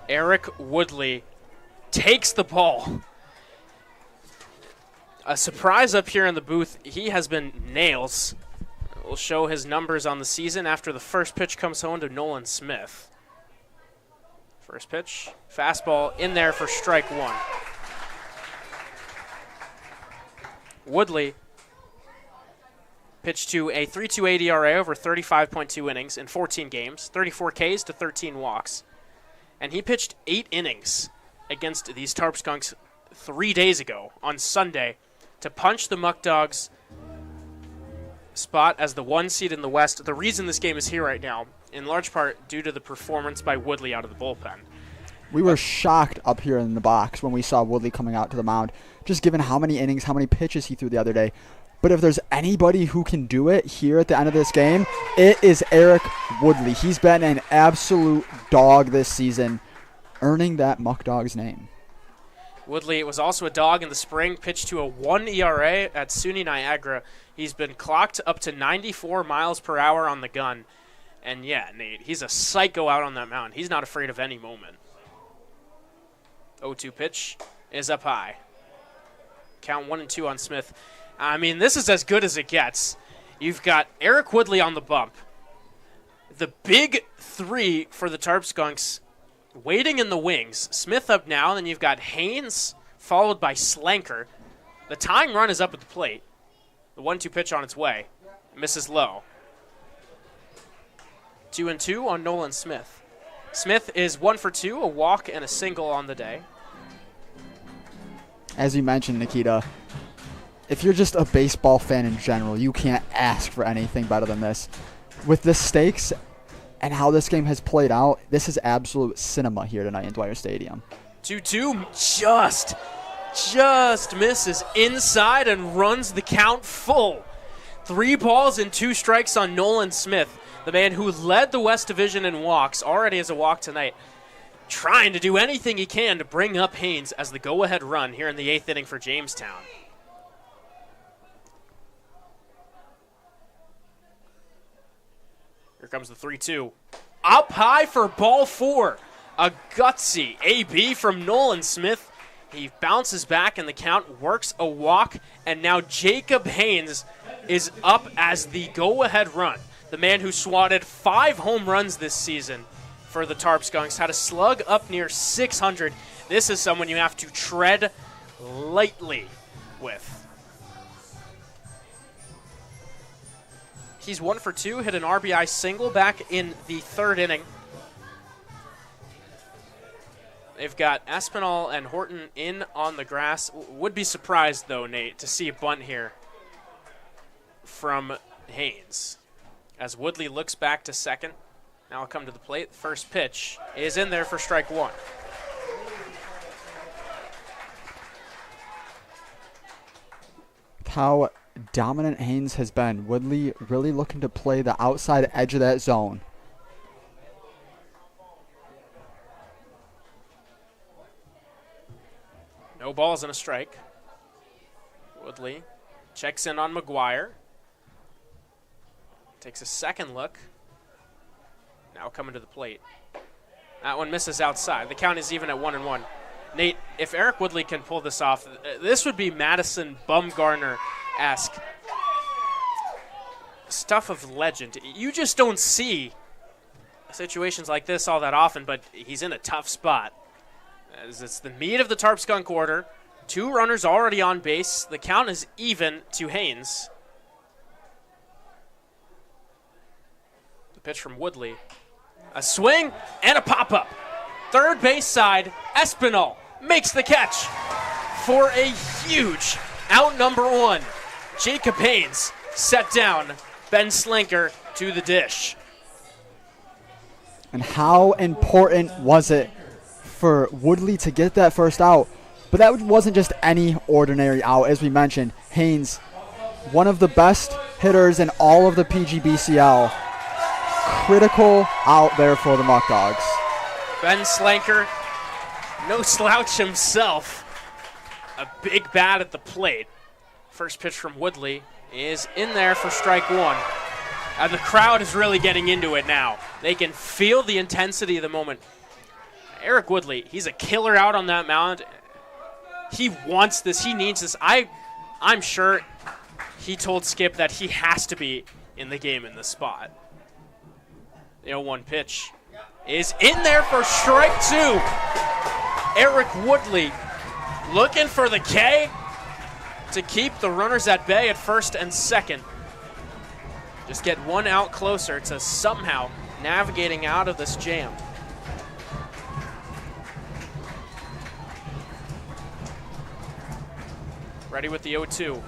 Eric Woodley takes the ball. A surprise up here in the booth. He has been nails. We'll show his numbers on the season after the first pitch comes home to Nolan Smith. First pitch, fastball in there for strike one. Woodley pitched to a 3.28 ERA over 35.2 innings in 14 games, 34 Ks to 13 walks. And he pitched 8 innings against these Tarp Skunks 3 days ago on Sunday to punch the Muckdogs spot as the 1 seed in the West. The reason this game is here right now, in large part due to the performance by Woodley out of the bullpen. We were shocked up here in the box when we saw Woodley coming out to the mound, just given how many innings, how many pitches he threw the other day. But if there's anybody who can do it here at the end of this game, it is Eric Woodley. He's been an absolute dog this season, earning that Muckdogs name. Woodley was also a dog in the spring, pitched to a 1 ERA at SUNY Niagara. He's been clocked up to 94 miles per hour on the gun. And yeah, Nate, he's a psycho out on that mound. He's not afraid of any moment. 0-2 pitch is up high. Count 1-2 on Smith. I mean, this is as good as it gets. You've got Eric Woodley on the bump. The big 3 for the Tarp Skunks waiting in the wings. Smith up now, then you've got Haynes followed by Slanker. The tying run is up at the plate. The 1-2 pitch on its way. Misses low. 2-2 on Nolan Smith. Smith is 1 for 2, a walk and a single on the day. As you mentioned, Nikita, if you're just a baseball fan in general, you can't ask for anything better than this. With the stakes and how this game has played out, this is absolute cinema here tonight in Dwyer Stadium. 2-2 just just misses inside and runs the count full. 3 balls and 2 strikes on Nolan Smith, the man who led the West Division in walks, already has a walk tonight, trying to do anything he can to bring up Haynes as the go-ahead run here in the 8th inning for Jamestown. Here comes the 3-2. Up high for ball 4. A gutsy AB from Nolan Smith. He bounces back in the count, works a walk, and now Jacob Haynes is up as the go-ahead run. The man who swatted 5 home runs this season for the Tarp Skunks, had a slug up near 600. This is someone you have to tread lightly with. He's 1 for 2, hit an RBI single back in the 3rd inning. They've got Espinal and Horton in on the grass. Would be surprised, though, Nate, to see a bunt here from Haynes. As Woodley looks back to second. Now I'll come to the plate. First pitch is in there for strike 1. How dominant Haynes has been. Woodley really looking to play the outside edge of that zone. No balls and a strike. Woodley checks in on McGuire. Takes a second look. Now coming to the plate. That one misses outside. The count is even at 1-1. Nate, if Eric Woodley can pull this off, this would be Madison Bumgarner-esque stuff of legend. You just don't see situations like this all that often, but he's in a tough spot. As it's the meat of the Tarp Skunk order. 2 runners already on base. The count is even to Haynes. The pitch from Woodley. A swing and a pop-up. Third base side, Espinal makes the catch for a huge out number 1. Jacob Haynes set down Ben Slinker to the dish. And how important was it for Woodley to get that first out? But that wasn't just any ordinary out. As we mentioned, Haynes, one of the best hitters in all of the PGBCL. Critical out there for the Muckdogs. Ben Slinker, no slouch himself. A big bat at the plate. First pitch from Woodley is in there for strike 1. And the crowd is really getting into it now. They can feel the intensity of the moment. Eric Woodley, he's a killer out on that mound. He wants this. He needs this. I'm sure he told Skip that he has to be in the game in this spot. The 0-1 pitch is in there for strike 2. Eric Woodley looking for the K to keep the runners at bay at first and second. Just get 1 out closer to somehow navigating out of this jam. Ready with the 0-2.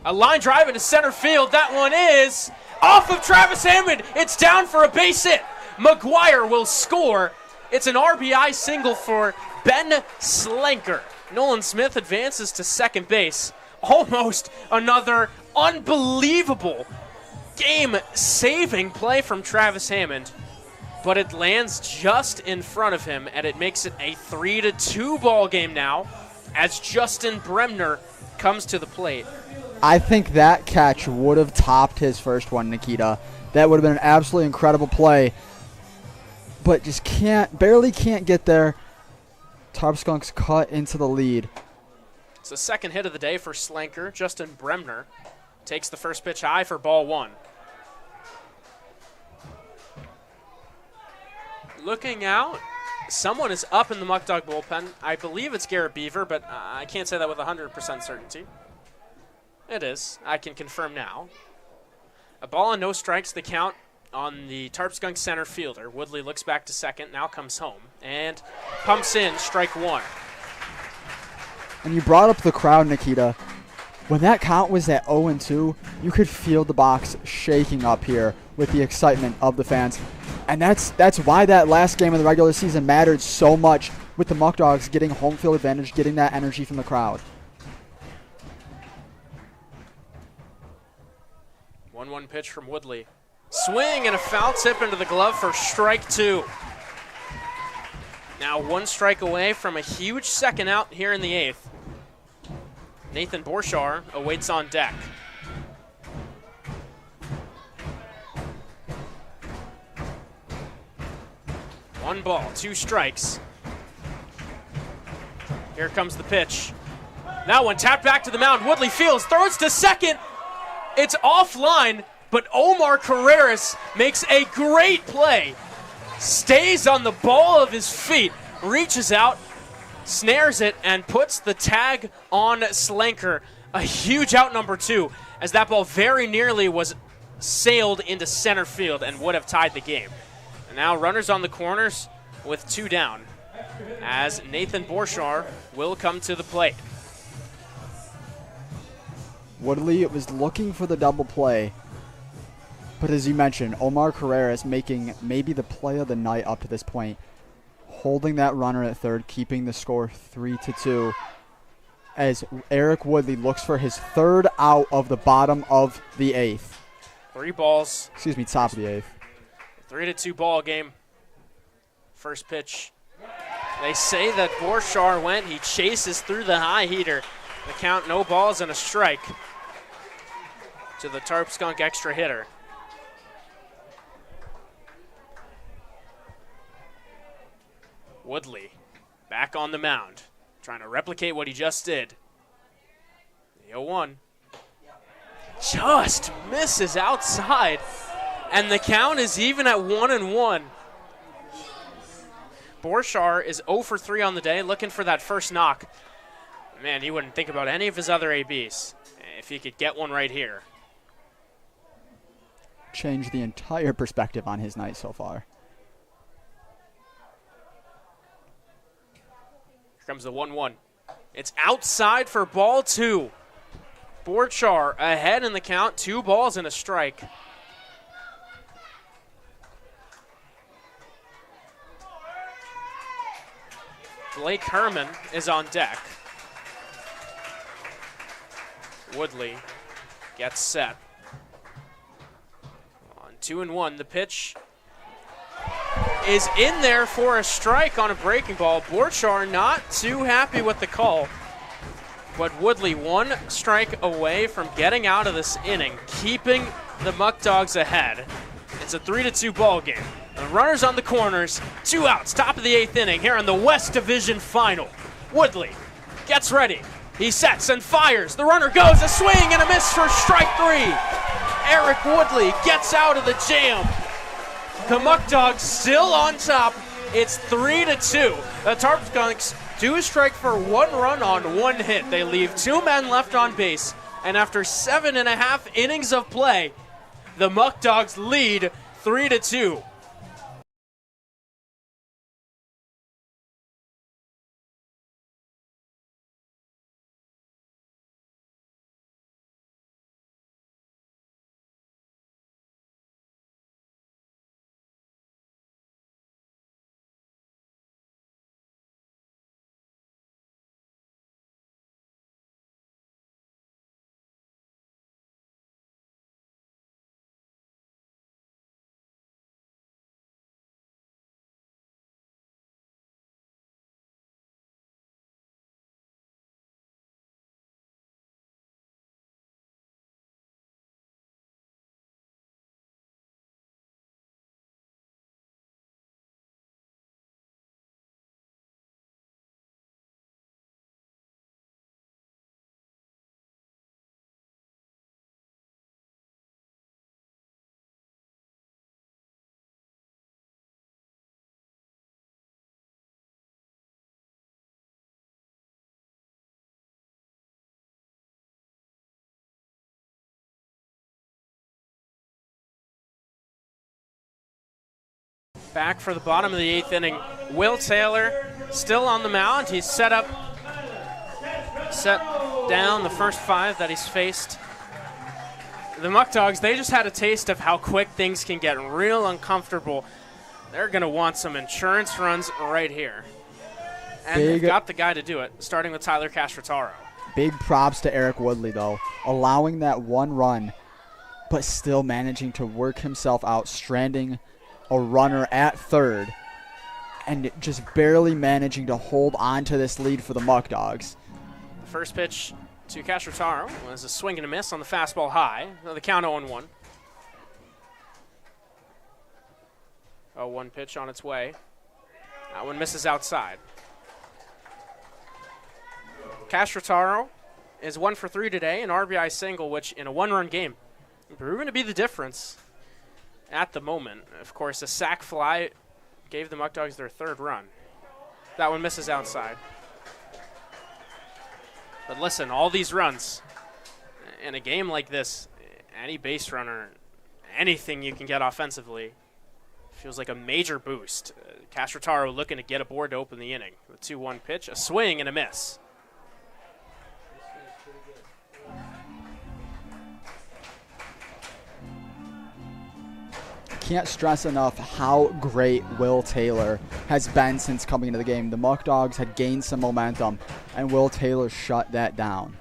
A line drive into center field. That one is off of Travis Hammond. It's down for a base hit. McGuire will score. It's an RBI single for Ben Slinker. Nolan Smith advances to second base. Almost another unbelievable game-saving play from Travis Hammond. But it lands just in front of him, and it makes it a 3-2 ball game now as Justin Bremner comes to the plate. I think that catch would have topped his first one, Nikita. That would have been an absolutely incredible play. But just barely can't get there. Tarp Skunks cut into the lead. It's the second hit of the day for Slinker. Justin Bremner takes the first pitch high for ball 1. Looking out, someone is up in the Muckdog bullpen. I believe it's Garrett Beaver, but I can't say that with 100% certainty. It is. I can confirm now. A ball and no strikes, the count on the Tarp Skunk center fielder. Woodley looks back to second, now comes home, and pumps in strike 1. And you brought up the crowd, Nikita. When that count was at 0-2, you could feel the box shaking up here with the excitement of the fans. And that's why that last game of the regular season mattered so much with the Muckdogs getting home field advantage, getting that energy from the crowd. 1-1 pitch from Woodley. Swing and a foul tip into the glove for strike 2. Now 1 strike away from a huge second out here in the 8th. Nathan Borchar awaits on deck. One ball, 2 strikes. Here comes the pitch. That one tapped back to the mound. Woodley fields, throws to second. It's offline, but Omar Carreras makes a great play. Stays on the ball of his feet, reaches out, snares it, and puts the tag on Slanker. A huge out number 2, as that ball very nearly was sailed into center field and would have tied the game. And now runners on the corners with 2 down, as Nathan Borchar will come to the plate. Woodley was looking for the double play, but as you mentioned, Omar Carreras making maybe the play of the night up to this point, holding that runner at third, keeping the score 3-2, as Eric Woodley looks for his 3rd out of the bottom of the 8th. 3 balls. Excuse me, top of the 8th. 3-2 ball game. First pitch. They say that Borchar went. He chases through the high heater. The count, no balls and a strike to the Tarp Skunk extra hitter. Woodley back on the mound, trying to replicate what he just did. The 0-1. Just misses outside, and the count is even at 1-1. Borchar is 0 for 3 on the day, looking for that first knock. Man, he wouldn't think about any of his other ABs if he could get one right here. Changed the entire perspective on his night so far. Here comes the 1-1. It's outside for ball 2. Borchar ahead in the count, 2 balls and a strike. Blake Herman is on deck. Woodley gets set. On 2-1, the pitch is in there for a strike on a breaking ball. Borchar not too happy with the call, but Woodley 1 strike away from getting out of this inning, keeping the Muckdogs ahead. It's a 3-2 ball game. The runners on the corners, 2 outs, top of the 8th inning here in the West Division Final. Woodley gets ready. He sets and fires. The runner goes, a swing and a miss for strike 3. Eric Woodley gets out of the jam. The Muckdogs still on top. It's 3-2. The Tarp Skunks do strike for 1 run on 1 hit. They leave 2 men left on base. And after 7.5 innings of play, the Muckdogs lead 3-2. Back for the bottom of the 8th inning, Will Taylor still on the mound. He's set down the first 5 that he's faced. The Muckdogs, they just had a taste of how quick things can get real uncomfortable. They're going to want some insurance runs right here. And they've got the guy to do it, starting with Tyler Castrataro. Big props to Eric Woodley, though, allowing that one run, but still managing to work himself out, stranding a runner at third, and just barely managing to hold on to this lead for the Muckdogs. The first pitch to Castrataro was a swing and a miss on the fastball high. The count 0-1. 0-1 pitch on its way. That one misses outside. Castrataro is 1 for 3 today, an RBI single, which in a one-run game proven to be the difference at the moment. Of course, a sac fly gave the Muckdogs their third run. That one misses outside. But listen, all these runs in a game like this, any base runner, anything you can get offensively, feels like a major boost. Castrataro looking to get aboard to open the inning. The 2-1 pitch, a swing and a miss. Can't stress enough how great Will Taylor has been since coming into the game. The Muckdogs had gained some momentum, and Will Taylor shut that down.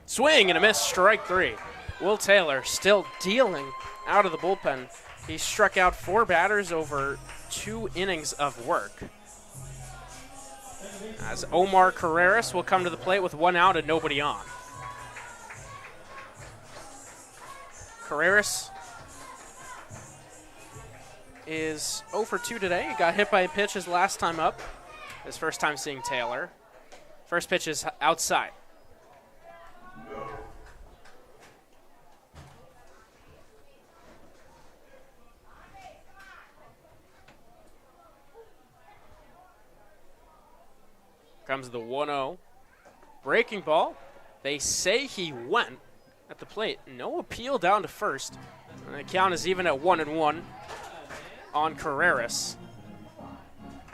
Swing and a miss, strike 3. Will Taylor still dealing out of the bullpen. He struck out 4 batters over 2 innings of work. As Omar Carreras will come to the plate with 1 out and nobody on. Carreras is 0 for 2 today. He got hit by a pitch his last time up. His first time seeing Taylor. First pitch is outside. Comes the 1-0. Breaking ball. They say he went at the plate. No appeal down to first. And the count is even at 1-1 on Carreras,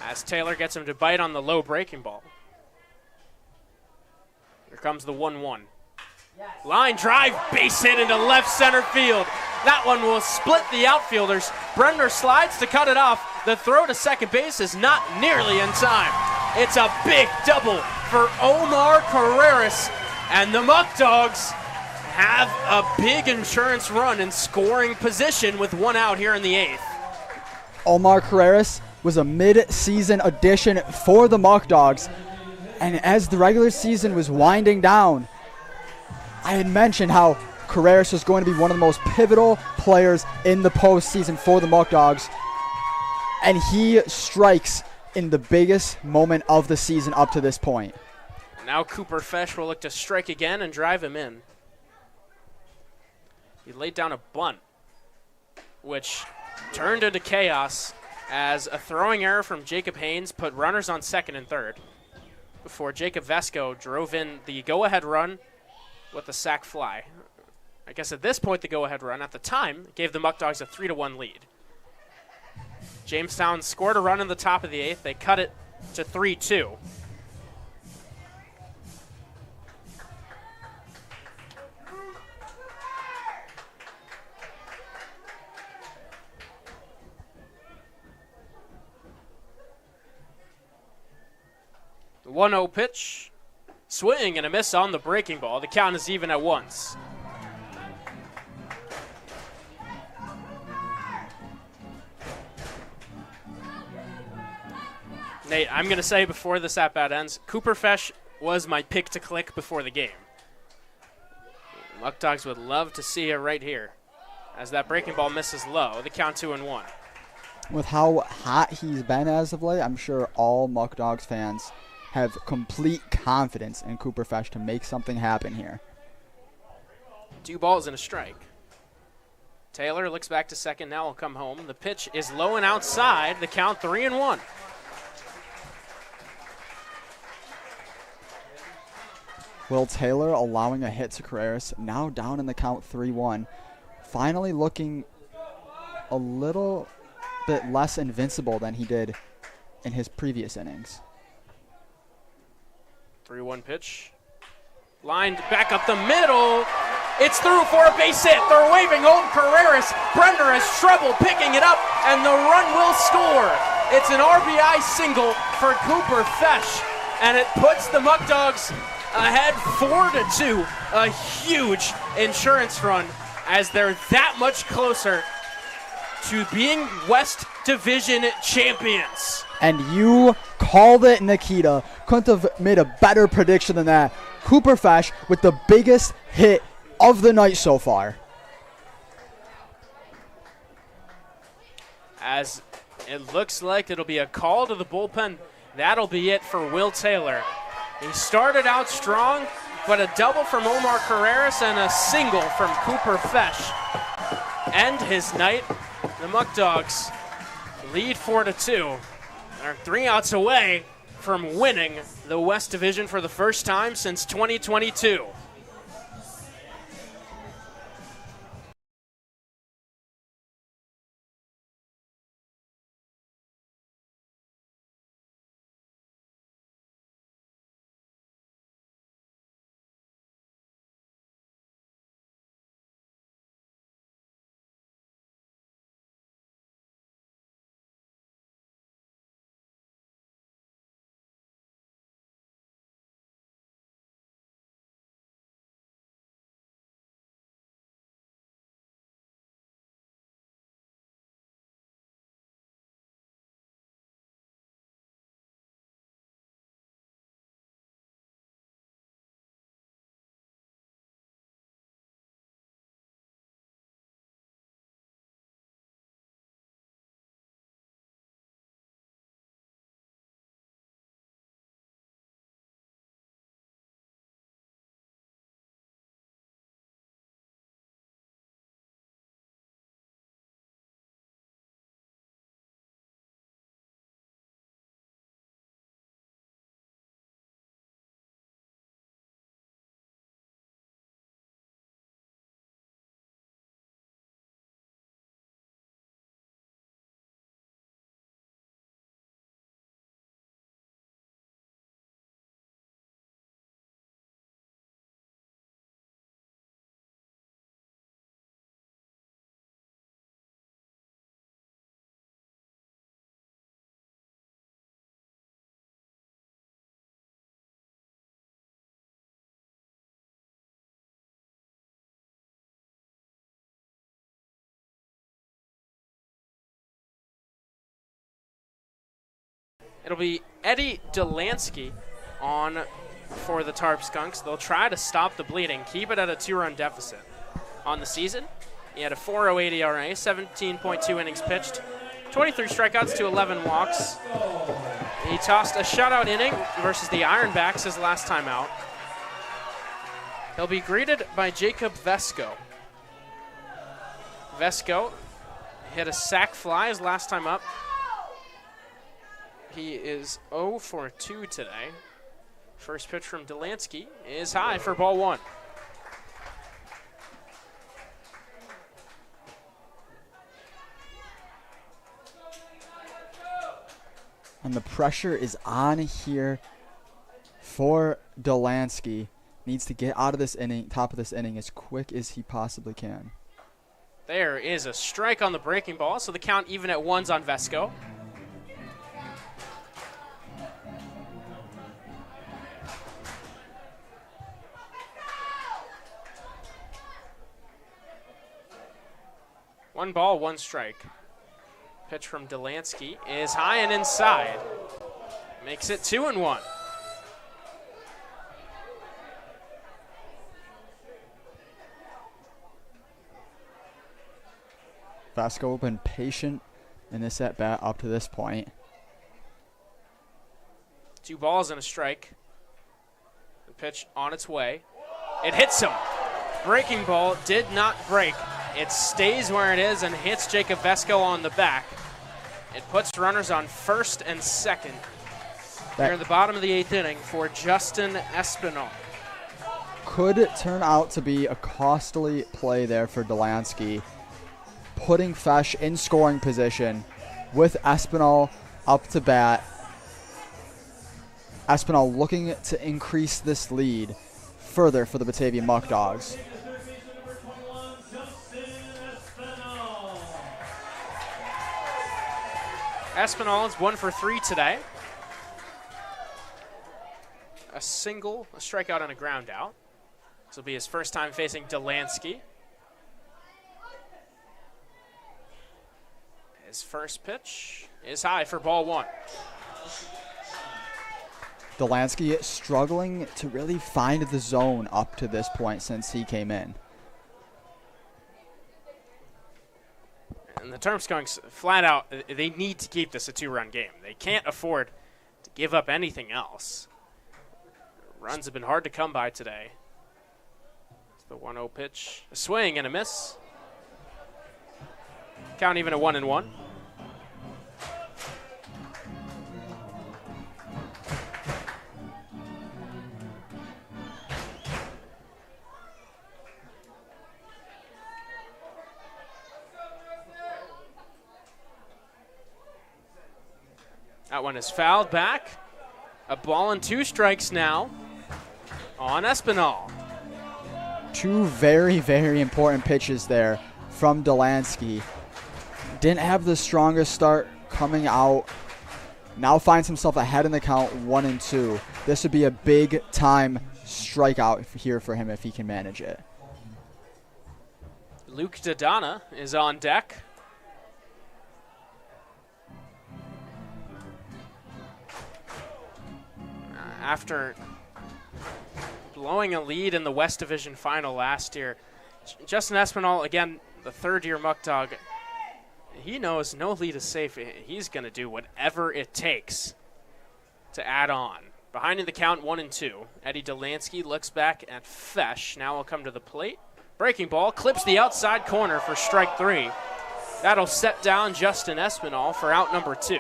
as Taylor gets him to bite on the low breaking ball. Here comes the 1-1. Line drive, base hit into left center field. That one will split the outfielders. Brenner slides to cut it off. The throw to second base is not nearly in time. It's a big double for Omar Carreras, and the Muckdogs have a big insurance run in scoring position with 1 out here in the 8th. Omar Carreras was a mid-season addition for the Muckdogs, and as the regular season was winding down, I had mentioned how Carreras was going to be one of the most pivotal players in the postseason for the Muckdogs, and he strikes in the biggest moment of the season up to this point. Now Cooper Fesh will look to strike again and drive him in. He laid down a bunt, which turned into chaos as a throwing error from Jacob Haynes put runners on second and third before Jacob Vesco drove in the go-ahead run with a sac fly. I guess at this point the go-ahead run at the time gave the Muckdogs a 3-1 lead. Jamestown scored a run in the top of the 8th. They cut it to 3-2. The 1-0 pitch, swing and a miss on the breaking ball. The count is even at 1. Nate, I'm going to say before this at-bat ends, Cooper Fesh was my pick to click before the game. Muckdogs would love to see it right here as that breaking ball misses low. The count 2-1. With how hot he's been as of late, I'm sure all Muckdogs fans have complete confidence in Cooper Fesh to make something happen here. 2 balls and a strike. Taylor looks back to second, now will come home. The pitch is low and outside. The count 3-1. Will Taylor allowing a hit to Carreras, now down in the count 3-1. Finally looking a little bit less invincible than he did in his previous innings. 3-1 pitch. Lined back up the middle. It's through for a base hit. They're waving home Carreras. Brenner has trouble picking it up, and the run will score. It's an RBI single for Cooper Fesh. and it puts the Muckdogs ahead 4-2. A huge insurance run as they're that much closer to being West Division champions. And you called it, Nikita. Couldn't have made a better prediction than that. Cooper Fesh with the biggest hit of the night so far. As it looks like it'll be a call to the bullpen. That'll be it for Will Taylor. He started out strong, but a double from Omar Carreras and a single from Cooper Fesh end his night. The Muckdogs lead 4-2. They're 3 outs away from winning the West Division for the first time since 2022. It'll be Eddie Delansky on for the Tarp Skunks. They'll try to stop the bleeding, keep it at a 2-run deficit. On the season, he had a 4.08 ERA, 17.2 innings pitched, 23 strikeouts to 11 walks. He tossed a shutout inning versus the Ironbacks his last time out. He'll be greeted by Jacob Vesco. Vesco hit a sac fly his last time up. He is 0 for 2 today. First pitch from Delansky is high for ball 1. And the pressure is on here for Delansky. Needs to get out of this inning, top of this inning, as quick as he possibly can. There is a strike on the breaking ball, so the count even at 1's on Vesco. One ball, one strike. Pitch from Delansky is high and inside. Makes it 2-1. Vasco been patient in this at-bat up to this point. 2 balls and a strike. The pitch on its way. It hits him. Breaking ball did not break. It stays where it is and hits Jacob Vesco on the back. It puts runners on first and second here in the bottom of the 8th inning for Justin Espinal. Could turn out to be a costly play there for Delansky, putting Fesh in scoring position with Espinal up to bat. Espinal looking to increase this lead further for the Batavia Muckdogs. Espinal is 1 for 3 today. a single, a strikeout, and a ground out. This will be his first time facing Delansky. His first pitch is high for ball one. Delansky struggling to really find the zone up to this point since he came in. And the Tarp Skunks, flat out, they need to keep this a 2-run game. They can't afford to give up anything else. Runs have been hard to come by today. It's the 1-0 pitch. A swing and a miss. Count even a 1-1. That one is fouled back. A ball and 2 strikes now on Espinal. 2 very, very important pitches there from Delansky. Didn't have the strongest start coming out. Now finds himself ahead in the count, 1-2. This would be a big time strikeout here for him if he can manage it. Luke Dodonna is on deck. After blowing a lead in the West Division final last year, Justin Espinal, again, the third-year Muck Dog, he knows no lead is safe. He's going to do whatever it takes to add on. Behind in the count, 1-2. Eddie Delansky looks back at Fesh. Now will come to the plate. Breaking ball, clips the outside corner for strike 3. That'll set down Justin Espinal for out number 2.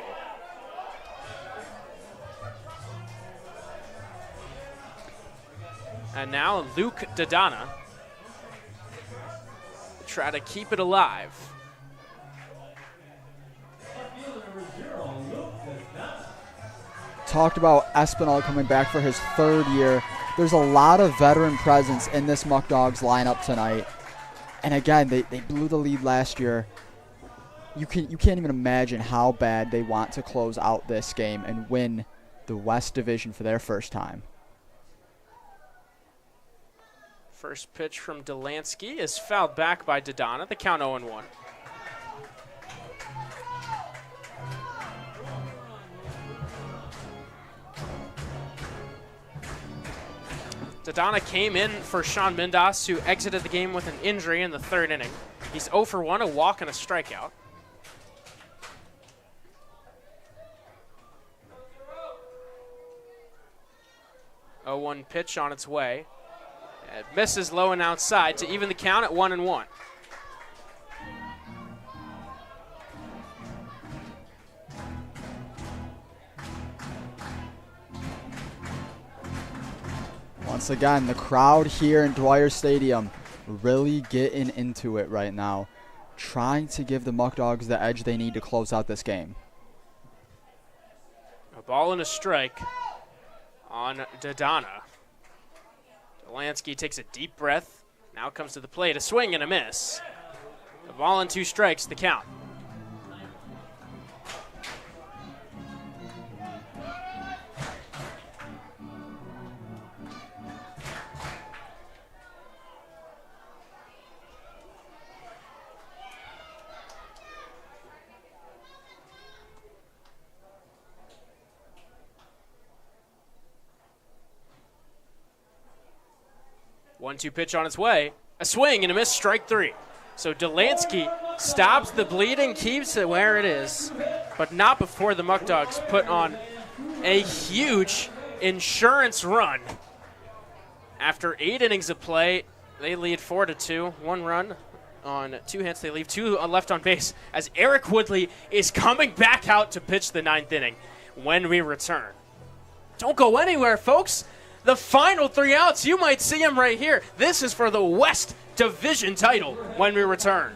And now Luke Dodonna try to keep it alive. Talked about Espinal coming back for his 3rd year. There's a lot of veteran presence in this Muck Dogs lineup tonight. And again, they blew the lead last year. You can't even imagine how bad they want to close out this game and win the West Division for their first time. First pitch from Delansky is fouled back by Dodonna. The count 0-1. Dodonna came in for Sean Mindas, who exited the game with an injury in the 3rd inning. He's 0 for 1, a walk and a strikeout. A 0-1 pitch on its way. It misses low and outside to even the count at 1-1. Once again, the crowd here in Dwyer Stadium really getting into it right now, trying to give the Muck Dogs the edge they need to close out this game. A ball and a strike on Dodonna. Delansky takes a deep breath, now comes to the plate, a swing and a miss. A ball and 2 strikes, the count. One-two pitch on its way. A swing and a miss, strike 3. So Delansky stops the bleeding, keeps it where it is, but not before the Muck Dogs put on a huge insurance run. After 8 innings of play, they lead 4-2. 1 run on 2 hits. They leave 2 left on base as Eric Woodley is coming back out to pitch the 9th inning when we return. Don't go anywhere, folks. The final 3 outs, you might see him right here. This is for the West Division title when we return.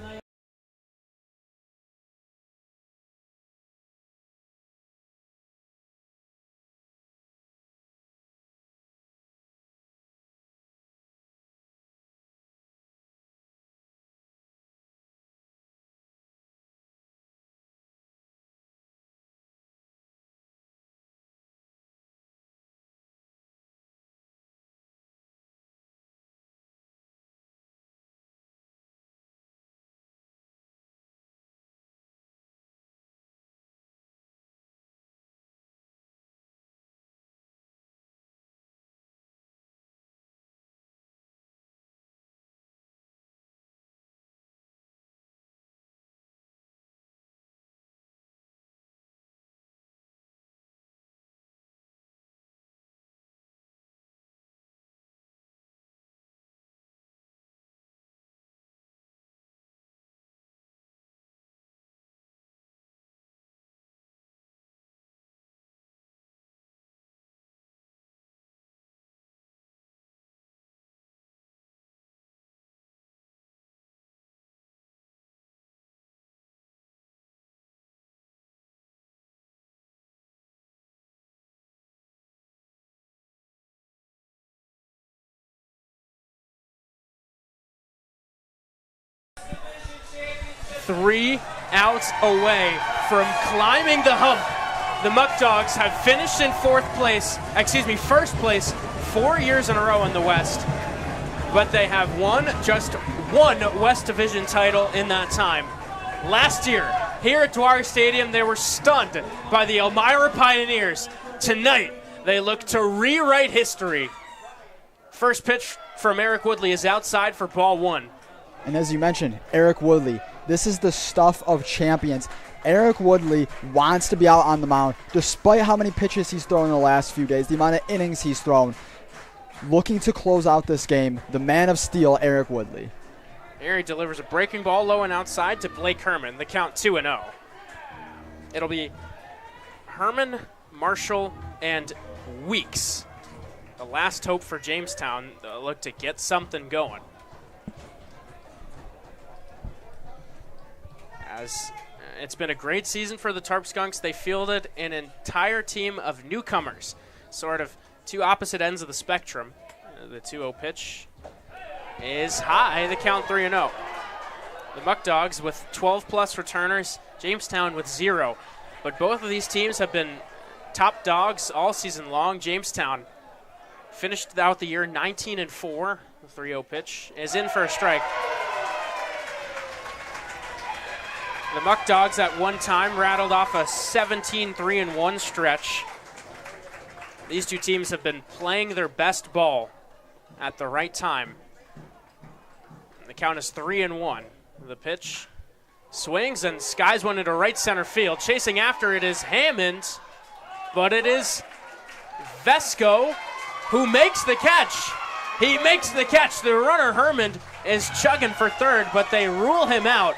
3 outs away from climbing the hump. The Muckdogs have finished in first place 4 years in a row in the West, but they have won just one West Division title in that time. Last year, here at Dwyer Stadium, they were stunned by the Elmira Pioneers. Tonight, they look to rewrite history. First pitch from Eric Woodley is outside for ball 1. And as you mentioned, Eric Woodley, this is the stuff of champions. Eric Woodley wants to be out on the mound, despite how many pitches he's thrown in the last few days, the amount of innings he's thrown. Looking to close out this game, the man of steel, Eric Woodley. Here he delivers a breaking ball low and outside to Blake Herman. The count 2-0. It'll be Herman, Marshall, and Weeks. The last hope for Jamestown. Look to get something going. As it's been a great season for the Tarp Skunks. They fielded an entire team of newcomers, sort of two opposite ends of the spectrum. The 2-0 pitch is high. The count 3-0. The Muckdogs with 12-plus returners, Jamestown with 0. But both of these teams have been top dogs all season long. Jamestown finished out the year 19-4. The 3-0 pitch is in for a strike. The Muckdogs at one time rattled off a 17-3-1 stretch. These two teams have been playing their best ball at the right time. The count is 3-1. The pitch swings and skies one into right center field. Chasing after it is Hammond, but it is Vesco who makes the catch. He makes the catch. The runner, Herman, is chugging for third, but they rule him out.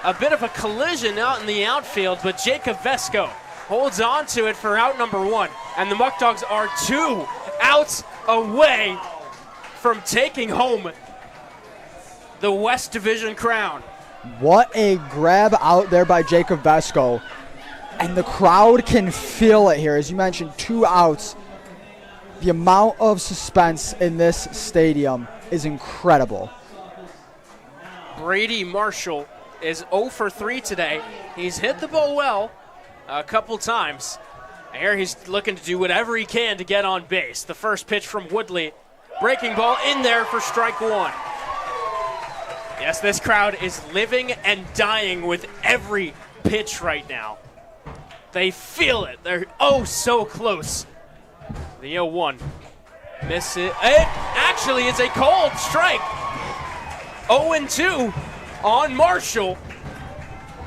A bit of a collision out in the outfield, but Jacob Vesco holds on to it for out number 1. And the Muckdogs are 2 outs away from taking home the West Division crown. What a grab out there by Jacob Vesco. And the crowd can feel it here. As you mentioned, 2 outs. The amount of suspense in this stadium is incredible. Brady Marshall is 0 for 3 today. He's hit the ball well a couple times. Here he's looking to do whatever he can to get on base. The first pitch from Woodley. Breaking ball in there for strike 1. Yes, this crowd is living and dying with every pitch right now. They feel it. They're oh so close. The 0-1. Miss it. It actually is a cold strike. 0-2 on Marshall.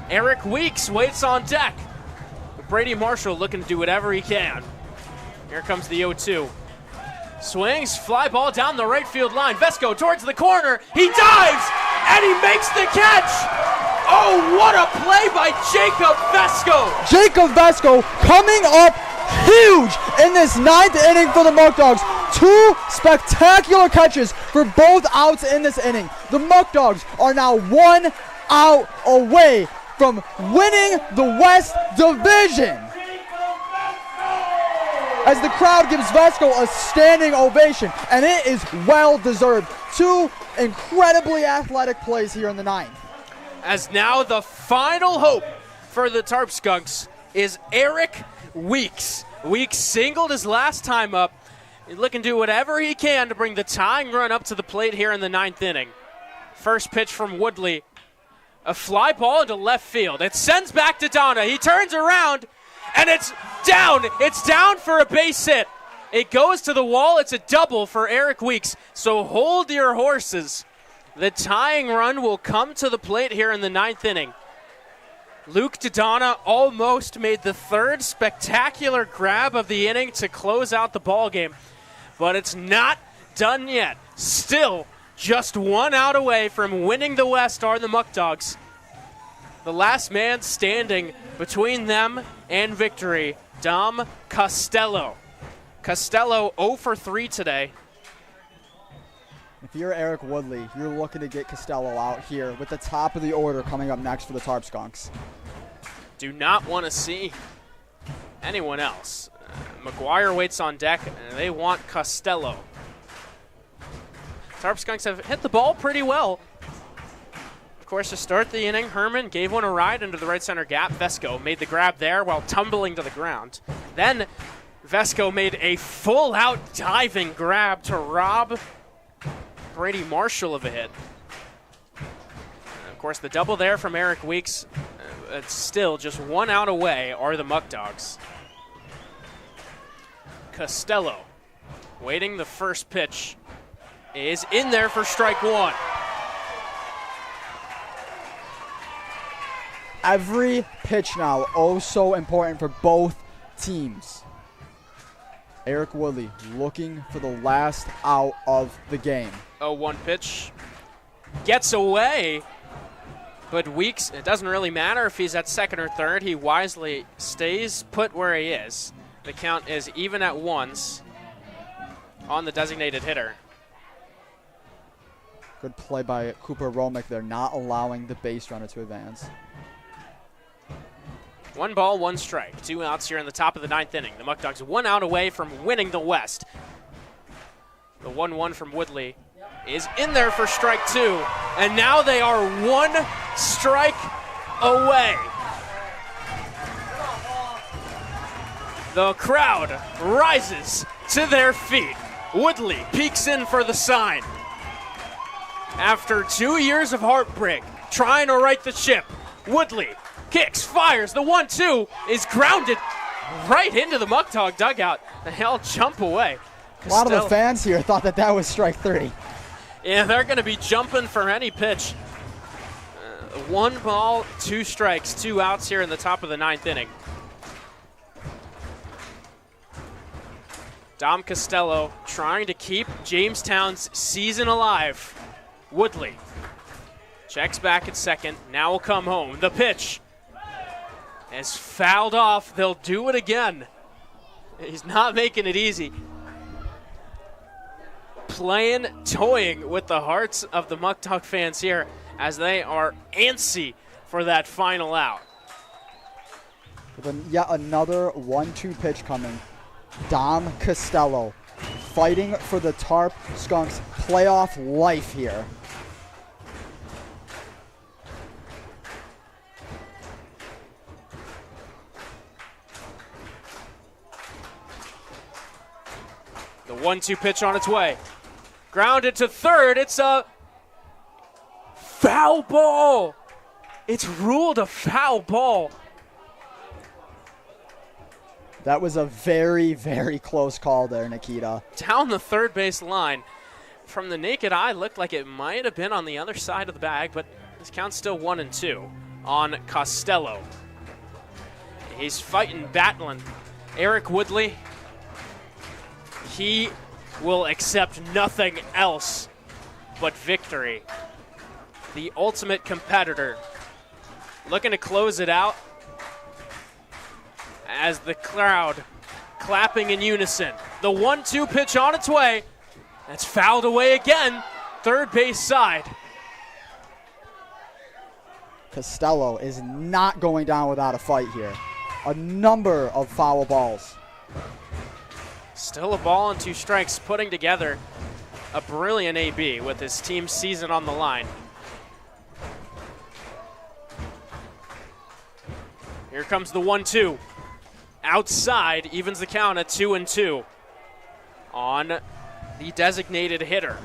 Eric Weeks waits on deck. Brady Marshall looking to do whatever he can. Here comes the 0-2. Swings, fly ball down the right field line. Vesco towards the corner. He dives, and he makes the catch. Oh, what a play by Jacob Vesco. Jacob Vesco coming up huge in this 9th inning for the Muckdogs. 2 spectacular catches for both outs in this inning. The Muckdogs are now 1 out away from winning the West Division. As the crowd gives Vesco a standing ovation, and it is well deserved. 2 incredibly athletic plays here in the 9th. As now the final hope for the Tarp Skunks is Eric Weeks. Weeks singled his last time up. He's looking to do whatever he can to bring the tying run up to the plate here in the 9th inning. First pitch from Woodley. A fly ball into left field. It sends back to Donna. He turns around, and it's down. It's down for a base hit. It goes to the wall. It's a double for Eric Weeks. So hold your horses. The tying run will come to the plate here in the 9th inning. Luke Dodonna almost made the 3rd spectacular grab of the inning to close out the ball game, but it's not done yet. Still just 1 out away from winning the West are the Muckdogs. The last man standing between them and victory, Dom Costello. Costello 0 for 3 today. If you're Eric Woodley, you're looking to get Costello out here with the top of the order coming up next for the Tarp Skunks. Do not want to see anyone else. McGuire waits on deck, and they want Costello. Tarp Skunks have hit the ball pretty well. Of course, to start the inning, Herman gave one a ride into the right center gap. Vesco made the grab there while tumbling to the ground. Then Vesco made a full-out diving grab to rob Brady Marshall of a hit. And of course, the double there from Eric Weeks. It's still just 1 out away are the Muckdogs. Costello waiting. The first pitch is in there for strike one. Every pitch now, oh so important for both teams. Eric Woodley looking for the last out of the game. 0-1 pitch. Gets away. But Weeks, it doesn't really matter if he's at second or third. He wisely stays put where he is. The count is even at ones on the designated hitter. Good play by Cooper Romick there, not allowing the base runner to advance. 1 ball, 1 strike. 2 outs here in the top of the 9th inning. The Muckdogs 1 out away from winning the West. The 1-1 from Woodley is in there for strike 2. And now they are 1 strike away. The crowd rises to their feet. Woodley peeks in for the sign. After 2 years of heartbreak, trying to right the ship, Woodley kicks, fires. The 1-2 is grounded right into the Muckdog dugout. They all jump away. A lot of the fans here thought that was strike 3. Yeah, they're going to be jumping for any pitch. 1 ball, 2 strikes, 2 outs here in the top of the 9th inning. Dom Costello trying to keep Jamestown's season alive. Woodley checks back at second. Now will come home. The pitch is fouled off. They'll do it again. He's not making it easy. Toying with the hearts of the Muckdog fans here as they are antsy for that final out. With yet another 1-2 pitch coming. Dom Costello fighting for the Tarp Skunks playoff life here. The 1-2 pitch on its way. Grounded to third. It's a foul ball. It's ruled a foul ball. That was a very, very close call there, Nikita. Down the third base line. From the naked eye, looked like it might have been on the other side of the bag, but this count's still 1-2 on Costello. He's fighting, battling. Eric Woodley, he will accept nothing else but victory. The ultimate competitor. Looking to close it out as the crowd clapping in unison. The 1-2 pitch on its way. That's fouled away again. Third base side. Costello is not going down without a fight here. A number of foul balls. Still a ball and 2 strikes, putting together a brilliant AB with his team's season on the line. Here comes the 1-2. Outside, evens the count at 2-2 on the designated hitter.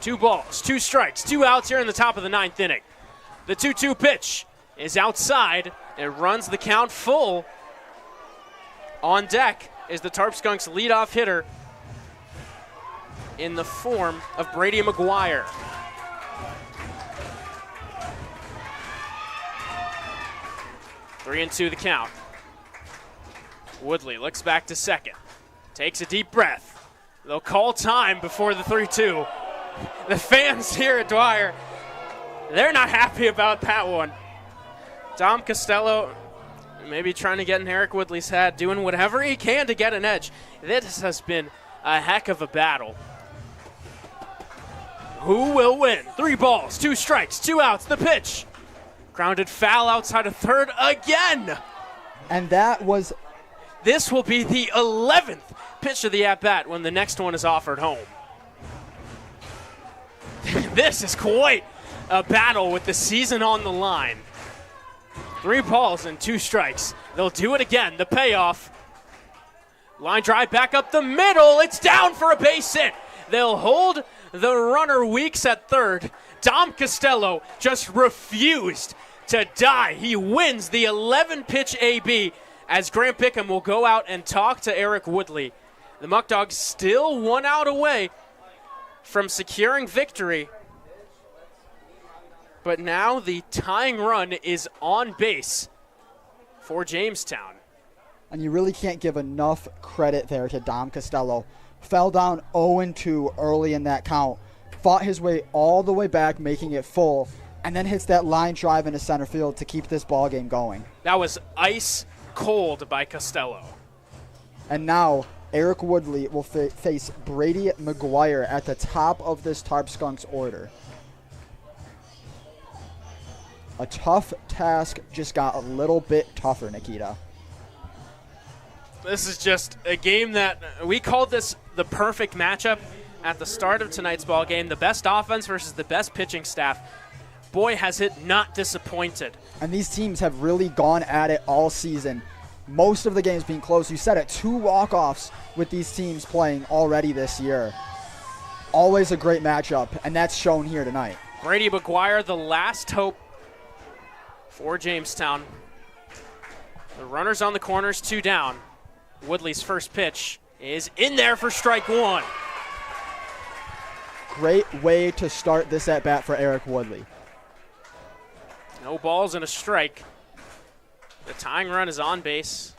Two balls, 2 strikes, 2 outs here in the top of the 9th inning. The 2-2 pitch is outside. It runs the count full. On deck is the Tarp Skunks leadoff hitter in the form of Brady McGuire. Three and 2 the count. Woodley looks back to second. Takes a deep breath. They'll call time before the 3-2. The fans here at Dwyer, they're not happy about that one. Dom Costello maybe trying to get in Eric Woodley's head, doing whatever he can to get an edge. This has been a heck of a battle. Who will win? 3 balls, 2 strikes, 2 outs, the pitch. Grounded foul outside of third again. And that was This will be the 11th pitch of the at-bat when the next one is offered home. This is quite a battle with the season on the line. 3 balls and 2 strikes. They'll do it again. The payoff. Line drive back up the middle. It's down for a base hit. They'll hold the runner Weeks at third. Dom Costello just refused to die. He wins the 11-pitch AB as Grant Bickham will go out and talk to Eric Woodley. The Muckdogs still 1 out away from securing victory. But now the tying run is on base for Jamestown. And you really can't give enough credit there to Dom Costello. Fell down 0-2 early in that count. Fought his way all the way back, making it full, and then hits that line drive into center field to keep this ball game going. That was ice cold by Costello. And now Eric Woodley will face Brady McGuire at the top of this Tarp Skunks order. A tough task just got a little bit tougher, Nikita. This is just a game that we called this the perfect matchup at the start of tonight's ball game. The best offense versus the best pitching staff. Boy, has it not disappointed. And these teams have really gone at it all season. Most of the games being close. You said it, 2 walk-offs with these teams playing already this year. Always a great matchup, and that's shown here tonight. Brady McGuire, the last hope for Jamestown. The runners on the corners, 2 down. Woodley's first pitch is in there for strike 1. Great way to start this at-bat for Eric Woodley. No balls and a strike. The tying run is on base.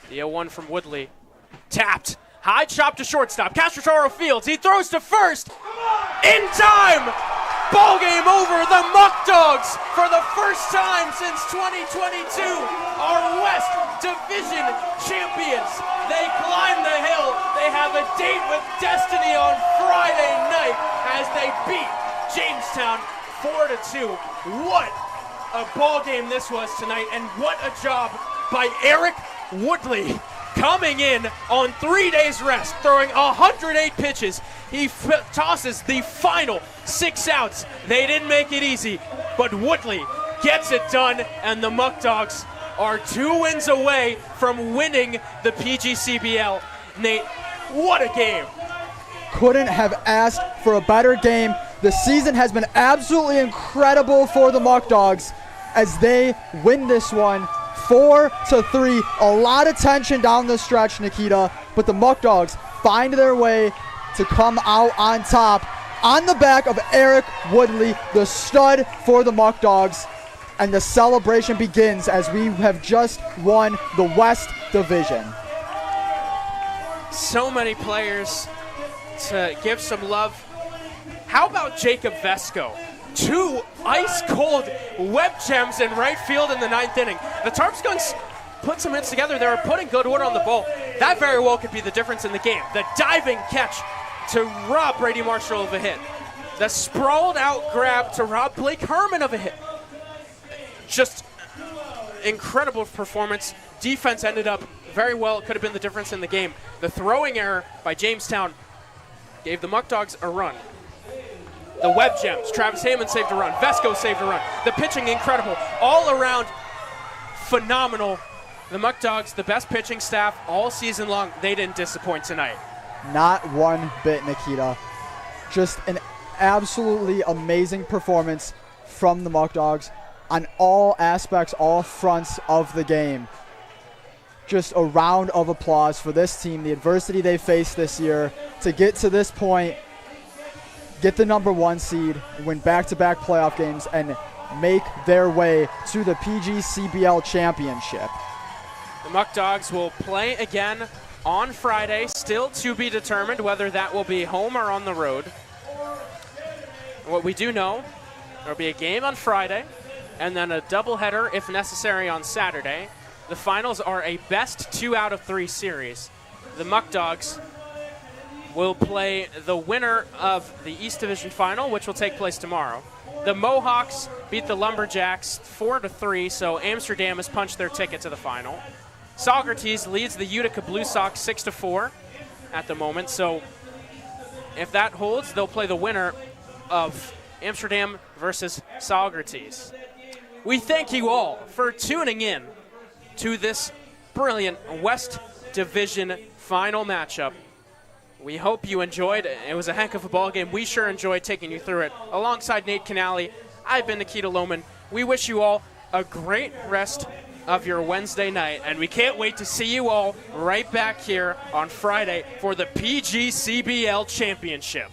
The 0-1 from Woodley. Tapped. High chop to shortstop. Castrotaro fields. He throws to first. In time! Ball game over. The Muckdogs, for the first time since 2022, are West Division champions. They climb the hill. They have a date with destiny on Friday night as they beat Jamestown 4-2. What a ball game this was tonight, and what a job by Eric Woodley, coming in on 3 days rest, throwing 108 pitches. He tosses the final 6 outs. They didn't make it easy, but Woodley gets it done, and the Muckdogs are 2 wins away from winning the PGCBL. Nate, what a game. Couldn't have asked for a better game. The season has been absolutely incredible for the Muckdogs as they win this one 4-3. A lot of tension down the stretch, Nikita, but the Muckdogs find their way to come out on top on the back of Eric Woodley, the stud for the Muckdogs. And the celebration begins as we have just won the West Division. So many players to give some love. How about Jacob Vesco? 2 ice-cold web gems in right field in the 9th inning. The Tarp Skunks put some hits together. They were putting good order on the ball. That very well could be the difference in the game. The diving catch to rob Brady Marshall of a hit. The sprawled out grab to rob Blake Herman of a hit. Just incredible performance. Defense ended up very well. It could have been the difference in the game. The throwing error by Jamestown gave the Muckdogs a run. The web gems. Travis Heyman saved a run. Vesco saved a run. The pitching, incredible. All around, phenomenal. The Muckdogs, the best pitching staff all season long. They didn't disappoint tonight. Not one bit, Nikita. Just an absolutely amazing performance from the Muckdogs on all aspects, all fronts of the game. Just a round of applause for this team, the adversity they faced this year to get to this point, get the #1 seed, win back-to-back playoff games, and make their way to the PGCBL championship. The Muckdogs will play again on Friday, still to be determined whether that will be home or on the road. What we do know, there will be a game on Friday, and then a doubleheader if necessary on Saturday. The finals are a best 2 out of 3 series. The Muckdogs will play the winner of the East Division final, which will take place tomorrow. The Mohawks beat the Lumberjacks 4-3, so Amsterdam has punched their ticket to the final. Socrates leads the Utica Blue Sox 6-4 at the moment, so if that holds, they'll play the winner of Amsterdam versus Socrates. We thank you all for tuning in to this brilliant West Division final matchup. We hope you enjoyed. It was a heck of a ball game. We sure enjoyed taking you through it. Alongside Nate Canale, I've been Nikita Lohman. We wish you all a great rest of your Wednesday night, and we can't wait to see you all right back here on Friday for the PGCBL Championship.